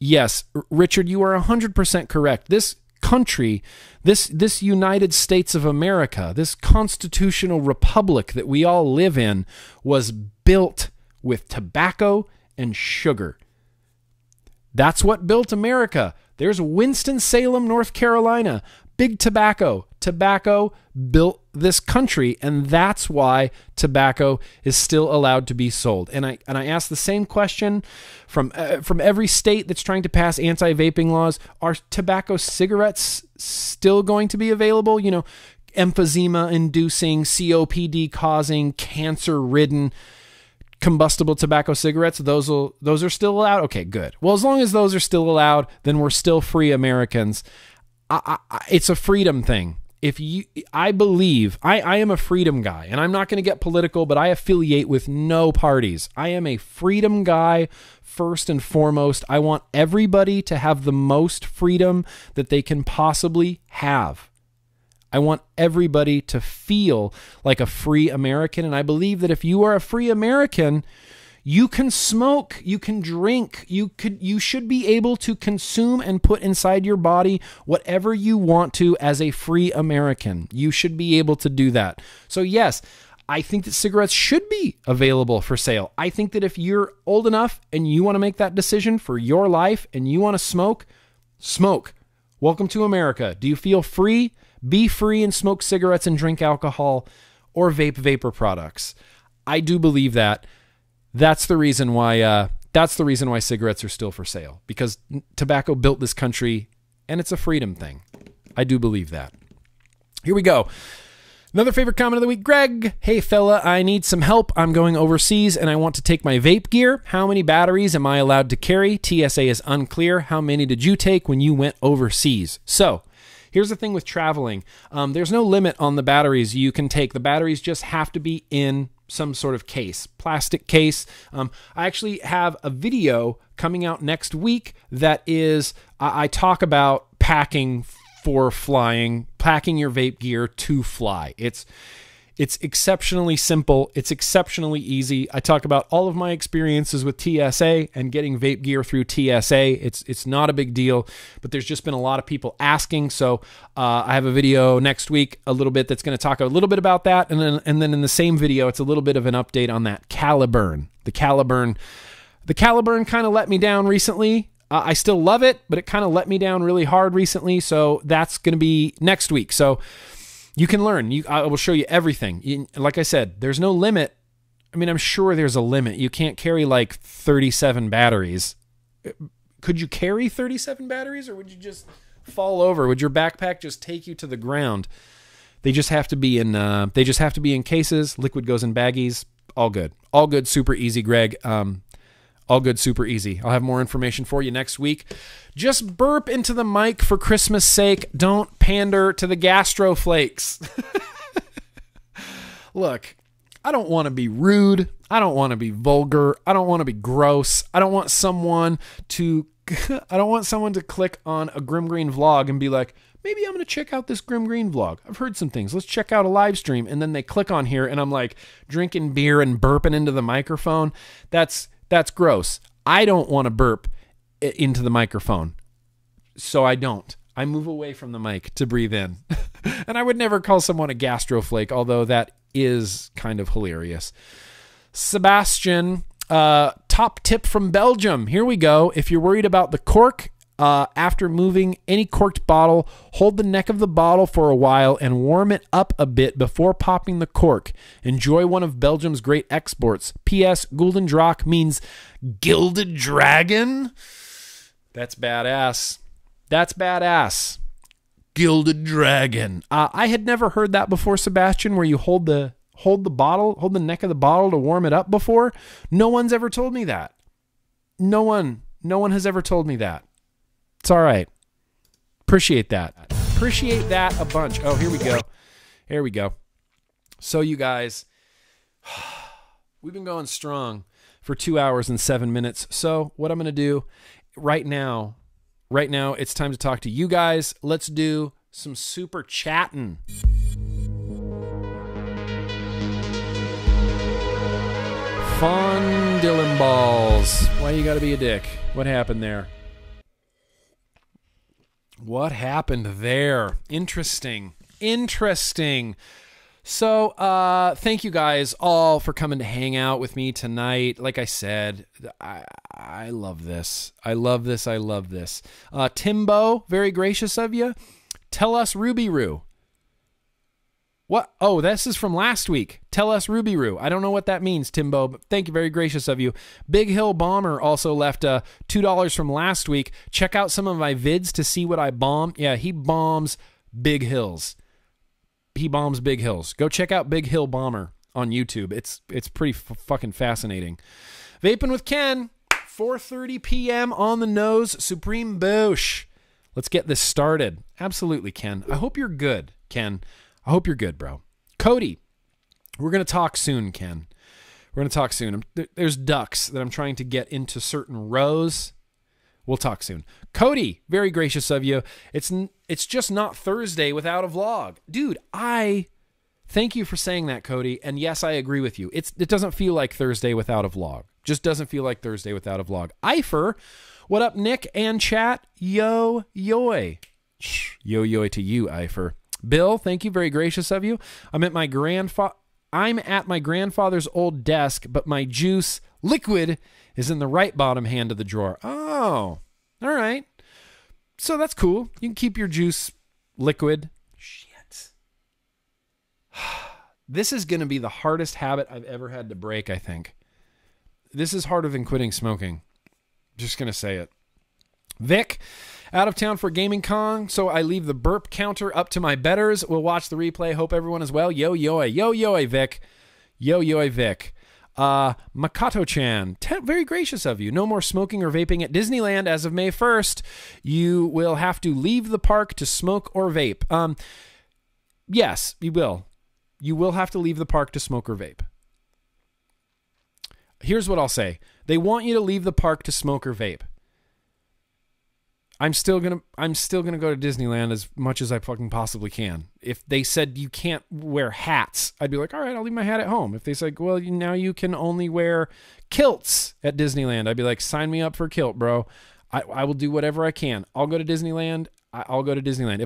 Yes, Richard, you are 100% correct. This country, this United States of America, this constitutional republic that we all live in was built with tobacco and sugar. That's what built America. There's Winston-Salem, North Carolina. Big tobacco. Tobacco built this country, and that's why tobacco is still allowed to be sold. And I asked the same question from every state that's trying to pass anti-vaping laws. Are tobacco cigarettes still going to be available? You know, emphysema-inducing, COPD-causing, cancer-ridden combustible tobacco cigarettes, those are still allowed? Okay, good. Well, as long as those are still allowed, then we're still free Americans. It's a freedom thing. I believe I am a freedom guy, and I'm not going to get political, but I affiliate with no parties. I am a freedom guy first and foremost. I want everybody to have the most freedom that they can possibly have. I want everybody to feel like a free American, and I believe that if you are a free American, you can smoke, you can drink, you should be able to consume and put inside your body whatever you want to as a free American. You should be able to do that. So yes, I think that cigarettes should be available for sale. I think that if you're old enough and you want to make that decision for your life and you want to smoke, smoke. Welcome to America. Do you feel free? Be free and smoke cigarettes and drink alcohol or vape vapor products. I do believe that. That's the reason why cigarettes are still for sale, because tobacco built this country and it's a freedom thing. I do believe that. Here we go. Another favorite comment of the week, Greg. Hey fella, I need some help. I'm going overseas and I want to take my vape gear. How many batteries am I allowed to carry? TSA is unclear. How many did you take when you went overseas? So here's the thing with traveling. There's no limit on the batteries you can take. The batteries just have to be in some sort of case, plastic case. I actually have a video coming out next week that is, I talk about packing for flying, packing your vape gear to fly. It's exceptionally simple. It's exceptionally easy. I talk about all of my experiences with TSA and getting vape gear through TSA. It's not a big deal, but there's just been a lot of people asking. So I have a video next week, a little bit, that's going to talk a little bit about that. And then in the same video, it's a little bit of an update on that Caliburn. The Caliburn kind of let me down recently. I still love it, but it kind of let me down really hard recently. So that's going to be next week. So you can learn. I will show you everything. Like I said, there's no limit. I mean, I'm sure there's a limit. You can't carry like 37 batteries. Could you carry 37 batteries, or would you just fall over? Would your backpack just take you to the ground? They just have to be in. They just have to be in cases. Liquid goes in baggies. All good. All good. Super easy, Greg. All good, super easy. I'll have more information for you next week. Just burp into the mic for Christmas' sake. Don't pander to the gastro flakes. Look, I don't want to be rude. I don't want to be vulgar. I don't want to be gross. I don't want someone to click on a GrimmGreen vlog and be like, maybe I'm going to check out this GrimmGreen vlog. I've heard some things. Let's check out a live stream. And then they click on here and I'm like drinking beer and burping into the microphone. That's gross. I don't want to burp into the microphone. So I don't. I move away from the mic to breathe in. And I would never call someone a gastroflake, although that is kind of hilarious. Sebastian, top tip from Belgium. Here we go. If you're worried about the cork, after moving any corked bottle, hold the neck of the bottle for a while and warm it up a bit before popping the cork. Enjoy one of Belgium's great exports. P.S. Gulden Draak means gilded dragon. That's badass. That's badass. Gilded dragon. I had never heard that before, Sebastian, where you hold the neck of the bottle to warm it up before. No one's ever told me that. No one has ever told me that. It's all right. Appreciate that. Appreciate that a bunch. Oh, here we go. Here we go. So you guys, we've been going strong for 2 hours and 7 minutes. So what I'm going to do right now, it's time to talk to you guys. Let's do some super chatting. Fun Dylan balls. Why you got to be a dick? What happened there? What happened there? Interesting. So, thank you guys all for coming to hang out with me tonight. Like I said, I love this. I love this. Timbo, very gracious of you. Tell us Ruby Roo. What? Oh, this is from last week. Tell us Ruby Roo. I don't know what that means, Timbo, but thank you, very gracious of you. Big Hill Bomber also left $2 from last week. Check out some of my vids to see what I bomb. Yeah, he bombs big hills. He bombs big hills. Go check out Big Hill Bomber on YouTube. It's pretty fucking fascinating. Vaping with Ken, 4:30 p.m. on the nose. Supreme Boosh. Let's get this started. Absolutely, Ken. I hope you're good, Ken. I hope you're good, bro. Cody, we're going to talk soon, Ken. We're going to talk soon. There's ducks that I'm trying to get into certain rows. We'll talk soon. Cody, very gracious of you. It's just not Thursday without a vlog. Dude, I thank you for saying that, Cody. And yes, I agree with you. It doesn't feel like Thursday without a vlog. Just doesn't feel like Thursday without a vlog. Eifer, what up, Nick and chat? Yo, yoy. Yo, yoy to you, Eifer. Bill, thank you, very gracious of you. I'm at my grandfather's old desk, but my juice liquid is in the right bottom hand of the drawer. Oh, all right. So that's cool. You can keep your juice liquid. Shit. This is going to be the hardest habit I've ever had to break, I think. This is harder than quitting smoking. Just going to say it. Vic, Out of town for Gaming Con, so I leave the burp counter up to my betters. We'll watch the replay. Hope everyone is well. Yo, Vic. Yo, Vic. Makato-chan, very gracious of you. No more smoking or vaping at Disneyland as of May 1st. You will have to leave the park to smoke or vape. Yes, you will. You will have to leave the park to smoke or vape. Here's what I'll say. They want you to leave the park to smoke or vape. I'm still gonna go to Disneyland as much as I fucking possibly can. If they said you can't wear hats, I'd be like, all right, I'll leave my hat at home. If they said, well, now you can only wear kilts at Disneyland, I'd be like, sign me up for kilt, bro. I will do whatever I can. I'll go to Disneyland. I'll go to Disneyland.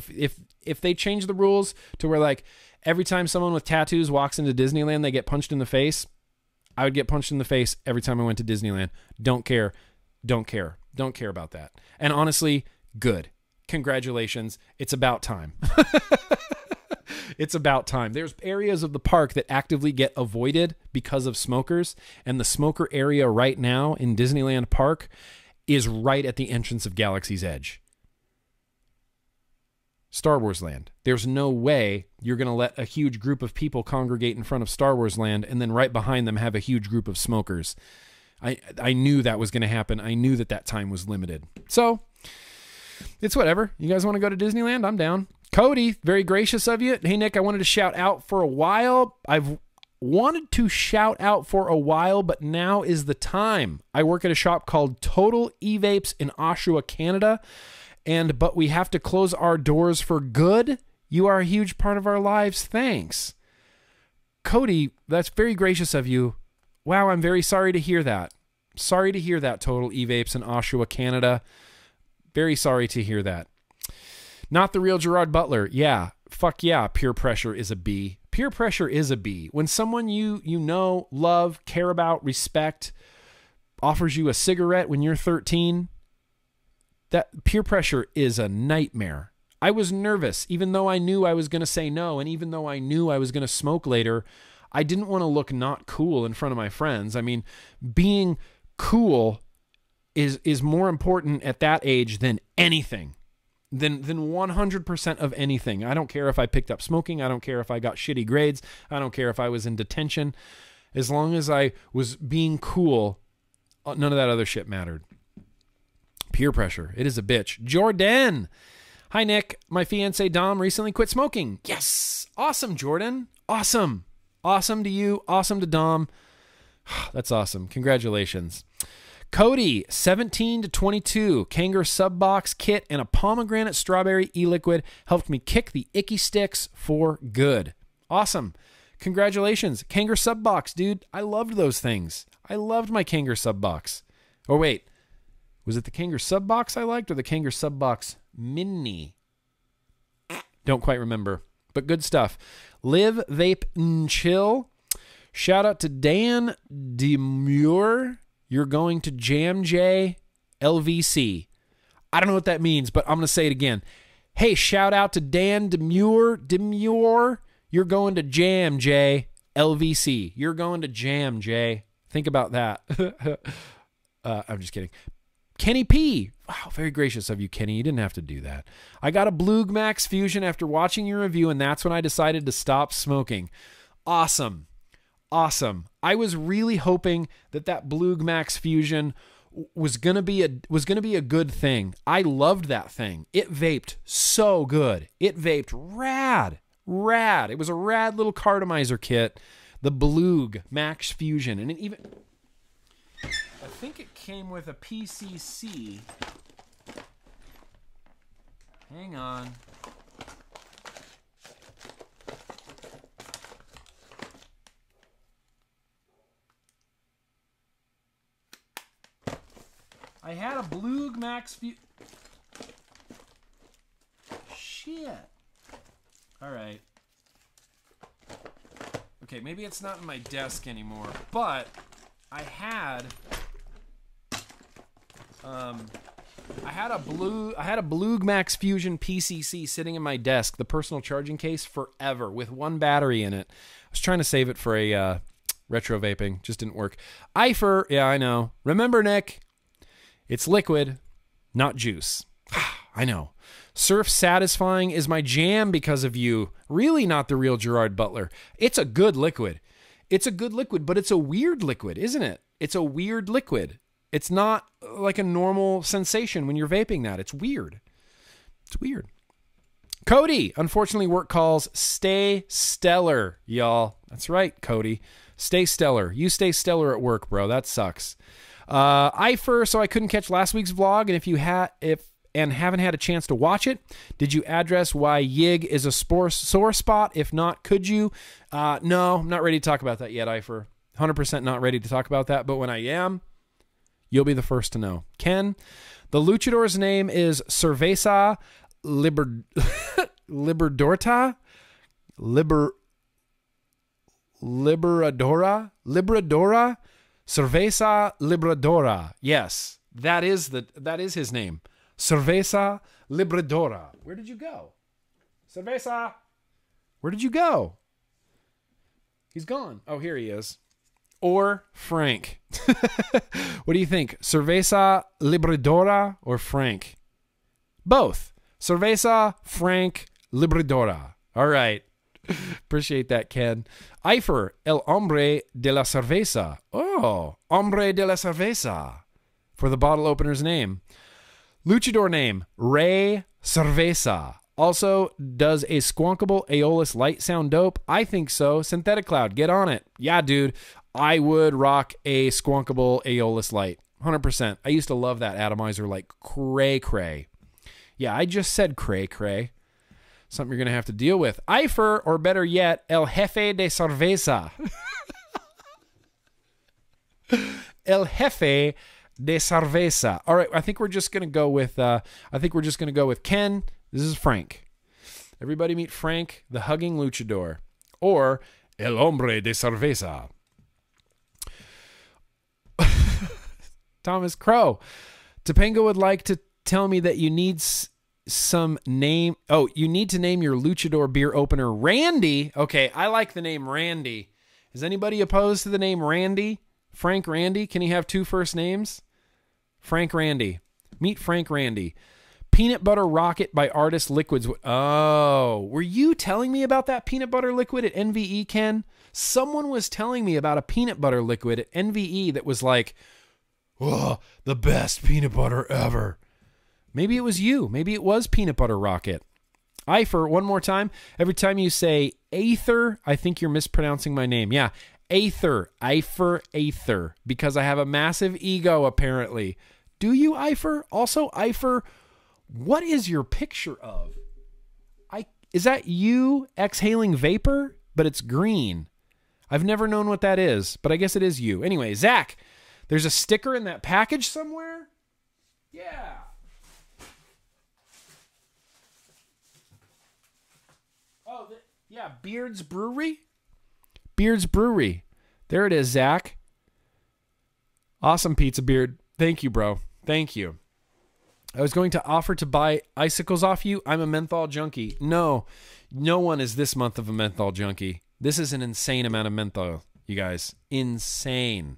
If they change the rules to where like every time someone with tattoos walks into Disneyland, they get punched in the face, I would get punched in the face every time I went to Disneyland. Don't care about that. And honestly, good. Congratulations. It's about time. It's about time. There's areas of the park that actively get avoided because of smokers, and the smoker area right now in Disneyland Park is right at the entrance of Galaxy's Edge. Star Wars Land. There's no way you're going to let a huge group of people congregate in front of Star Wars Land and then right behind them have a huge group of smokers. I knew that was going to happen. I knew that time was limited. So, it's whatever. You guys want to go to Disneyland? I'm down. Cody, very gracious of you. Hey, Nick, I wanted to shout out for a while. I've wanted to shout out for a while, but now is the time. I work at a shop called Total E-Vapes in Oshawa, Canada, but we have to close our doors for good. You are a huge part of our lives. Thanks. Cody, that's very gracious of you. Wow, I'm very sorry to hear that. Sorry to hear that, Total E-Vapes in Oshawa, Canada. Very sorry to hear that. Not the real Gerard Butler. Yeah, fuck yeah, peer pressure is a B. Peer pressure is a B. When someone you know, love, care about, respect, offers you a cigarette when you're 13, that peer pressure is a nightmare. I was nervous, even though I knew I was going to say no, and even though I knew I was going to smoke later, I didn't want to look not cool in front of my friends. I mean, being cool is more important at that age than anything, than 100% of anything. I don't care if I picked up smoking. I don't care if I got shitty grades. I don't care if I was in detention. As long as I was being cool, none of that other shit mattered. Peer pressure. It is a bitch. Jordan. Hi, Nick. My fiance Dom recently quit smoking. Yes. Awesome, Jordan. Awesome. Awesome to you. Awesome to Dom. That's awesome. Congratulations. Cody, 17 to 22, Kanger sub box kit and a pomegranate strawberry e-liquid helped me kick the icky sticks for good. Awesome. Congratulations. Kanger sub box, dude. I loved those things. I loved my Kanger sub box. Oh, wait. Was it the Kanger sub box I liked or the Kanger sub box mini? Don't quite remember, but good stuff. Live, vape, and chill. Shout out to Dan Demure. You're going to Jam J LVC. I don't know what that means, but I'm going to say it again. Hey, shout out to Dan Demure. You're going to Jam J LVC. You're going to Jam J. Think about that. I'm just kidding. Kenny P. Wow, very gracious of you, Kenny. You didn't have to do that. I got a Bloog Max Fusion after watching your review, and that's when I decided to stop smoking. Awesome. Awesome. I was really hoping that Bloog Max Fusion was gonna be a good thing. I loved that thing. It vaped so good. It vaped rad. It was a rad little cartomizer kit, the Bloog Max Fusion, and it even, I think it came with a PCC. Hang on. I had a Bloog Max Shit. All right. Okay, maybe it's not in my desk anymore, but I had a Bloog Max Fusion PCC sitting in my desk, the personal charging case, forever with one battery in it. I was trying to save it for a retro vaping, just didn't work. Eifer, yeah, I know. Remember, Nick, it's liquid, not juice. I know. Surf Satisfying is my jam because of you. Really not the real Gerard Butler. It's a good liquid. It's a good liquid, but it's a weird liquid, isn't it? It's a weird liquid. It's not like a normal sensation when you're vaping that. It's weird. It's weird. Cody, unfortunately, work calls stay stellar, y'all. That's right, Cody. Stay stellar. You stay stellar at work, bro. That sucks. Ifer, so I couldn't catch last week's vlog, and haven't had a chance to watch it. Did you address why Yig is a sore spot? If not, could you? No, I'm not ready to talk about that yet, Ifer. 100% not ready to talk about that, but when I am, you'll be the first to know. Ken, the luchador's name is Cerveza Liberadora? Liberadora? Cerveza Liberadora. Yes, that is his name. Cerveza Liberadora. Where did you go? Cerveza. Where did you go? He's gone. Oh, here he is. Or Frank. What do you think? Cerveza Liberadora or Frank? Both. Cerveza, Frank, Liberadora. All right. Appreciate that, Ken. Ifer, el hombre de la cerveza. Oh, hombre de la cerveza. For the bottle opener's name. Luchador name, Ray Cerveza. Also, does a squonkable Aeolus light sound dope? I think so. Synthetic Cloud, get on it. Yeah, dude. I would rock a squonkable Aeolus light. 100%. I used to love that atomizer like cray-cray. Yeah, I just said cray-cray. Something you're going to have to deal with. Ifer, or better yet, El Jefe de Cerveza. El Jefe de Cerveza. All right, I think we're just going to go with Ken. This is Frank. Everybody meet Frank, the hugging luchador, or El Hombre de Cerveza. Thomas Crow. Topanga would like to tell me that you need some name. Oh, you need to name your luchador beer opener Randy. Okay, I like the name Randy. Is anybody opposed to the name Randy? Frank Randy? Can he have two first names? Frank Randy. Meet Frank Randy. Peanut Butter Rocket by Artist Liquids. Oh, were you telling me about that peanut butter liquid at NVE, Ken? Someone was telling me about a peanut butter liquid at NVE that was like, oh, the best peanut butter ever. Maybe it was you. Maybe it was Peanut Butter Rocket. Ifer, one more time. Every time you say Aether, I think you're mispronouncing my name. Yeah, Aether. Ifer, Aether. Because I have a massive ego, apparently. Do you, Ifer? Also, Ifer, what is your picture of? Is that you exhaling vapor? But it's green. I've never known what that is, but I guess it is you. Anyway, Zach, there's a sticker in that package somewhere? Yeah. Oh, yeah, Beard's Brewery? Beard's Brewery. There it is, Zach. Awesome pizza, Beard. Thank you, bro. Thank you. I was going to offer to buy icicles off you. I'm a menthol junkie. No one is this month of a menthol junkie. This is an insane amount of menthol, you guys. Insane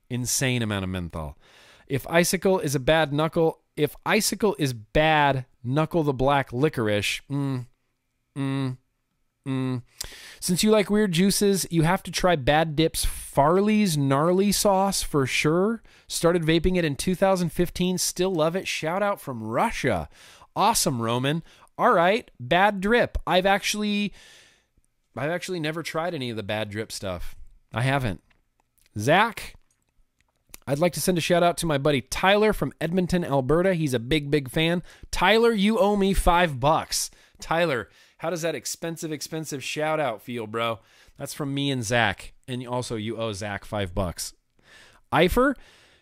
amount of menthol. If icicle is bad, knuckle the black licorice. Since you like weird juices, you have to try Bad Dip's Farley's Gnarly Sauce for sure. Started vaping it in 2015. Still love it. Shout out from Russia. Awesome, Roman. All right, Bad Drip. I've actually never tried any of the Bad Drip stuff. I haven't. Zach, I'd like to send a shout out to my buddy Tyler from Edmonton, Alberta. He's a big fan. Tyler, you owe me $5. Tyler, how does that expensive shout out feel, bro? That's from me and Zach. And also you owe Zach $5. Ifer,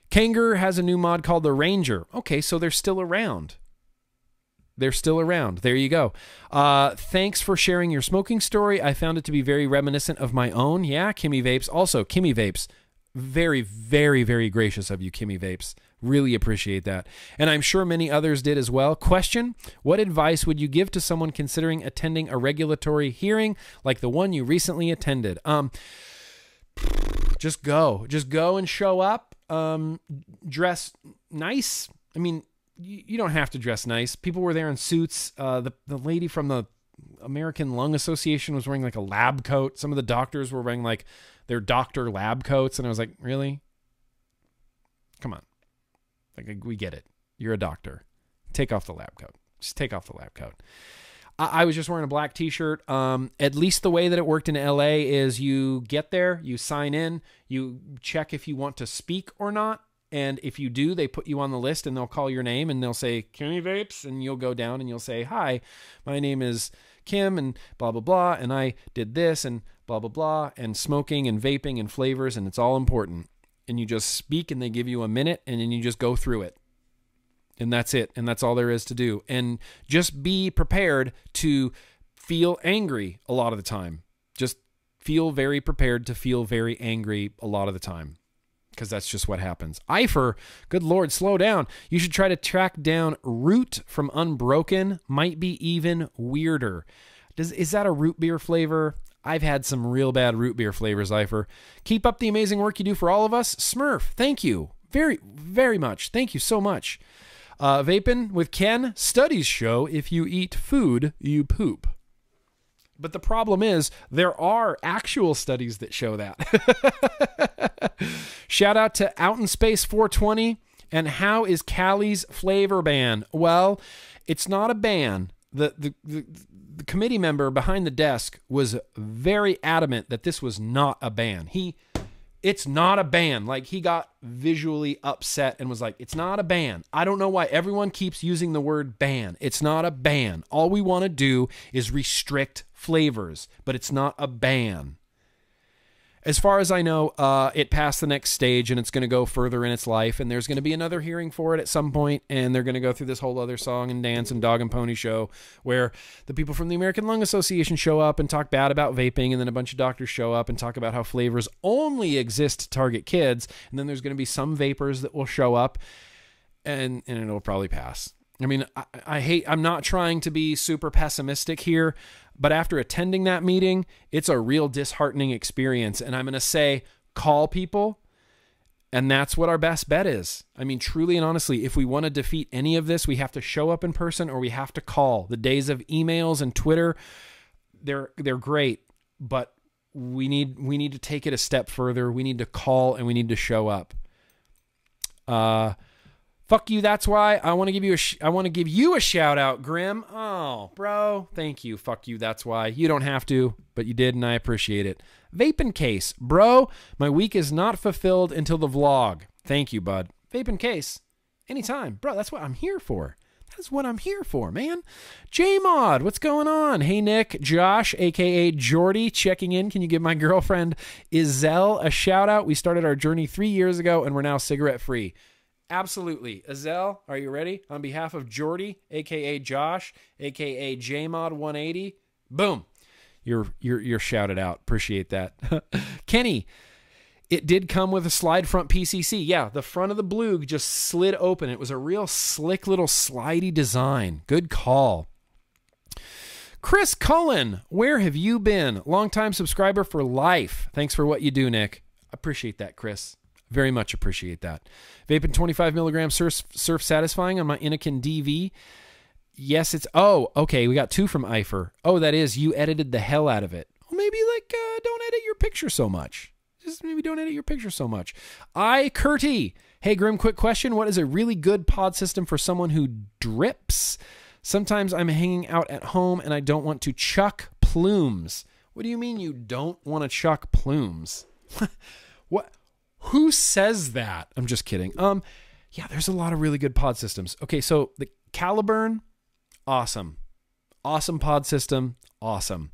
Kanger has a new mod called the Ranger. Okay, so they're still around. There you go. Thanks for sharing your smoking story. I found it to be very reminiscent of my own. Yeah, Kimmy Vapes. Also, Kimmy Vapes. Very, very, very gracious of you, Kimmy Vapes. Really appreciate that. And I'm sure many others did as well. Question, what advice would you give to someone considering attending a regulatory hearing like the one you recently attended? Just go and show up. Dress nice. I mean, you don't have to dress nice. People were there in suits. The lady from the American Lung Association was wearing like a lab coat. Some of the doctors were wearing like their doctor lab coats. And I was like, really? Come on. Like, we get it. You're a doctor. Take off the lab coat. Just take off the lab coat. I was just wearing a black t-shirt. At least the way that it worked in LA is you get there, you sign in, you check if you want to speak or not. And if you do, they put you on the list and they'll call your name and they'll say, Kimmy Vapes. And you'll go down and you'll say, hi, my name is Kim and blah, blah, blah. And I did this and blah, blah, blah. And smoking and vaping and flavors. And it's all important. And you just speak and they give you a minute and then you just go through it. And that's it. And that's all there is to do. And just be prepared to feel angry a lot of the time. Just feel very prepared to feel very angry a lot of the time. Because that's just what happens. Eifer, good Lord, slow down. You should try to track down Root from Unbroken. Might be even weirder. Is that a root beer flavor? I've had some real bad root beer flavors, Eifer. Keep up the amazing work you do for all of us. Smurf, thank you. Very, very much. Thank you so much. Vaping with Ken, studies show if you eat food, you poop. But the problem is there are actual studies that show that. Shout out to Out in Space 420. And how is Cali's flavor ban? Well, it's not a ban. The committee member behind the desk was very adamant that this was not a ban. It's not a ban. Like, he got visually upset and was like, it's not a ban. I don't know why everyone keeps using the word ban. It's not a ban. All we want to do is restrict flavors, but it's not a ban. As far as I know, it passed the next stage and it's going to go further in its life. And there's going to be another hearing for it at some point. And they're going to go through this whole other song and dance and dog and pony show where the people from the American Lung Association show up and talk bad about vaping. And then a bunch of doctors show up and talk about how flavors only exist to target kids. And then there's going to be some vapors that will show up and it'll probably pass. I mean, I'm not trying to be super pessimistic here, but after attending that meeting, it's a real disheartening experience. And I'm going to say, call people. And that's what our best bet is. I mean, truly and honestly, if we want to defeat any of this, we have to show up in person or we have to call. The days of emails and Twitter, they're great, but we need to take it a step further. We need to call and we need to show up. Fuck you, that's why. I want to give you a shout out, Grim. Oh, bro, thank you. Fuck you, that's why. You don't have to, but you did, and I appreciate it. Vaping Case. Bro, my week is not fulfilled until the vlog. Thank you, bud. Vaping Case. Anytime. Bro, that's what I'm here for. That's what I'm here for, man. J-Mod, what's going on? Hey, Nick, Josh, a.k.a. Jordy, checking in. Can you give my girlfriend Izelle a shout out? We started our journey 3 years ago, and we're now cigarette free. Absolutely. Azelle, are you ready? On behalf of Jordy, a.k.a. Josh, a.k.a. JMod180, boom. You're shouted out. Appreciate that. Kenny, it did come with a slide front PCC. Yeah, the front of the Blue just slid open. It was a real slick little slidey design. Good call. Chris Cullen, where have you been? Longtime subscriber for life. Thanks for what you do, Nick. Appreciate that, Chris. Very much appreciate that. Vaping 25 milligrams surf satisfying on my Anakin DV. Yes, it's... Oh, okay. We got 2 from Eifer. Oh, that is, you edited the hell out of it. Well, maybe, don't edit your picture so much. Just maybe don't edit your picture so much. Curty. Hey, Grim, quick question. What is a really good pod system for someone who drips? Sometimes I'm hanging out at home and I don't want to chuck plumes. What do you mean you don't want to chuck plumes? What... Who says that? I'm just kidding. Yeah, there's a lot of really good pod systems. Okay, so the Caliburn, awesome. Awesome pod system, awesome.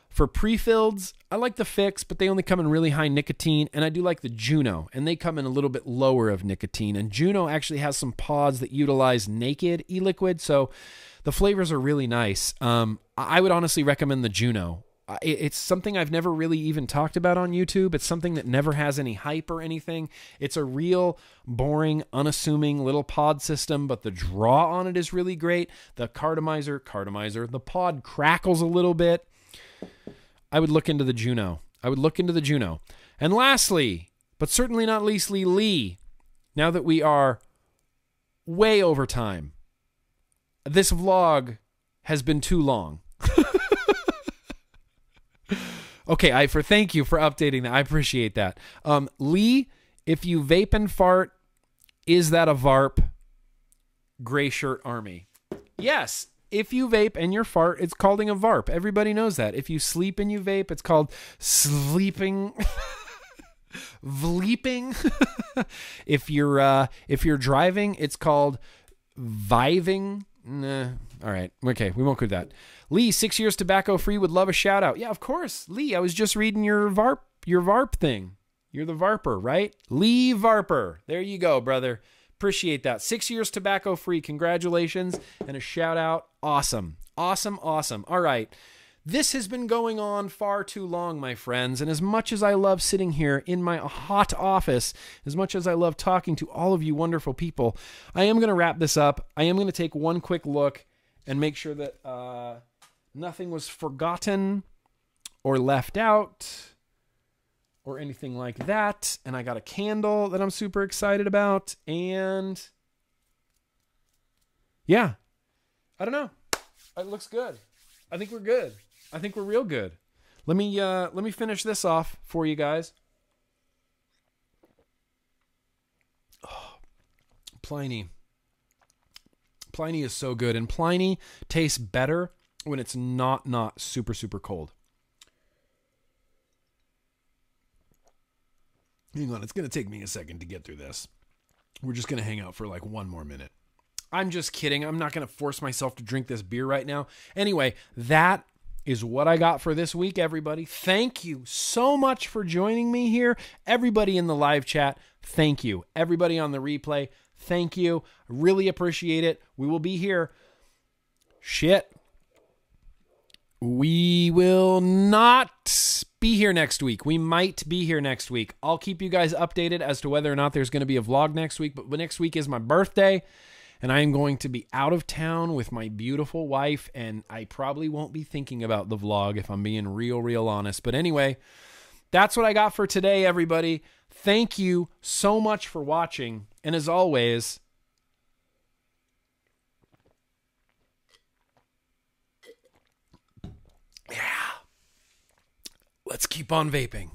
For pre-filleds, I like the Fix, but they only come in really high nicotine, and I do like the Juno, and they come in a little bit lower of nicotine. And Juno actually has some pods that utilize naked e-liquid, so the flavors are really nice. I would honestly recommend the Juno. It's something I've never really even talked about on YouTube. It's something that never has any hype or anything. It's a real boring, unassuming little pod system, but the draw on it is really great. The cartomizer, the pod crackles a little bit. I would look into the Juno. And lastly, but certainly not leastly, Lee, now that we are way over time. This vlog has been too long. Okay, thank you for updating that. I appreciate that. Lee, if you vape and fart, is that a VARP? Gray shirt army. Yes. If you vape and you fart, it's called a VARP. Everybody knows that. If you sleep and you vape, it's called sleeping. Vleeping. If you're driving, it's called viving. Nah. All right. Okay, we won't do that. Lee, 6 years tobacco free, would love a shout out. Yeah, of course. Lee, I was just reading your VARP thing. You're the VARPer, right? Lee VARPer. There you go, brother. Appreciate that. 6 years tobacco free. Congratulations and a shout out. Awesome. Awesome. Awesome. All right. This has been going on far too long, my friends, and as much as I love sitting here in my hot office, as much as I love talking to all of you wonderful people, I am going to wrap this up. I am going to take one quick look and make sure that nothing was forgotten or left out or anything like that. And I got a candle that I'm super excited about, and yeah, I don't know. It looks good. I think we're good. I think we're real good. Let me finish this off for you guys. Oh, Pliny. Pliny is so good, and Pliny tastes better when it's not super, super cold. Hang on, it's going to take me a second to get through this. We're just going to hang out for like one more minute. I'm just kidding. I'm not going to force myself to drink this beer right now. Anyway, that is what I got for this week, everybody. Thank you so much for joining me here. Everybody in the live chat, thank you. Everybody on the replay, thank you. I really appreciate it. We will be here. We will not be here next week. We might be here next week. I'll keep you guys updated as to whether or not there's going to be a vlog next week. But next week is my birthday, and I am going to be out of town with my beautiful wife, and I probably won't be thinking about the vlog if I'm being real honest. But anyway, that's what I got for today, everybody. Thank you so much for watching. And as always, yeah, let's keep on vaping.